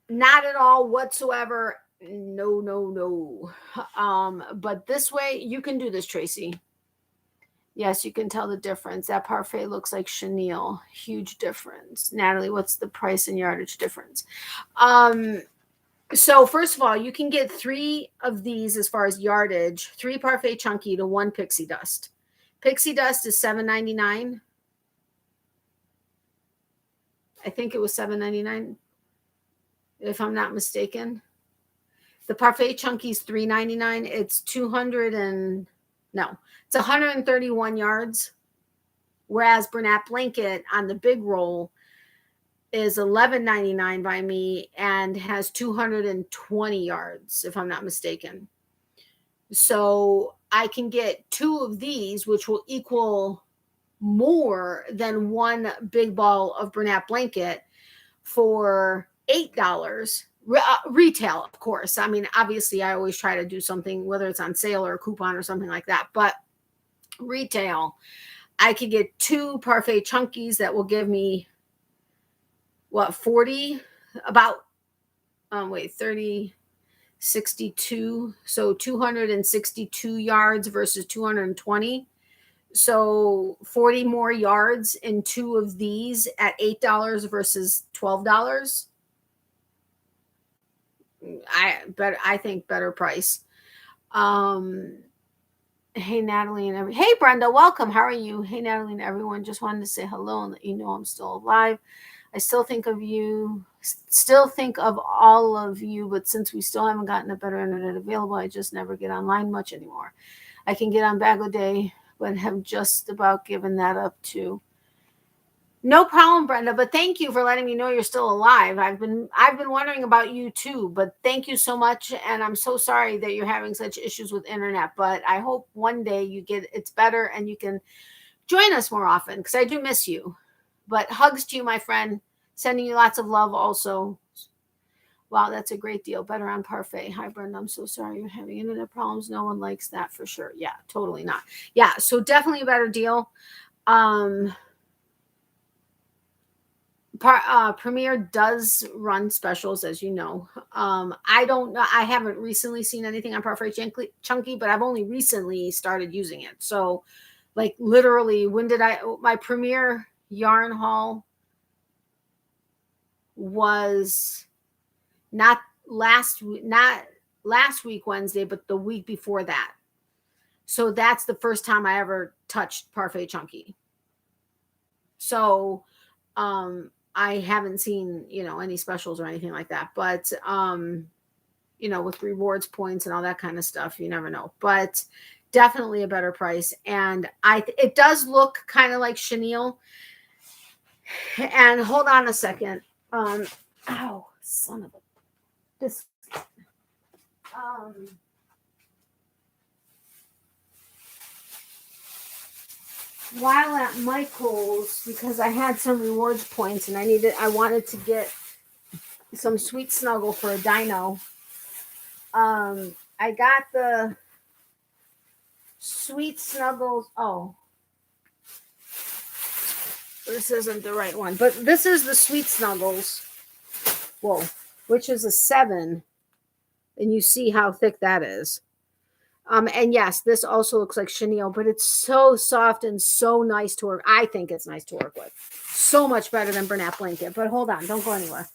Not at all whatsoever. No. But this way, you can do this, Tracy. Yes, you can tell the difference. That parfait looks like chenille. Huge difference. Natalie, what's the price and yardage difference? So first of all, you can get 3 of these as far as yardage, 3 Parfait Chunky to 1 Pixie Dust. Pixie Dust is $7.99. I think it was $7.99, if I'm not mistaken. The Parfait Chunky is $3.99. It's 131 yards. Whereas Bernat Blanket on the big roll is $11.99 by me and has 220 yards, if I'm not mistaken. So I can get 2 of these, which will equal more than 1 big ball of Bernat Blanket for $8. Retail, of course. I mean, obviously, I always try to do something, whether it's on sale or a coupon or something like that. But retail, I could get 2 Parfait Chunkies that will give me, 40? About, 30, 62. So 262 yards versus 220. So 40 more yards in 2 of these at $8 versus $12. I think better price. Hey Natalie and hey Brenda, welcome. How are you? Hey Natalie and everyone. Just wanted to say hello and let you know I'm still alive. I still think of you, still think of all of you, but since we still haven't gotten a better internet available, I just never get online much anymore. I can get on Bago Day, but have just about given that up too. No problem, Brenda, but thank you for letting me know you're still alive. I've been wondering about you too, but thank you so much, and I'm so sorry that you're having such issues with internet, but I hope one day it's better and you can join us more often, because I do miss you. But hugs to you, my friend. Sending you lots of love also. Wow, that's a great deal. Better on Parfait. Hi, Brenda. I'm so sorry you're having internet problems. No one likes that for sure. Yeah, totally not. Yeah, so definitely a better deal. Premiere does run specials, as you know. I don't know. I haven't recently seen anything on Parfait Chunky, but I've only recently started using it. So, like, literally, my Premiere yarn haul was not last week Wednesday, but the week before that. So that's the first time I ever touched Parfait Chunky. So, I haven't seen, any specials or anything like that, but, with rewards points and all that kind of stuff, you never know, but definitely a better price. And it does look kind of like chenille. And hold on a second. Ow, son of a, this, while at Michael's, because I had some rewards points and I wanted to get some sweet snuggle for a dino. I got the sweet snuggles. Oh, this isn't the right one, but this is the sweet snuggles. Whoa, which is a 7, and you see how thick that is. And yes, this also looks like chenille, but it's so soft and so nice to work. I think it's nice to work with. So much better than Bernat Blanket. But hold on, don't go anywhere.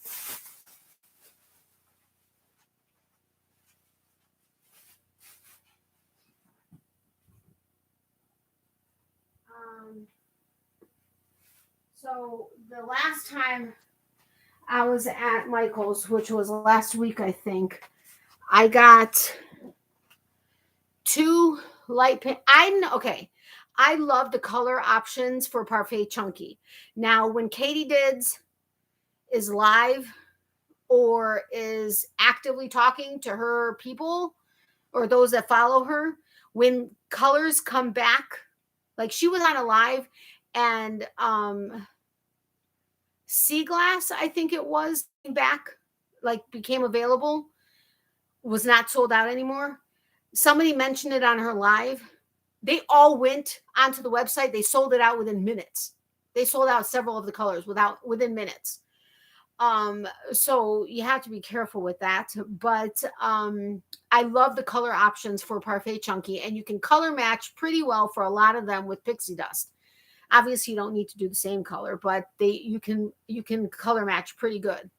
So the last time I was at Michael's, which was last week, I think, I got 2 light pink. I love the color options for Parfait Chunky. Now, when Katie Dids is live or is actively talking to her people or those that follow her, when colors come back, like she was on a live and Sea Glass, I think it was, back, like became available, was not sold out anymore. Somebody mentioned it on her live. They all went onto the website. They sold it out within minutes. They sold out several of the colors within minutes. So you have to be careful with that. But I love the color options for Parfait Chunky, and you can color match pretty well for a lot of them with pixie dust. Obviously, you don't need to do the same color, but you can color match pretty good.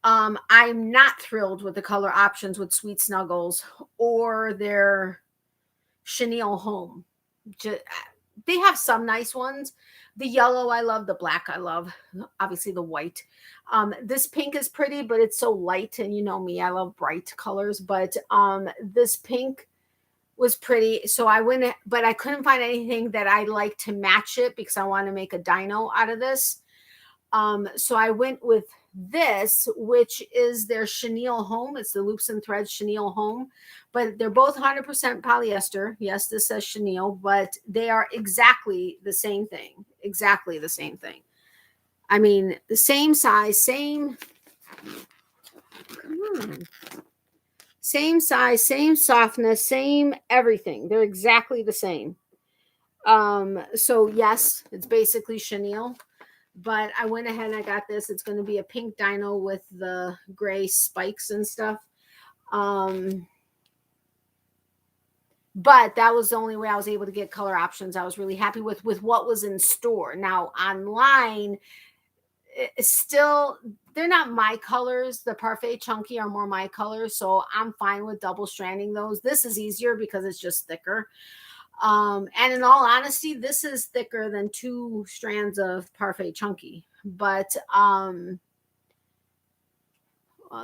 I'm not thrilled with the color options with Sweet Snuggles or their chenille home. They have some nice ones. The yellow I love, the black I love, obviously the white. This pink is pretty, but it's so light, and you know me, I love bright colors, but this pink was pretty. So I went, but I couldn't find anything that I like to match it because I want to make a dino out of this. So I went with this, which is their chenille home. It's the Loops and Threads chenille home, but they're both 100% polyester. Yes, this says chenille, but they are exactly the same thing. Exactly the same thing. I mean, the same size, same same softness, same everything. They're exactly the same. So yes, it's basically chenille. But I went ahead and I got this. It's going to be a pink dino with the gray spikes and stuff. But that was the only way I was able to get color options. I was really happy with what was in store. Now, online, it's still, they're not my colors. The Parfait Chunky are more my colors. So I'm fine with double stranding those. This is easier because it's just thicker. And in all honesty, this is thicker than 2 strands of Parfait Chunky. but oh,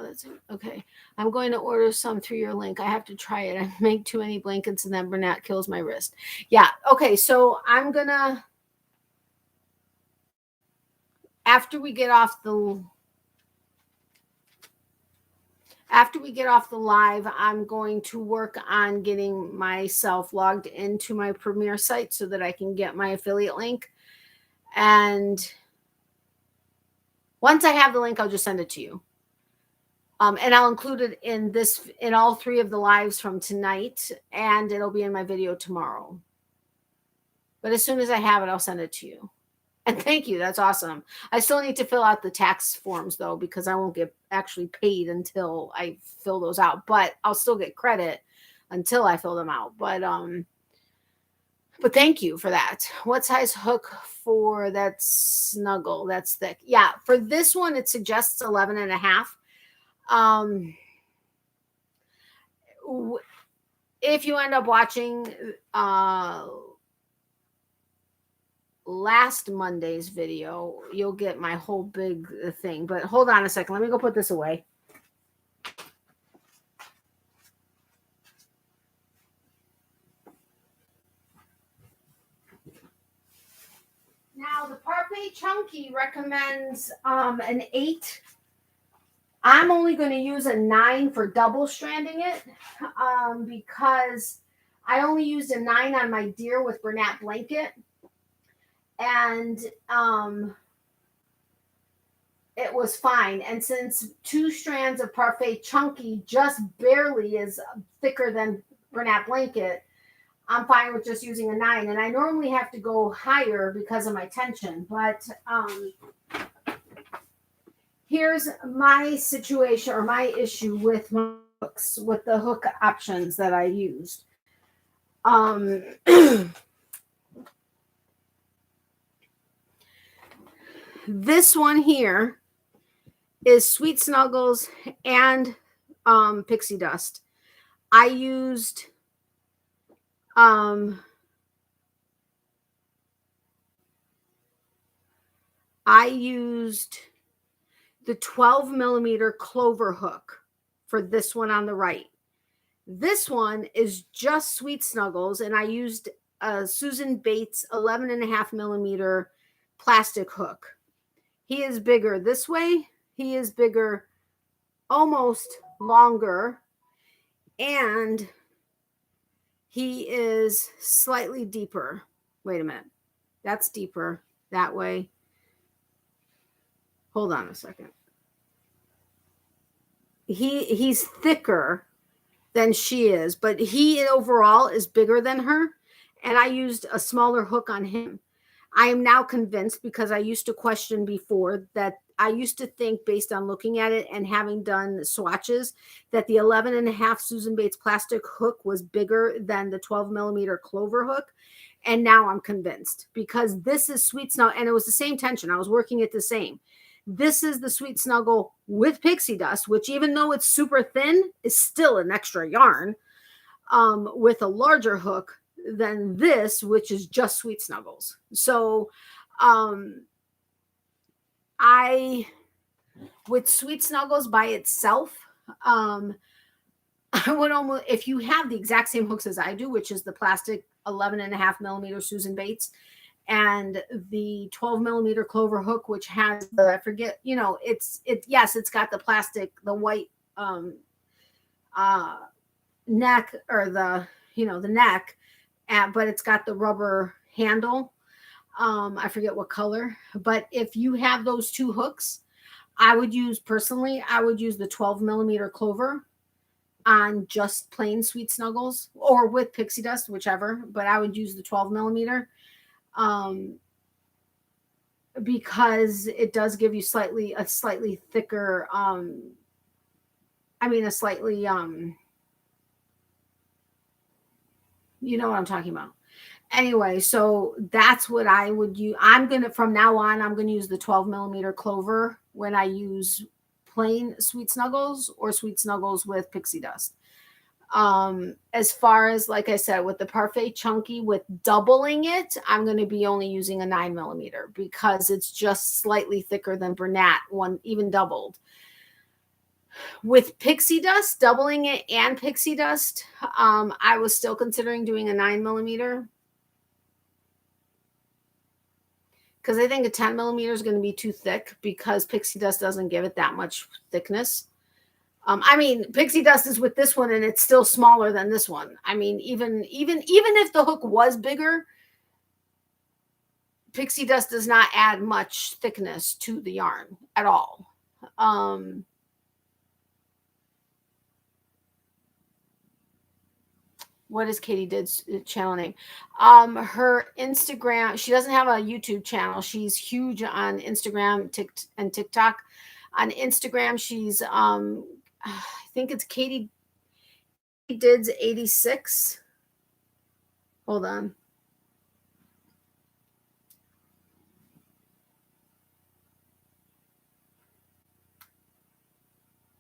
that's okay. I'm going to order some through your link. I have to try it. I make too many blankets and then Bernat kills my wrist. Yeah. Okay. So I'm gonna, after we get off the live, I'm going to work on getting myself logged into my Premier site so that I can get my affiliate link. And once I have the link, I'll just send it to you. And I'll include it in all 3 of the lives from tonight, and it'll be in my video tomorrow. But as soon as I have it, I'll send it to you. And thank you. That's awesome. I still need to fill out the tax forms, though, because I won't get actually paid until I fill those out. But I'll still get credit until I fill them out. But thank you for that. What size hook for that snuggle? That's thick. Yeah, for this one, it suggests 11.5. If you end up watching last Monday's video, you'll get my whole big thing. But hold on a second. Let me go put this away. Now, the Parfait Chunky recommends an 8. I'm only going to use a 9 for double stranding it because I only used a 9 on my deer with Bernat blanket. And it was fine. And since 2 strands of Parfait Chunky just barely is thicker than Bernat blanket, I'm fine with just using a 9. And I normally have to go higher because of my tension. But here's my situation or my issue with my hooks, with the hook options that I used. This one here is Sweet Snuggles and Pixie Dust. I used the 12 millimeter clover hook for this one on the right. This one is just Sweet Snuggles, and I used a Susan Bates 11.5 millimeter plastic hook. He is bigger this way. He is bigger, almost longer, and he is slightly deeper. Wait a minute. That's deeper that way. Hold on a second. He's thicker than she is, but he overall is bigger than her, and I used a smaller hook on him. I am now convinced, because I used to question before, that I used to think, based on looking at it and having done swatches, that the 11.5 Susan Bates plastic hook was bigger than the 12 millimeter clover hook. And now I'm convinced, because this is Sweet Snuggle, and it was the same tension. I was working it the same. This is the Sweet Snuggle with Pixie Dust, which, even though it's super thin, is still an extra yarn, with a larger hook than this, which is just Sweet Snuggles. So with Sweet Snuggles by itself, I would almost, if you have the exact same hooks as I do, which is the plastic 11.5 millimeter Susan Bates and the 12 millimeter clover hook, which has the, I forget, yes, it's got the plastic, the white neck, or the neck, but it's got the rubber handle. I forget what color, but if you have those 2 hooks, I would use the 12 millimeter clover on just plain Sweet Snuggles, or with Pixie Dust, whichever, but I would use the 12 millimeter because it does give you a slightly thicker, you know what I'm talking about. Anyway, so that's what I would use. From now on, I'm going to use the 12 millimeter clover when I use plain Sweet Snuggles or Sweet Snuggles with Pixie Dust. As far as, like I said, with the Parfait Chunky, with doubling it, I'm going to be only using a 9mm because it's just slightly thicker than Bernat, one even doubled. With Pixie Dust, doubling it and Pixie Dust, I was still considering doing a 9mm because I think a 10mm is going to be too thick because Pixie Dust doesn't give it that much thickness. I mean, Pixie Dust is with this one and it's still smaller than this one. I mean, even if the hook was bigger, Pixie Dust does not add much thickness to the yarn at all. What is Katie Did's channel name? Her Instagram, she doesn't have a YouTube channel. She's huge on Instagram and TikTok. On Instagram, she's I think it's Katie Did's 86. Hold on.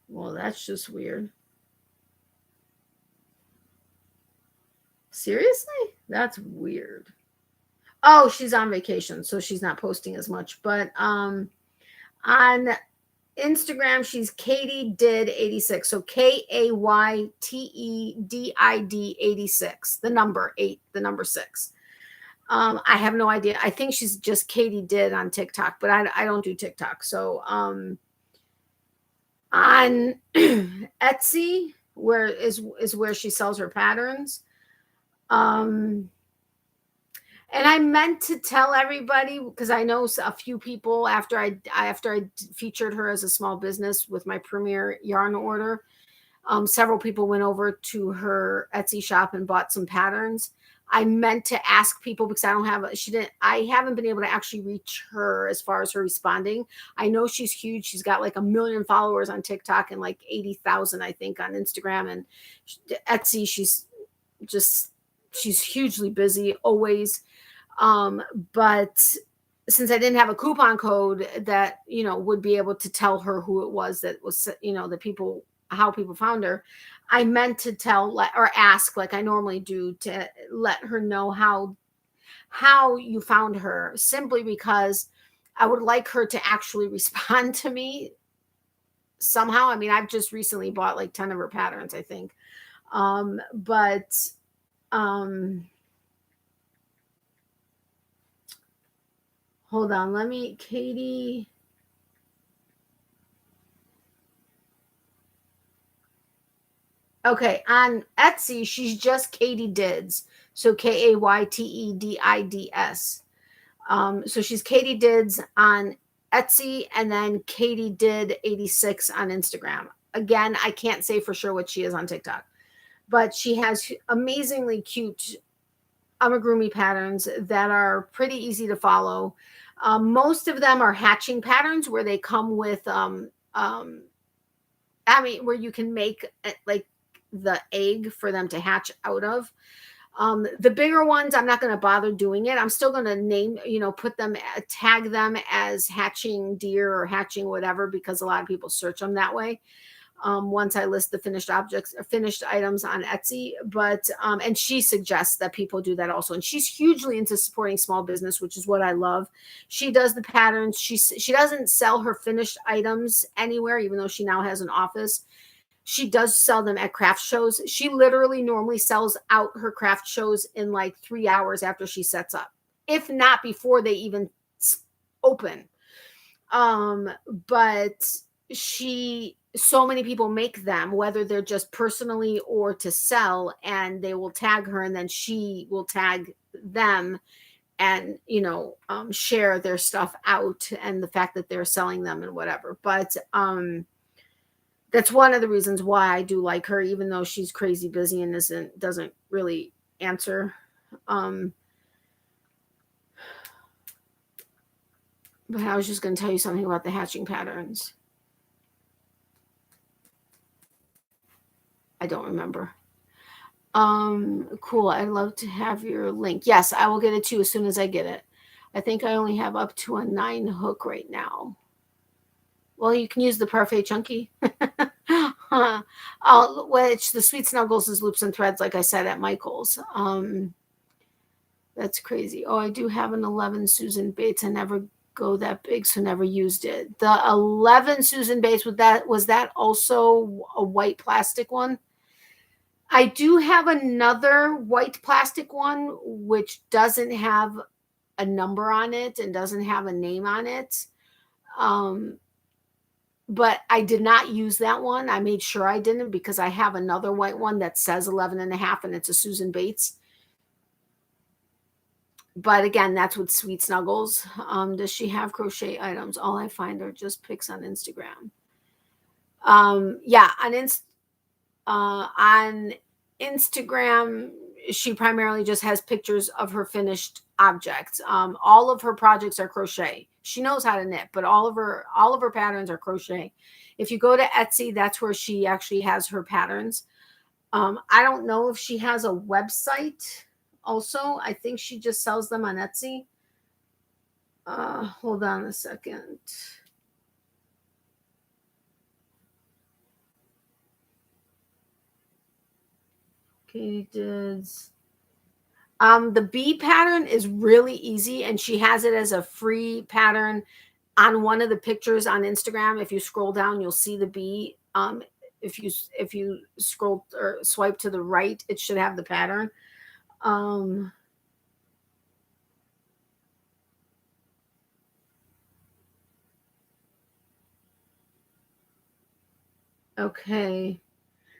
Well, that's just weird. Seriously? That's weird. Oh, she's on vacation, so she's not posting as much. But on Instagram, she's Katie Did 86. So KAYTEDID 86. The number 8, the number 6. I have no idea. I think she's just Katie Did on TikTok, but I don't do TikTok. So on Etsy, where is where she sells her patterns. And I meant to tell everybody because I know a few people after I featured her as a small business with my premiere yarn order. Several people went over to her Etsy shop and bought some patterns. I meant to ask people because I haven't been able to actually reach her as far as her responding. I know she's huge. She's got like 1 million followers on TikTok and like 80,000, I think, on Instagram and Etsy. She's hugely busy always. But since I didn't have a coupon code that, would be able to tell her who it was that was, how people found her, I meant to tell or ask like I normally do to let her know how you found her, simply because I would like her to actually respond to me somehow. I mean, I've just recently bought like 10 of her patterns, I think. Hold on, Katie. Okay, on Etsy, she's just Katie Dids. So KAYTEDIDS. So she's Katie Dids on Etsy and then Katie Did 86 on Instagram. Again, I can't say for sure what she is on TikTok, but she has amazingly cute amigurumi patterns that are pretty easy to follow. Most of them are hatching patterns where they come with, where you can make like the egg for them to hatch out of. The bigger ones, I'm not going to bother doing it. I'm still going to name, put them, tag them as hatching deer or hatching whatever, because a lot of people search them that way. Once I list the finished objects or finished items on Etsy, but and she suggests that people do that also. And she's hugely into supporting small business, which is what I love. She does the patterns. She doesn't sell her finished items anywhere, even though she now has an office. She does sell them at craft shows. She literally normally sells out her craft shows in like 3 hours after she sets up, if not before they even open. But so many people make them, whether they're just personally or to sell, and they will tag her and then she will tag them and, share their stuff out and the fact that they're selling them and whatever. But, that's one of the reasons why I do like her, even though she's crazy busy and doesn't really answer. But I was just going to tell you something about the hatching patterns. I don't remember. Cool. I'd love to have your link. Yes, I will get it too as soon as I get it. I think I only have up to a 9 hook right now. Well, you can use the Parfait Chunky. Which the Sweet Snuggles is Loops and Threads, like I said, at Michael's. That's crazy. Oh, I do have an 11 Susan Bates. I never go that big, so never used it. The 11 Susan Bates, was that also a white plastic one? I do have another white plastic one, which doesn't have a number on it and doesn't have a name on it. But I did not use that one. I made sure I didn't, because I have another white one that says 11 and a half, and it's a Susan Bates. But again, that's with Sweet Snuggles. Does she have crochet items? All I find are just pics on Instagram. Yeah, on Instagram, she primarily just has pictures of her finished objects. All of her projects are crochet. She knows how to knit, but all of her patterns are crochet. If you go to Etsy, that's where she actually has her patterns. I don't know if she has a website also. I think she just sells them on Etsy. Hold on a second. Okay, the bee pattern is really easy, and she has it as a free pattern on one of the pictures on Instagram. If you scroll down, you'll see the bee. If you scroll or swipe to the right, it should have the pattern. Okay.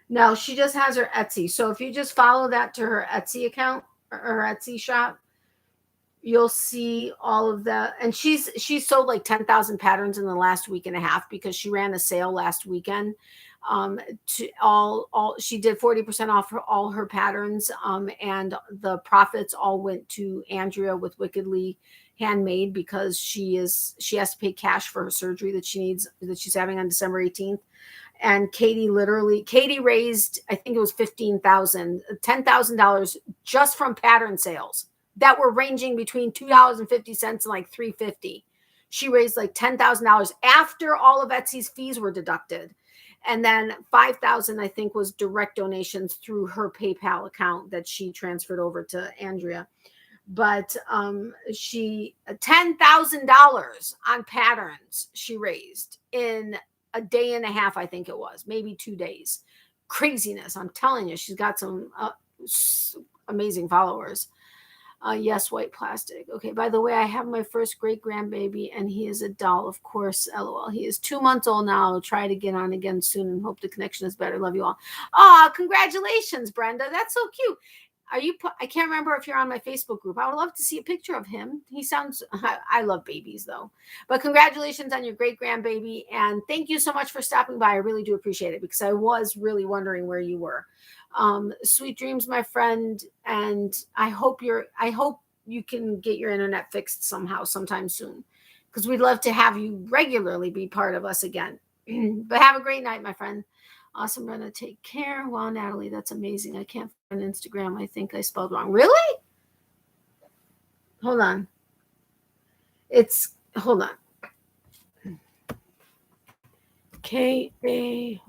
No, she just has her Etsy. So if you just follow that to her Etsy account or her Etsy shop, you'll see all of that. And she's sold like 10,000 patterns in the last week and a half, because she ran a sale last weekend. She did 40% off all her patterns. And the profits all went to Andrea with Wickedly Handmade, because she has to pay cash for her surgery that she's having on December 18th. And Katie raised, I think it was $10,000 just from pattern sales that were ranging between $2.50 and like $3.50. She raised like $10,000 after all of Etsy's fees were deducted. And then $5,000, I think, was direct donations through her PayPal account that she transferred over to Andrea. But she $10,000 on patterns she raised in a day and a half, I think it was, maybe 2 days. Craziness. I'm telling you, she's got some amazing followers. Yes, white plastic. Okay, by the way, I have my first great grandbaby, and he is a doll, of course. LOL. He is 2 months old now. I'll try to get on again soon and hope the connection is better. Love you all. Oh, congratulations, Brenda. That's so cute. I can't remember if you're on my Facebook group. I would love to see a picture of him. I love babies though. But congratulations on your great grandbaby. And thank you so much for stopping by. I really do appreciate it, because I was really wondering where you were. Sweet dreams, my friend. And I hope you can get your internet fixed sometime soon, because we'd love to have you regularly be part of us again. But have a great night, my friend. Awesome, Brenda. Take care. Wow, Natalie, that's amazing. I can't find Instagram. I think I spelled wrong. Really? Hold on. Hold on. KAYTEDID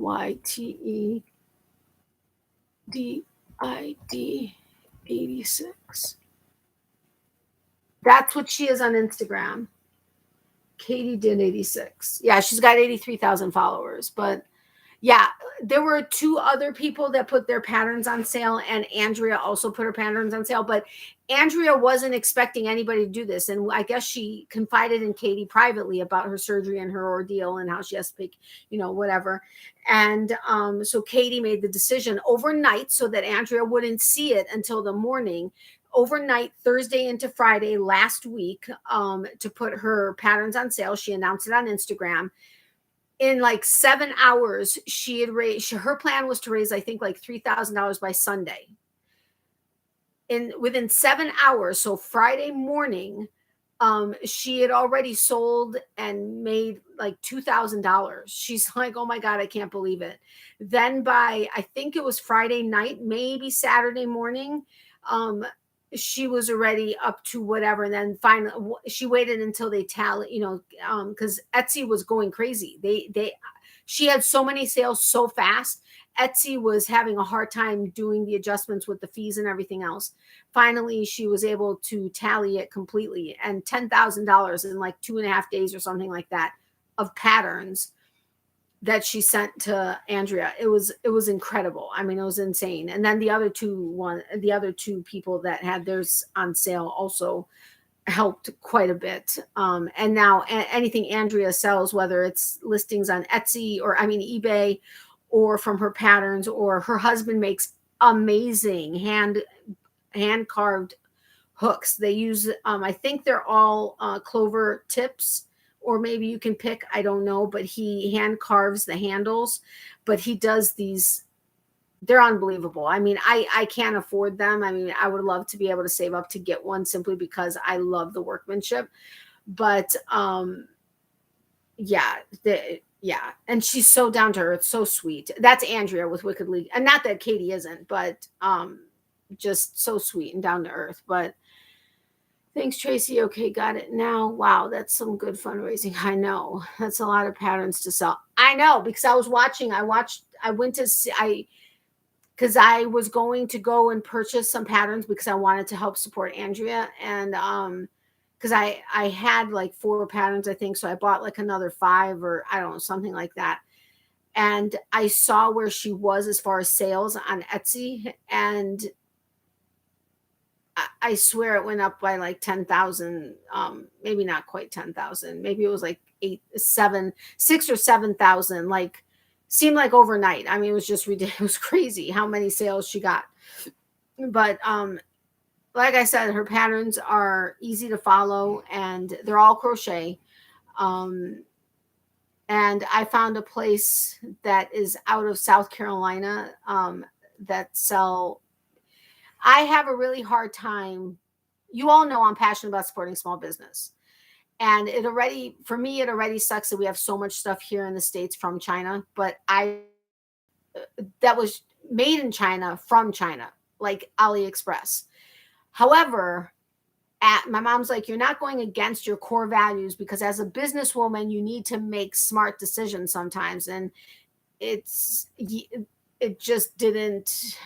86. That's what she is on Instagram. Katie did 86. Yeah, she's got 83,000 followers. But yeah, there were 2 other people that put their patterns on sale, and Andrea also put her patterns on sale. But Andrea wasn't expecting anybody to do this, and I guess she confided in Katie privately about her surgery and her ordeal and how she has to pick, whatever. And so Katie made the decision overnight, so that Andrea wouldn't see it until the morning, overnight, Thursday into Friday last week, to put her patterns on sale. She announced it on Instagram. In like 7 hours, she had raised, her plan was to raise, I think, like $3,000 by Sunday. Within 7 hours, so Friday morning, she had already sold and made like $2,000. She's like, oh my God, I can't believe it. Then by, I think it was Friday night, maybe Saturday morning, she was already up to whatever. And then finally, she waited until they tally, because Etsy was going crazy. she had so many sales so fast. Etsy was having a hard time doing the adjustments with the fees and everything else. Finally, she was able to tally it completely, and $10,000 in like 2.5 days or something like that of patterns that she sent to Andrea. It was incredible. I mean, it was insane. And then the other two people that had theirs on sale also helped quite a bit. And now anything Andrea sells, whether it's listings on Etsy or eBay, or from her patterns, or her husband makes amazing hand carved hooks. They use I think they're all clover tips, or maybe you can pick, I don't know, but he hand carves the handles. But he does these, they're unbelievable. I mean, I can't afford them. I mean, I would love to be able to save up to get one simply because I love the workmanship. But yeah, and she's so down to earth, so sweet. That's Andrea with Wicked League, and not that Katie isn't, but just so sweet and down to earth. But thanks, Tracy. Okay, got it now. Wow, that's some good fundraising. I know that's a lot of patterns to sell. I know, because I went to see, because I was going to go and purchase some patterns because I wanted to help support Andrea, and because I had like 4 patterns, I think. So I bought like another 5, or I don't know, something like that. And I saw where she was as far as sales on Etsy. And I swear it went up by like 10,000, maybe not quite 10,000. Maybe it was like 6 or 7,000, like seemed like overnight. I mean, it was just ridiculous. It was crazy how many sales she got. But like I said, her patterns are easy to follow, and they're all crochet. And I found a place that is out of South Carolina that sell. I have a really hard time. You all know I'm passionate about supporting small business. And for me, it already sucks that we have so much stuff here in the States from China, but that was made in China from China, like AliExpress. However, my mom's like, you're not going against your core values, because as a businesswoman, you need to make smart decisions sometimes. And it just didn't,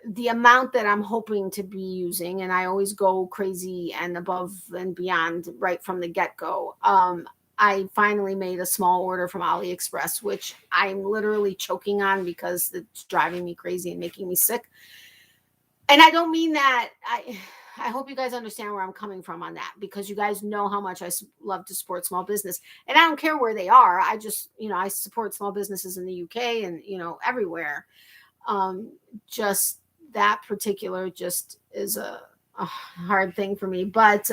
the amount that I'm hoping to be using, and I always go crazy and above and beyond right from the get-go. I finally made a small order from AliExpress, which I'm literally choking on because it's driving me crazy and making me sick. And I don't mean that. I hope you guys understand where I'm coming from on that, because you guys know how much I love to support small business, and I don't care where they are. I just, I support small businesses in the UK and, everywhere. Just that particular just is a hard thing for me. But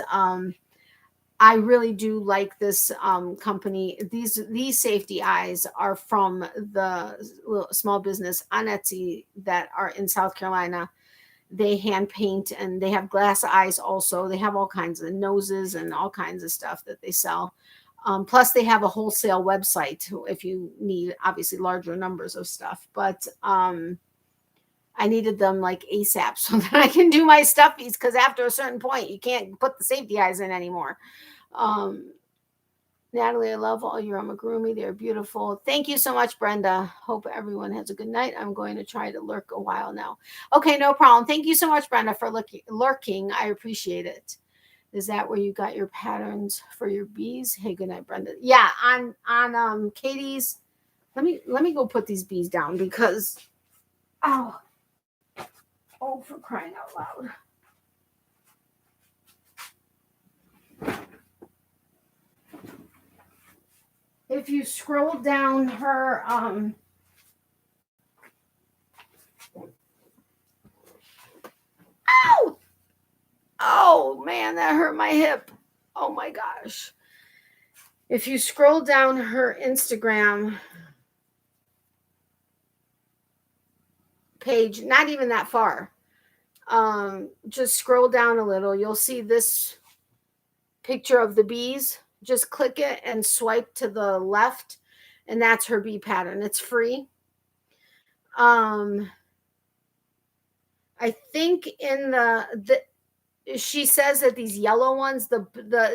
I really do like this company. These safety eyes are from the small business on Etsy that are in South Carolina. They hand paint, and they have glass eyes also. They have all kinds of noses and all kinds of stuff that they sell. Plus, they have a wholesale website if you need, obviously, larger numbers of stuff. But I needed them like ASAP so that I can do my stuffies, because after a certain point, you can't put the safety eyes in anymore. Natalie, I love all your amigurumi. They're beautiful. Thank you so much, Brenda. Hope everyone has a good night. I'm going to try to lurk a while now. Okay, no problem. Thank you so much, Brenda, for lurking. I appreciate it. Is that where you got your patterns for your bees? Hey, good night, Brenda. Yeah, on Katie's. Let me go put these bees down, because oh, for crying out loud. If you scroll down her oh man, that hurt my hip. Oh my gosh. If you scroll down her Instagram page, not even that far, just scroll down a little, you'll see this picture of the bees. Just click it and swipe to the left, and that's her bee pattern. It's free. I think in she says that these yellow ones,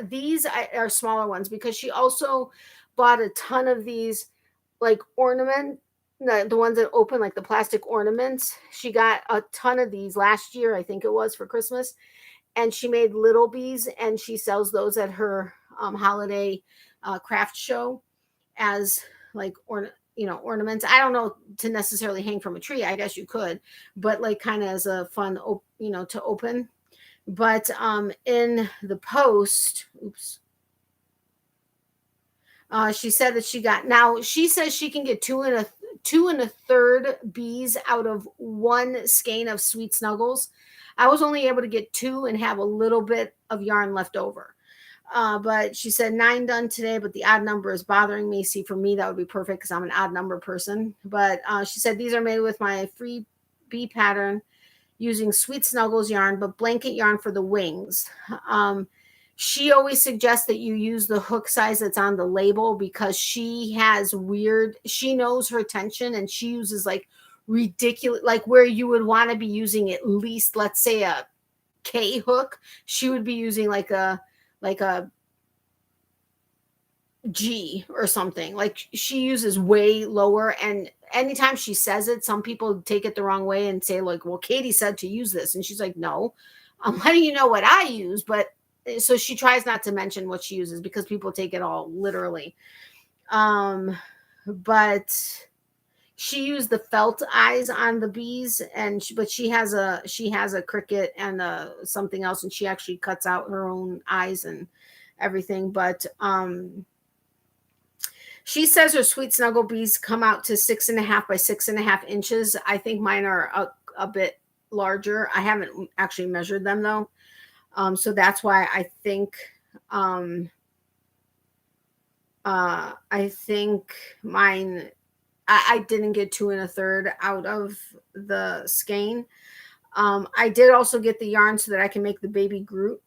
these are smaller ones, because she also bought a ton of these like the ones that open like the plastic ornaments. She got a ton of these last year, I think it was, for Christmas. And she made little bees, and she sells those at her holiday craft show as like ornaments. I don't know to necessarily hang from a tree. I guess you could, but like kind of as a fun to open. But in the post, she said that she says she can get two and a third bees out of one skein of Sweet Snuggles. I was only able to get 2 and have a little bit of yarn left over. But she said 9 done today, but the odd number is bothering me. See, for me, that would be perfect because I'm an odd number person. But she said these are made with my free bee pattern using Sweet Snuggles yarn, but blanket yarn for the wings. She always suggests that you use the hook size that's on the label because she knows her tension, and she uses like ridiculous, like where you would want to be using at least, let's say, a K hook, she would be using like a G or something. Like she uses way lower, and anytime she says it, some people take it the wrong way and say like, well, Katie said to use this, and she's like, no, I'm letting you know what I use. But so she tries not to mention what she uses because people take it all literally. But she used the felt eyes on the bees, but she has a cricket and something else, and she actually cuts out her own eyes and everything. But she says her Sweet Snuggle bees come out to 6.5 by 6.5 inches. I think mine are a bit larger. I haven't actually measured them though. So that's why I think mine, I didn't get 2 1/3 out of the skein. I did also get the yarn so that I can make the baby Groot.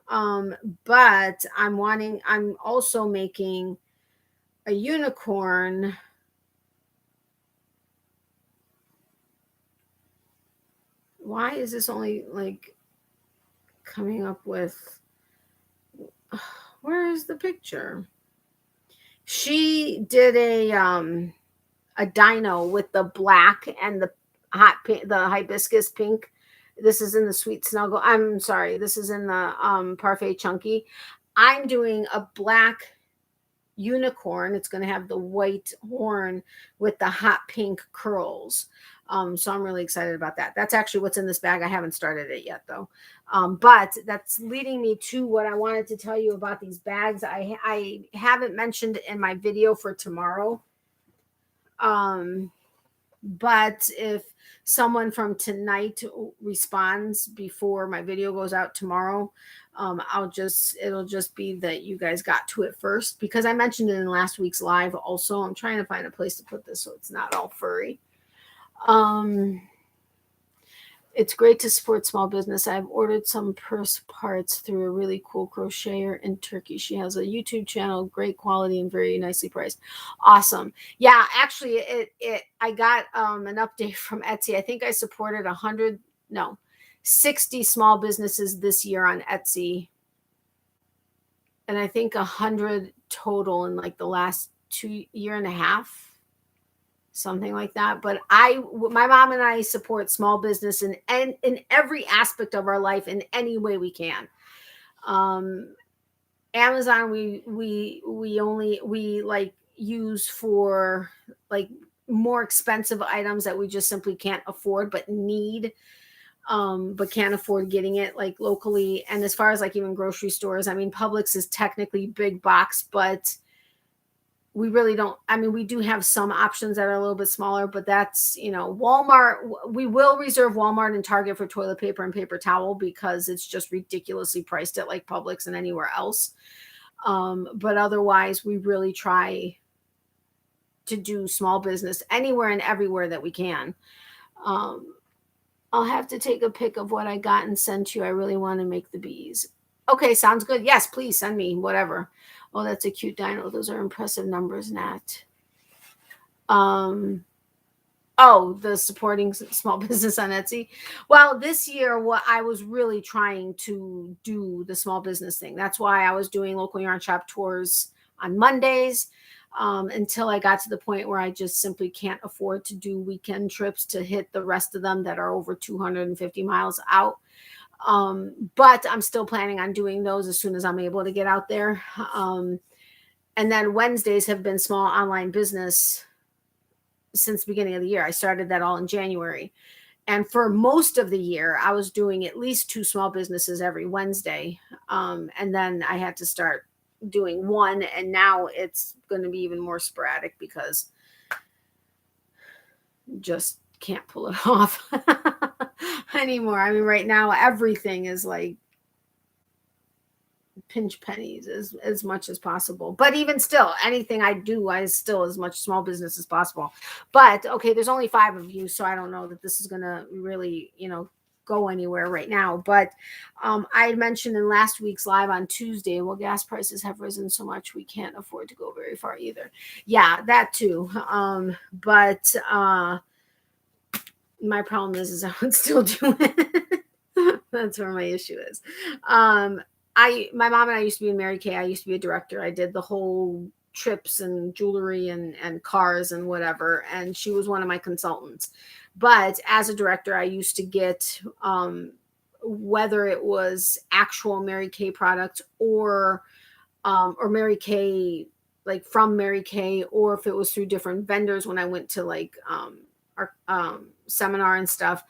But I'm also making a unicorn. Why is this only like coming up with, where is the picture? She did a dino with the black and the hot pink, the hibiscus pink. This is in the Sweet Snuggle. I'm sorry, this is in the Parfait Chunky. I'm doing a black unicorn. It's going to have the white horn with the hot pink curls. So I'm really excited about that. That's actually what's in this bag. I haven't started it yet though. But that's leading me to what I wanted to tell you about these bags. I haven't mentioned in my video for tomorrow. But if someone from tonight responds before my video goes out tomorrow, it'll just be that you guys got to it first, because I mentioned it in last week's live. Also, I'm trying to find a place to put this so it's not all furry. It's great to support small business. I've ordered some purse parts through a really cool crocheter in Turkey. She has a YouTube channel, great quality and very nicely priced. Awesome. Yeah, actually I got an update from Etsy. I think I supported 60 small businesses this year on Etsy. And I think 100 total in like the last 2.5 years. Something like that. But my mom and I support small business in every aspect of our life in any way we can. Amazon, we like use for like more expensive items that we just simply can't afford, but need, but can't afford getting it like locally. And as far as like even grocery stores, I mean, Publix is technically big box, but we really don't. I mean, we do have some options that are a little bit smaller, but that's, Walmart. We will reserve Walmart and Target for toilet paper and paper towel because it's just ridiculously priced at like Publix and anywhere else. But otherwise, we really try to do small business anywhere and everywhere that we can. I'll have to take a pic of what I got and send you. I really want to make the bees. Okay, sounds good. Yes, please send me whatever. Oh, that's a cute dino. Those are impressive numbers, Nat. The supporting small business on Etsy. Well, this year, what I was really trying to do the small business thing. That's why I was doing local yarn shop tours on Mondays, until I got to the point where I just simply can't afford to do weekend trips to hit the rest of them that are over 250 miles out. But I'm still planning on doing those as soon as I'm able to get out there. And then Wednesdays have been small online business since the beginning of the year. I started that all in January. And for most of the year, I was doing at least 2 small businesses every Wednesday. And then I had to start doing one. And now it's going to be even more sporadic because just can't pull it off anymore. I mean, right now, everything is like pinch pennies as much as possible. But even still, anything I do, I still as much small business as possible. But okay, there's only 5 of you, so I don't know that this is gonna really, go anywhere right now. But I mentioned in last week's live on Tuesday, well, gas prices have risen so much we can't afford to go very far either. Yeah, that too. But my problem is I would still do it. That's where my issue is. My mom and I used to be in Mary Kay. I used to be a director. I did the whole trips and jewelry and cars and whatever. And she was one of my consultants. But as a director, I used to get, whether it was actual Mary Kay products or Mary Kay, like from Mary Kay, or if it was through different vendors when I went to like our seminar and stuff,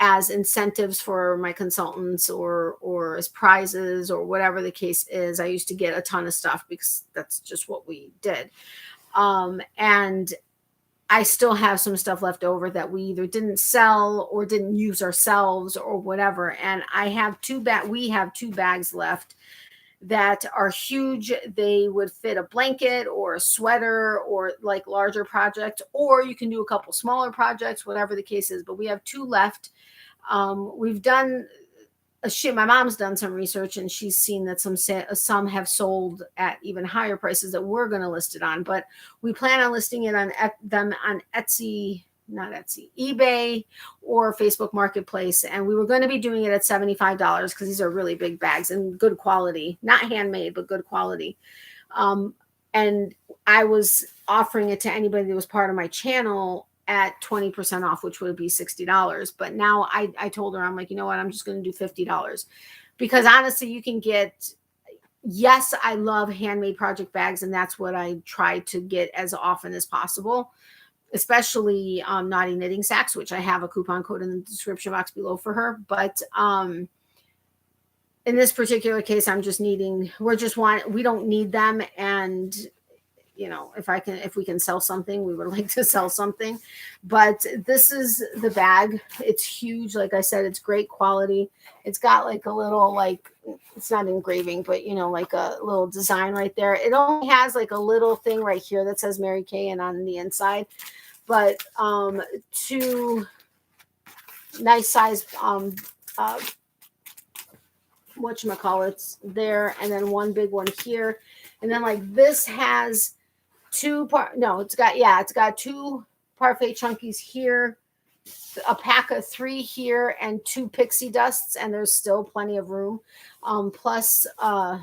as incentives for my consultants or as prizes or whatever the case is. I used to get a ton of stuff because that's just what we did. And I still have some stuff left over that we either didn't sell or didn't use ourselves or whatever. And we have 2 bags left that are huge. They would fit a blanket or a sweater or like larger projects, or you can do a couple smaller projects, whatever the case is. But we have 2 left. We've done my mom's done some research and she's seen that some have sold at even higher prices that we're going to list it on. But we plan on listing it on them on Etsy, not Etsy, eBay or Facebook Marketplace. And we were going to be doing it at $75 because these are really big bags and good quality, not handmade, but good quality. And I was offering it to anybody that was part of my channel at 20% off, which would be $60. But now I told her, I'm like, you know what? I'm just going to do $50 because honestly, you can get, yes, I love handmade project bags. And that's what I try to get as often as possible, especially Naughty Knitting Sacks, which I have a coupon code in the description box below for her. But in this particular case, we don't need them. And if we can sell something, we would like to sell something. But this is the bag. It's huge. Like I said, it's great quality. It's got like a little, like, it's not engraving, but like a little design right there. It only has like a little thing right here that says Mary Kay and on the inside. But 2 nice size whatchamacallits there, and then 1 big one here. And then like this has it's got 2 parfait chunkies here, a pack of 3 here, and 2 pixie dusts, and there's still plenty of room. Plus a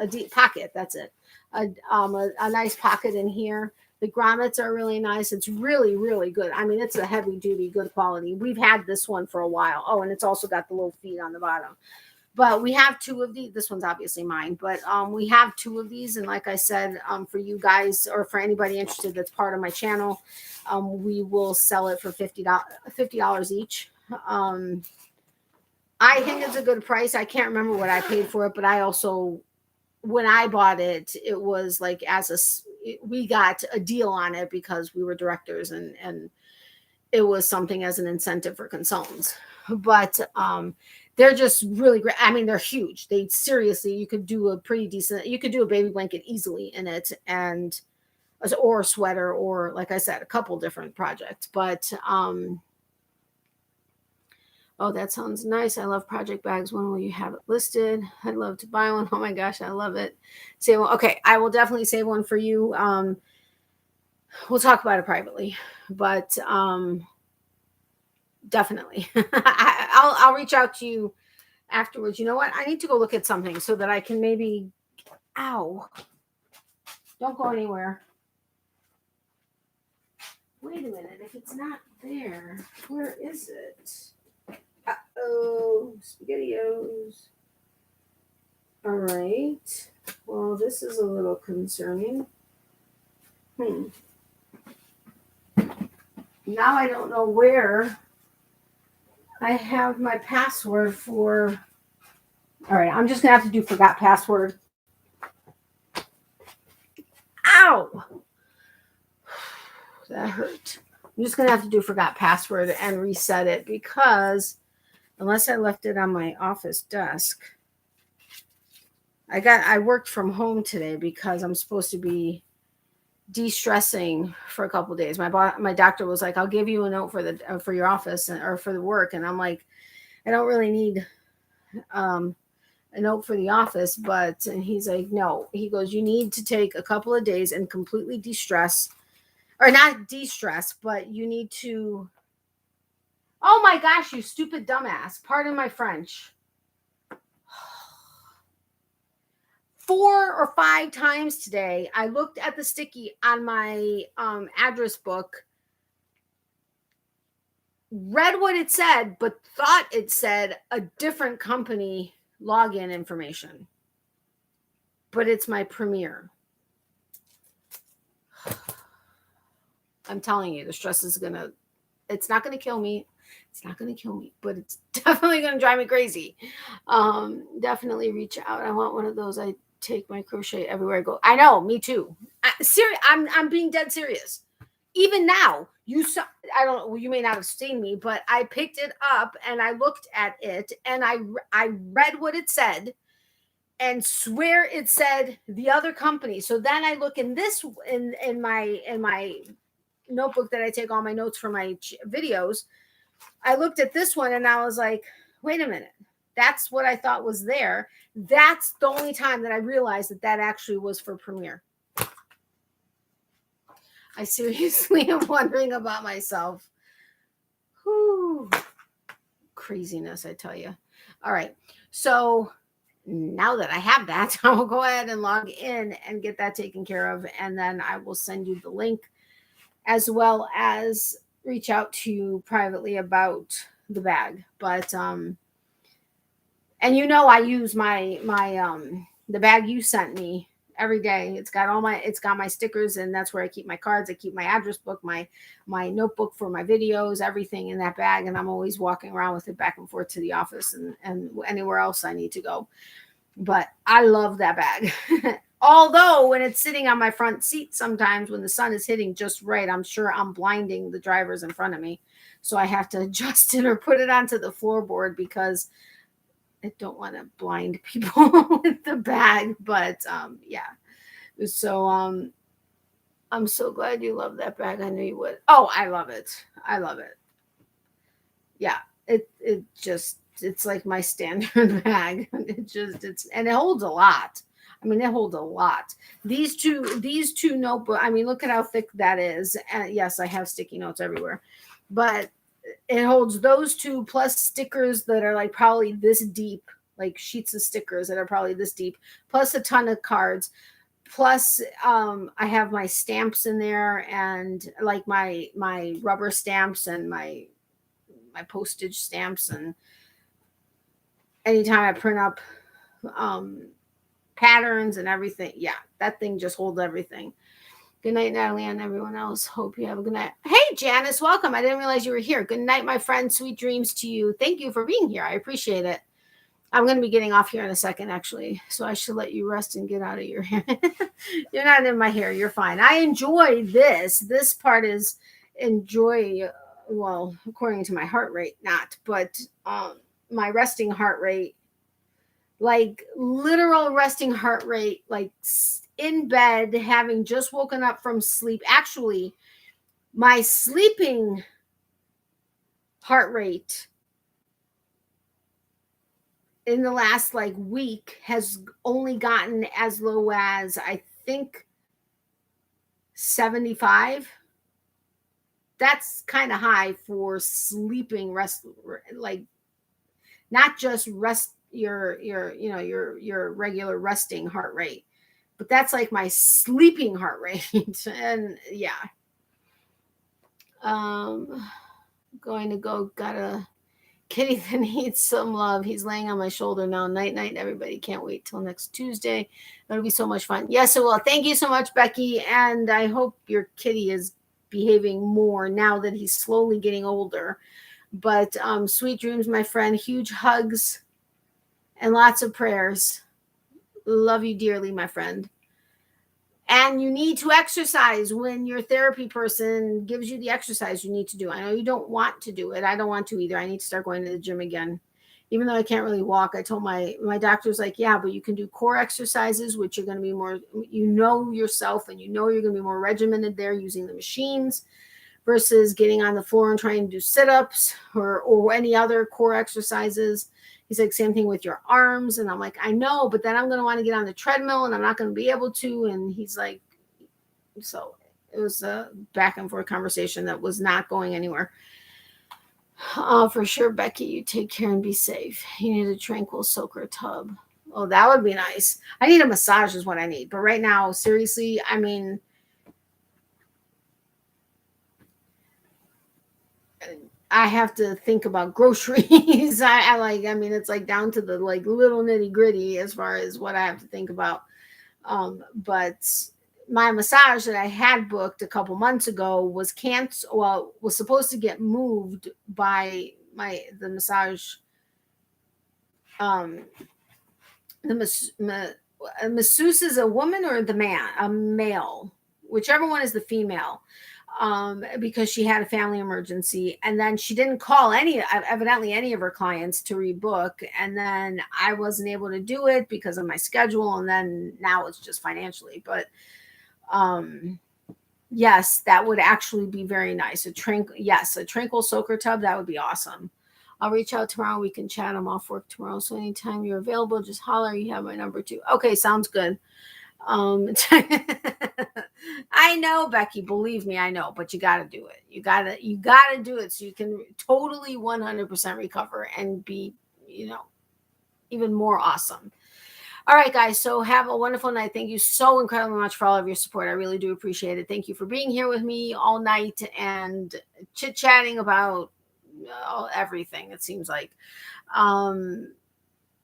deep pocket. That's it. A nice pocket in here. The grommets are really nice. It's really, really good. I mean, it's a heavy duty, good quality. We've had this one for a while. Oh, and it's also got the little feet on the bottom. But we have 2 of these. This one's obviously mine, but we have 2 of these. And like I said, for you guys or for anybody interested that's part of my channel, we will sell it for $50 each. I think it's a good price. I can't remember what I paid for it, but I also, when I bought it, it was like we got a deal on it because we were directors and it was something as an incentive for consultants. But they're just really great. I mean, they're huge. They seriously, you could do a baby blanket easily in it, or a sweater, or like I said, a couple different projects. But oh, that sounds nice. I love project bags. When will you have it listed? I'd love to buy one. Oh my gosh, I love it. Okay, I will definitely save one for you. We'll talk about it privately, but definitely. I'll reach out to you afterwards. You know what? I need to go look at something so that I can maybe, Ow. Don't go anywhere. Wait a minute. If it's not there, where is it? Uh-oh. SpaghettiOs. All right. Well, this is a little concerning. Now I don't know where I have my password for. All right. I'm just going to have to do forgot password. Ow. That hurt. I'm just going to have to do forgot password and reset it because unless I left it on my office desk. I worked from home today because I'm supposed to be de-stressing for a couple of days. My doctor was like, I'll give you a note for your office or for the work. And I'm like, I don't really need a note for the office, and he's like, no, he goes, you need to take a couple of days and completely de-stress, or not de-stress, but you need to, oh my gosh, you stupid dumbass. Pardon my French. 4 or 5 times today, I looked at the sticky on my address book, read what it said, but thought it said a different company login information. But it's my Premier. I'm telling you, the stress is it's not gonna kill me. It's not gonna kill me, but it's definitely gonna drive me crazy. Definitely reach out. I want one of those. I take my crochet everywhere I go. I know, me too. I'm being dead serious. Even now, you may not have seen me, but I picked it up and I looked at it and I read what it said and swear it said the other company. So then I look in my notebook that I take all my notes for my videos. I looked at this one and I was like, wait a minute. That's what I thought was there. That's the only time that I realized that actually was for Premier. I seriously am wondering about myself. Whew. Craziness, I tell you. All right. So now that I have that, I will go ahead and log in and get that taken care of. And then I will send you the link as well as reach out to you privately about the bag. But, and I use the bag you sent me every day. It's got my stickers, and that's where I keep my cards. I keep my address book, my notebook for my videos, everything in that bag. And I'm always walking around with it back and forth to the office and anywhere else I need to go. But I love that bag. Although when it's sitting on my front seat, sometimes when the sun is hitting just right, I'm sure I'm blinding the drivers in front of me. So I have to adjust it or put it onto the floorboard because I don't want to blind people with the bag. But yeah. So I'm so glad you love that bag. I knew you would. Oh, I love it. I love it. Yeah. It's like my standard bag. And it holds a lot. I mean, it holds a lot. These two notebooks, I mean, look at how thick that is. And yes, I have sticky notes everywhere, but it holds those two plus stickers that are like probably this deep, like sheets of stickers that are probably this deep, plus a ton of cards. Plus, I have my stamps in there and like my rubber stamps and my postage stamps. And anytime I print up, patterns and everything. Yeah, that thing just holds everything. Good night, Natalie, and everyone else. Hope you have a good night. Hey, Janice, welcome. I didn't realize you were here. Good night, my friend. Sweet dreams to you. Thank you for being here. I appreciate it. I'm going to be getting off here in a second, actually. So I should let you rest and get out of your hair. You're not in my hair. You're fine. I enjoy this. This part is enjoy, well, according to my heart rate, not, but my resting heart rate, like literal resting heart rate, like in bed, having just woken up from sleep. Actually, my sleeping heart rate in the last like week has only gotten as low as I think 75. That's kind of high for sleeping rest, like not just rest your regular resting heart rate. but that's like my sleeping heart rate. And yeah. Going to go, got a kitty that needs some love. He's laying on my shoulder now. Night, night, everybody. Can't wait till next Tuesday. That'll be so much fun. Yes, it will. Thank you so much, Becky. And I hope your kitty is behaving more now that he's slowly getting older. But sweet dreams, my friend. Huge hugs and lots of prayers. Love you dearly, my friend. And you need to exercise when your therapy person gives you the exercise you need to do. I know you don't want to do it. I don't want to either. I need to start going to the gym again. Even though I can't really walk, I told my doctor's like, yeah, but you can do core exercises, which are going to be more, you know yourself, and you know you're going to be more regimented there using the machines versus getting on the floor and trying to do sit-ups or any other core exercises. He's like, same thing with your arms. And I'm like, I know, but then I'm going to want to get on the treadmill and I'm not going to be able to. And he's like, so it was a back and forth conversation that was not going anywhere. For sure, Becky, you take care and be safe. You need a tranquil soaker tub. Oh, that would be nice. I need a massage is what I need. But right now, seriously, I mean, I have to think about groceries. I mean, it's like down to the like little nitty gritty as far as what I have to think about. But my massage that I had booked a couple months ago was was supposed to get moved by the massage. The masseuse is a woman or a male, whichever one is the female. Because she had a family emergency, and then she didn't call evidently any of her clients to rebook, and then I wasn't able to do it because of my schedule, and then now it's just financially. But yes, that would actually be very nice. A tranquil soaker tub, that would be awesome. I'll reach out tomorrow. We can chat. I'm off work tomorrow, so anytime you're available, just holler. You have my number too. Okay, sounds good. I know, Becky, believe me, I know, but you got to do it. You got to do it so you can totally 100% recover and be, even more awesome. All right, guys. So have a wonderful night. Thank you so incredibly much for all of your support. I really do appreciate it. Thank you for being here with me all night and chit-chatting about everything, it seems like.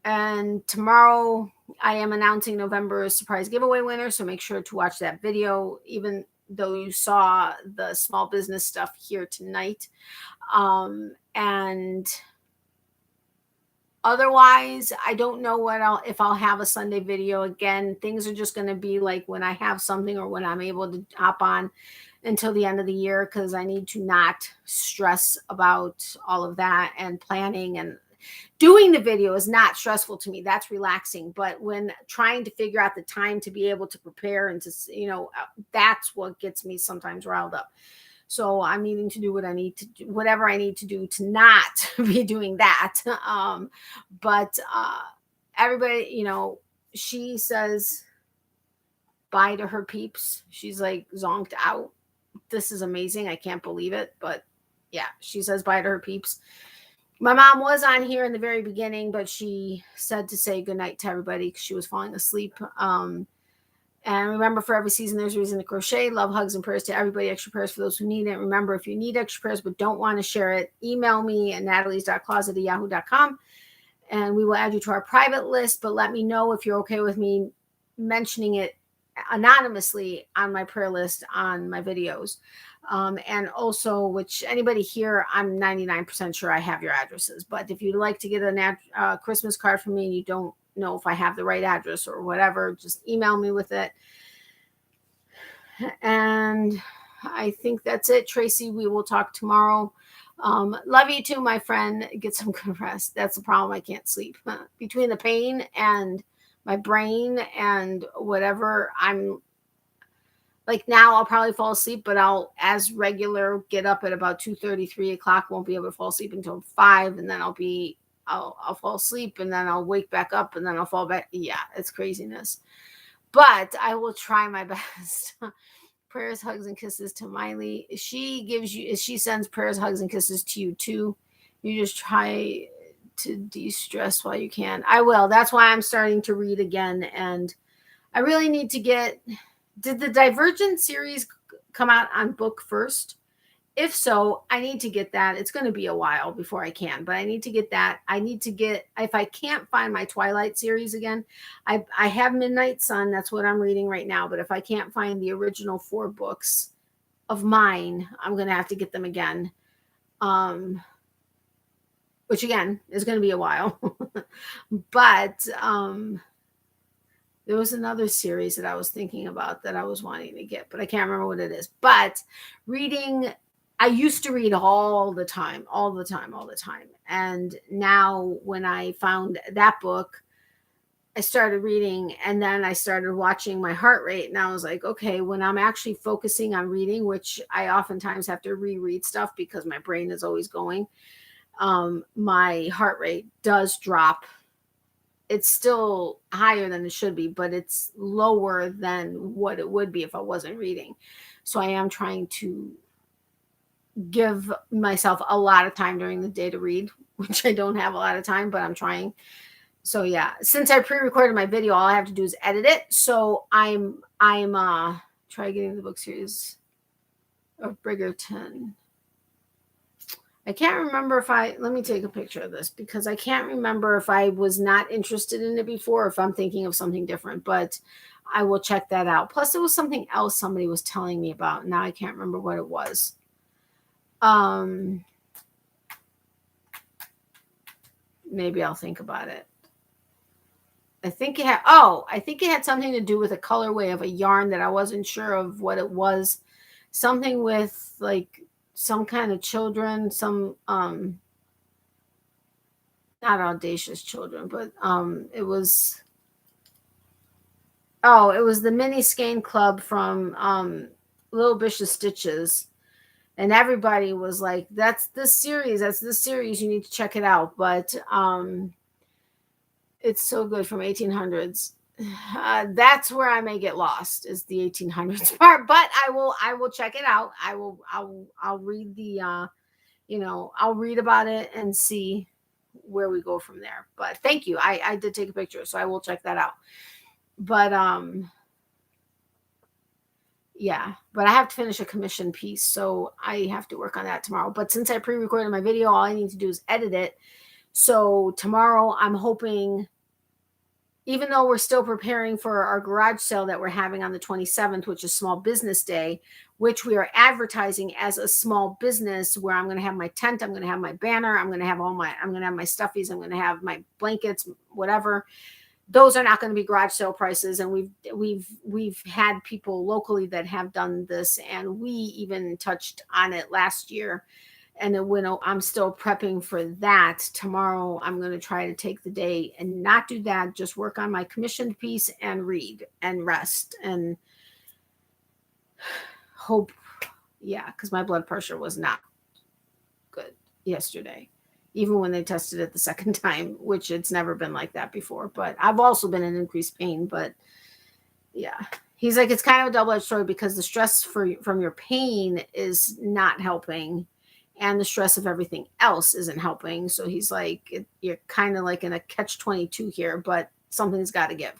And tomorrow I am announcing November's surprise giveaway winner. So make sure to watch that video, even though you saw the small business stuff here tonight. And otherwise, I don't know if I'll have a Sunday video again. Things are just going to be like when I have something or when I'm able to hop on until the end of the year, because I need to not stress about all of that, and planning and doing the video is not stressful to me. That's relaxing. But when trying to figure out the time to be able to prepare and to, that's what gets me sometimes riled up. So I'm needing to do whatever I need to do to not be doing that. But everybody, she says bye to her peeps. She's like zonked out. This is amazing. I can't believe it. But yeah, she says bye to her peeps. My mom was on here in the very beginning, but she said to say goodnight to everybody because she was falling asleep. And remember, for every season, there's a reason to crochet. Love, hugs, and prayers to everybody. Extra prayers for those who need it. Remember, if you need extra prayers but don't want to share it, email me at natalies.closet@yahoo.com, and we will add you to our private list. But let me know if you're okay with me mentioning it anonymously on my prayer list on my videos. And also, which anybody here, I'm 99% sure I have your addresses. But if you'd like to get a Christmas card from me and you don't know if I have the right address or whatever, just email me with it. And I think that's it, Tracy. We will talk tomorrow. Love you too, my friend. Get some good rest. That's the problem. I can't sleep between the pain and my brain and whatever. I'm like, now I'll probably fall asleep, but I'll, as regular, get up at about 2:30, 3 o'clock. Won't be able to fall asleep until 5, and then I'll fall asleep, and then I'll wake back up, and then I'll fall back. Yeah, it's craziness. But I will try my best. Prayers, hugs, and kisses to Miley. She sends prayers, hugs, and kisses to you too. You just try to de-stress while you can. I will. That's why I'm starting to read again, and I really need to get, did the Divergent series come out on book first? If so, I need to get that. It's going to be a while before I can, but I need to get that. I need to get, if I can't find my Twilight series again, I have Midnight Sun. That's what I'm reading right now. But if I can't find the original 4 books of mine, I'm going to have to get them again. Which again is going to be a while. But there was another series that I was thinking about that I was wanting to get, but I can't remember what it is. But reading, I used to read all the time. And now when I found that book, I started reading, and then I started watching my heart rate. And I was like, okay, when I'm actually focusing on reading, which I oftentimes have to reread stuff because my brain is always going, my heart rate does drop. It's still higher than it should be, but it's lower than what it would be if I wasn't reading. So I am trying to give myself a lot of time during the day to read, which I don't have a lot of time, but I'm trying. So yeah, since I pre-recorded my video, all I have to do is edit it. So I'm try getting the book series of Bridgerton. I can't remember if let me take a picture of this because I can't remember if I was not interested in it before, or if I'm thinking of something different, but I will check that out. Plus there was something else somebody was telling me about. Now I can't remember what it was. Maybe I'll think about it. I think it had something to do with a colorway of a yarn that I wasn't sure of what it was. Something with like some kind of children, some not audacious children, but it was the Mini Skein Club from Little Bishop Stitches. And everybody was like, that's this series, you need to check it out. But it's so good, from 1800s. That's where I may get lost, is the 1800s part, but I will check it out. I'll read the I'll read about it and see where we go from there. But thank you. I did take a picture, so I will check that out. But yeah, but I have to finish a commission piece, so I have to work on that tomorrow. But since I pre-recorded my video, all I need to do is edit it. So tomorrow I'm hoping, even though we're still preparing for our garage sale that we're having on the 27th, which is Small Business Day, which we are advertising as a small business, where I'm going to have my tent, I'm going to have my banner, I'm going to have my stuffies, I'm going to have my blankets, whatever. Those are not going to be garage sale prices. And we've had people locally that have done this, and we even touched on it last year. And I'm still prepping for that. Tomorrow, I'm going to try to take the day and not do that, just work on my commissioned piece and read and rest and hope. Yeah, because my blood pressure was not good yesterday, even when they tested it the second time, which it's never been like that before. But I've also been in increased pain. But yeah, he's like, it's kind of a double-edged sword, because the stress from your pain is not helping, and the stress of everything else isn't helping. So he's like, you're kind of like in a catch-22 here, but something's got to give.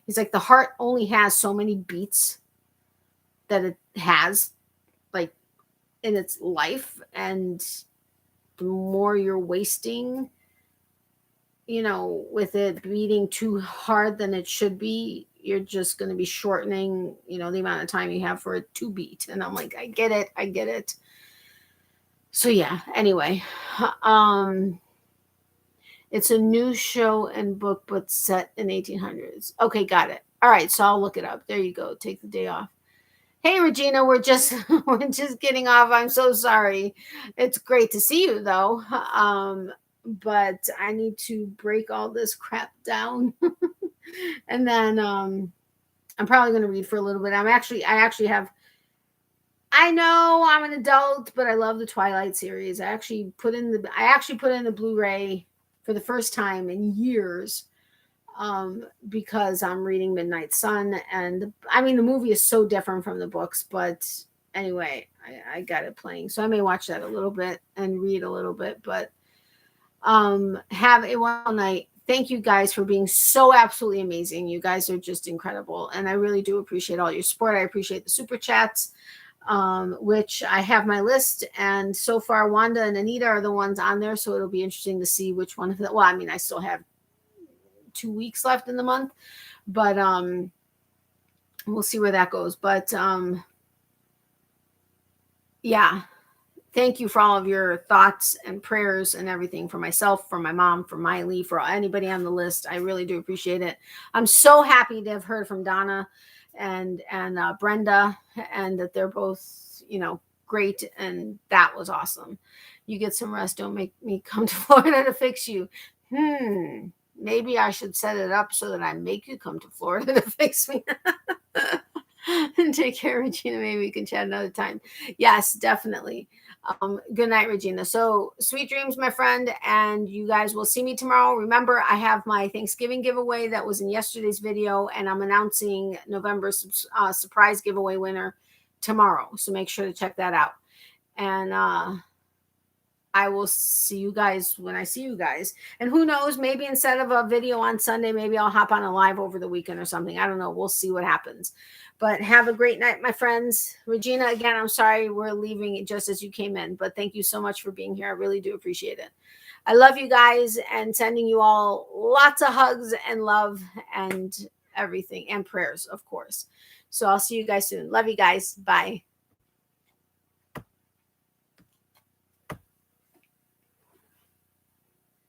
He's like, the heart only has so many beats that it has, like, in its life, and the more you're wasting, with it beating too hard than it should be, you're just going to be shortening, the amount of time you have for it to beat. And I'm like, I get it. So yeah, anyway, it's a new show and book, but set in 1800s. Okay, got it. All right, so I'll look it up. There you go. Take the day off. Hey, Regina, we're just getting off. I'm so sorry. It's great to see you, though. But I need to break all this crap down, and then I'm probably going to read for a little bit. I actually have. I know I'm an adult, but I love the Twilight series. I actually put in the Blu-ray for the first time in years, because I'm reading Midnight Sun, and I mean, the movie is so different from the books, but anyway, I got it playing, so I may watch that a little bit and read a little bit. But have a wonderful night. thank you guys for being so absolutely amazing. You guys are just incredible. And I really do appreciate all your support. I appreciate the super chats, which I have my list. And so far, Wanda and Anita are the ones on there. So it'll be interesting to see which one of the, well, I mean, I still have 2 weeks left in the month, but we'll see where that goes. But yeah. Thank you for all of your thoughts and prayers and everything for myself, for my mom, for Miley, for anybody on the list. I really do appreciate it. I'm so happy to have heard from Donna and Brenda, and that they're both, great. And that was awesome. You get some rest. Don't make me come to Florida to fix you. Maybe I should set it up so that I make you come to Florida to fix me. And take care, Regina. Maybe we can chat another time. Yes, definitely. Good night, Regina. So sweet dreams, my friend. And you guys will see me tomorrow. Remember, I have my Thanksgiving giveaway that was in yesterday's video, and I'm announcing November's surprise giveaway winner tomorrow. So make sure to check that out. And I will see you guys when I see you guys. And who knows, maybe instead of a video on Sunday, maybe I'll hop on a live over the weekend or something. I don't know. We'll see what happens. But have a great night, my friends. Regina, again, I'm sorry we're leaving it just as you came in. But thank you so much for being here. I really do appreciate it. I love you guys, and sending you all lots of hugs and love and everything, and prayers, of course. So I'll see you guys soon. Love you guys. Bye.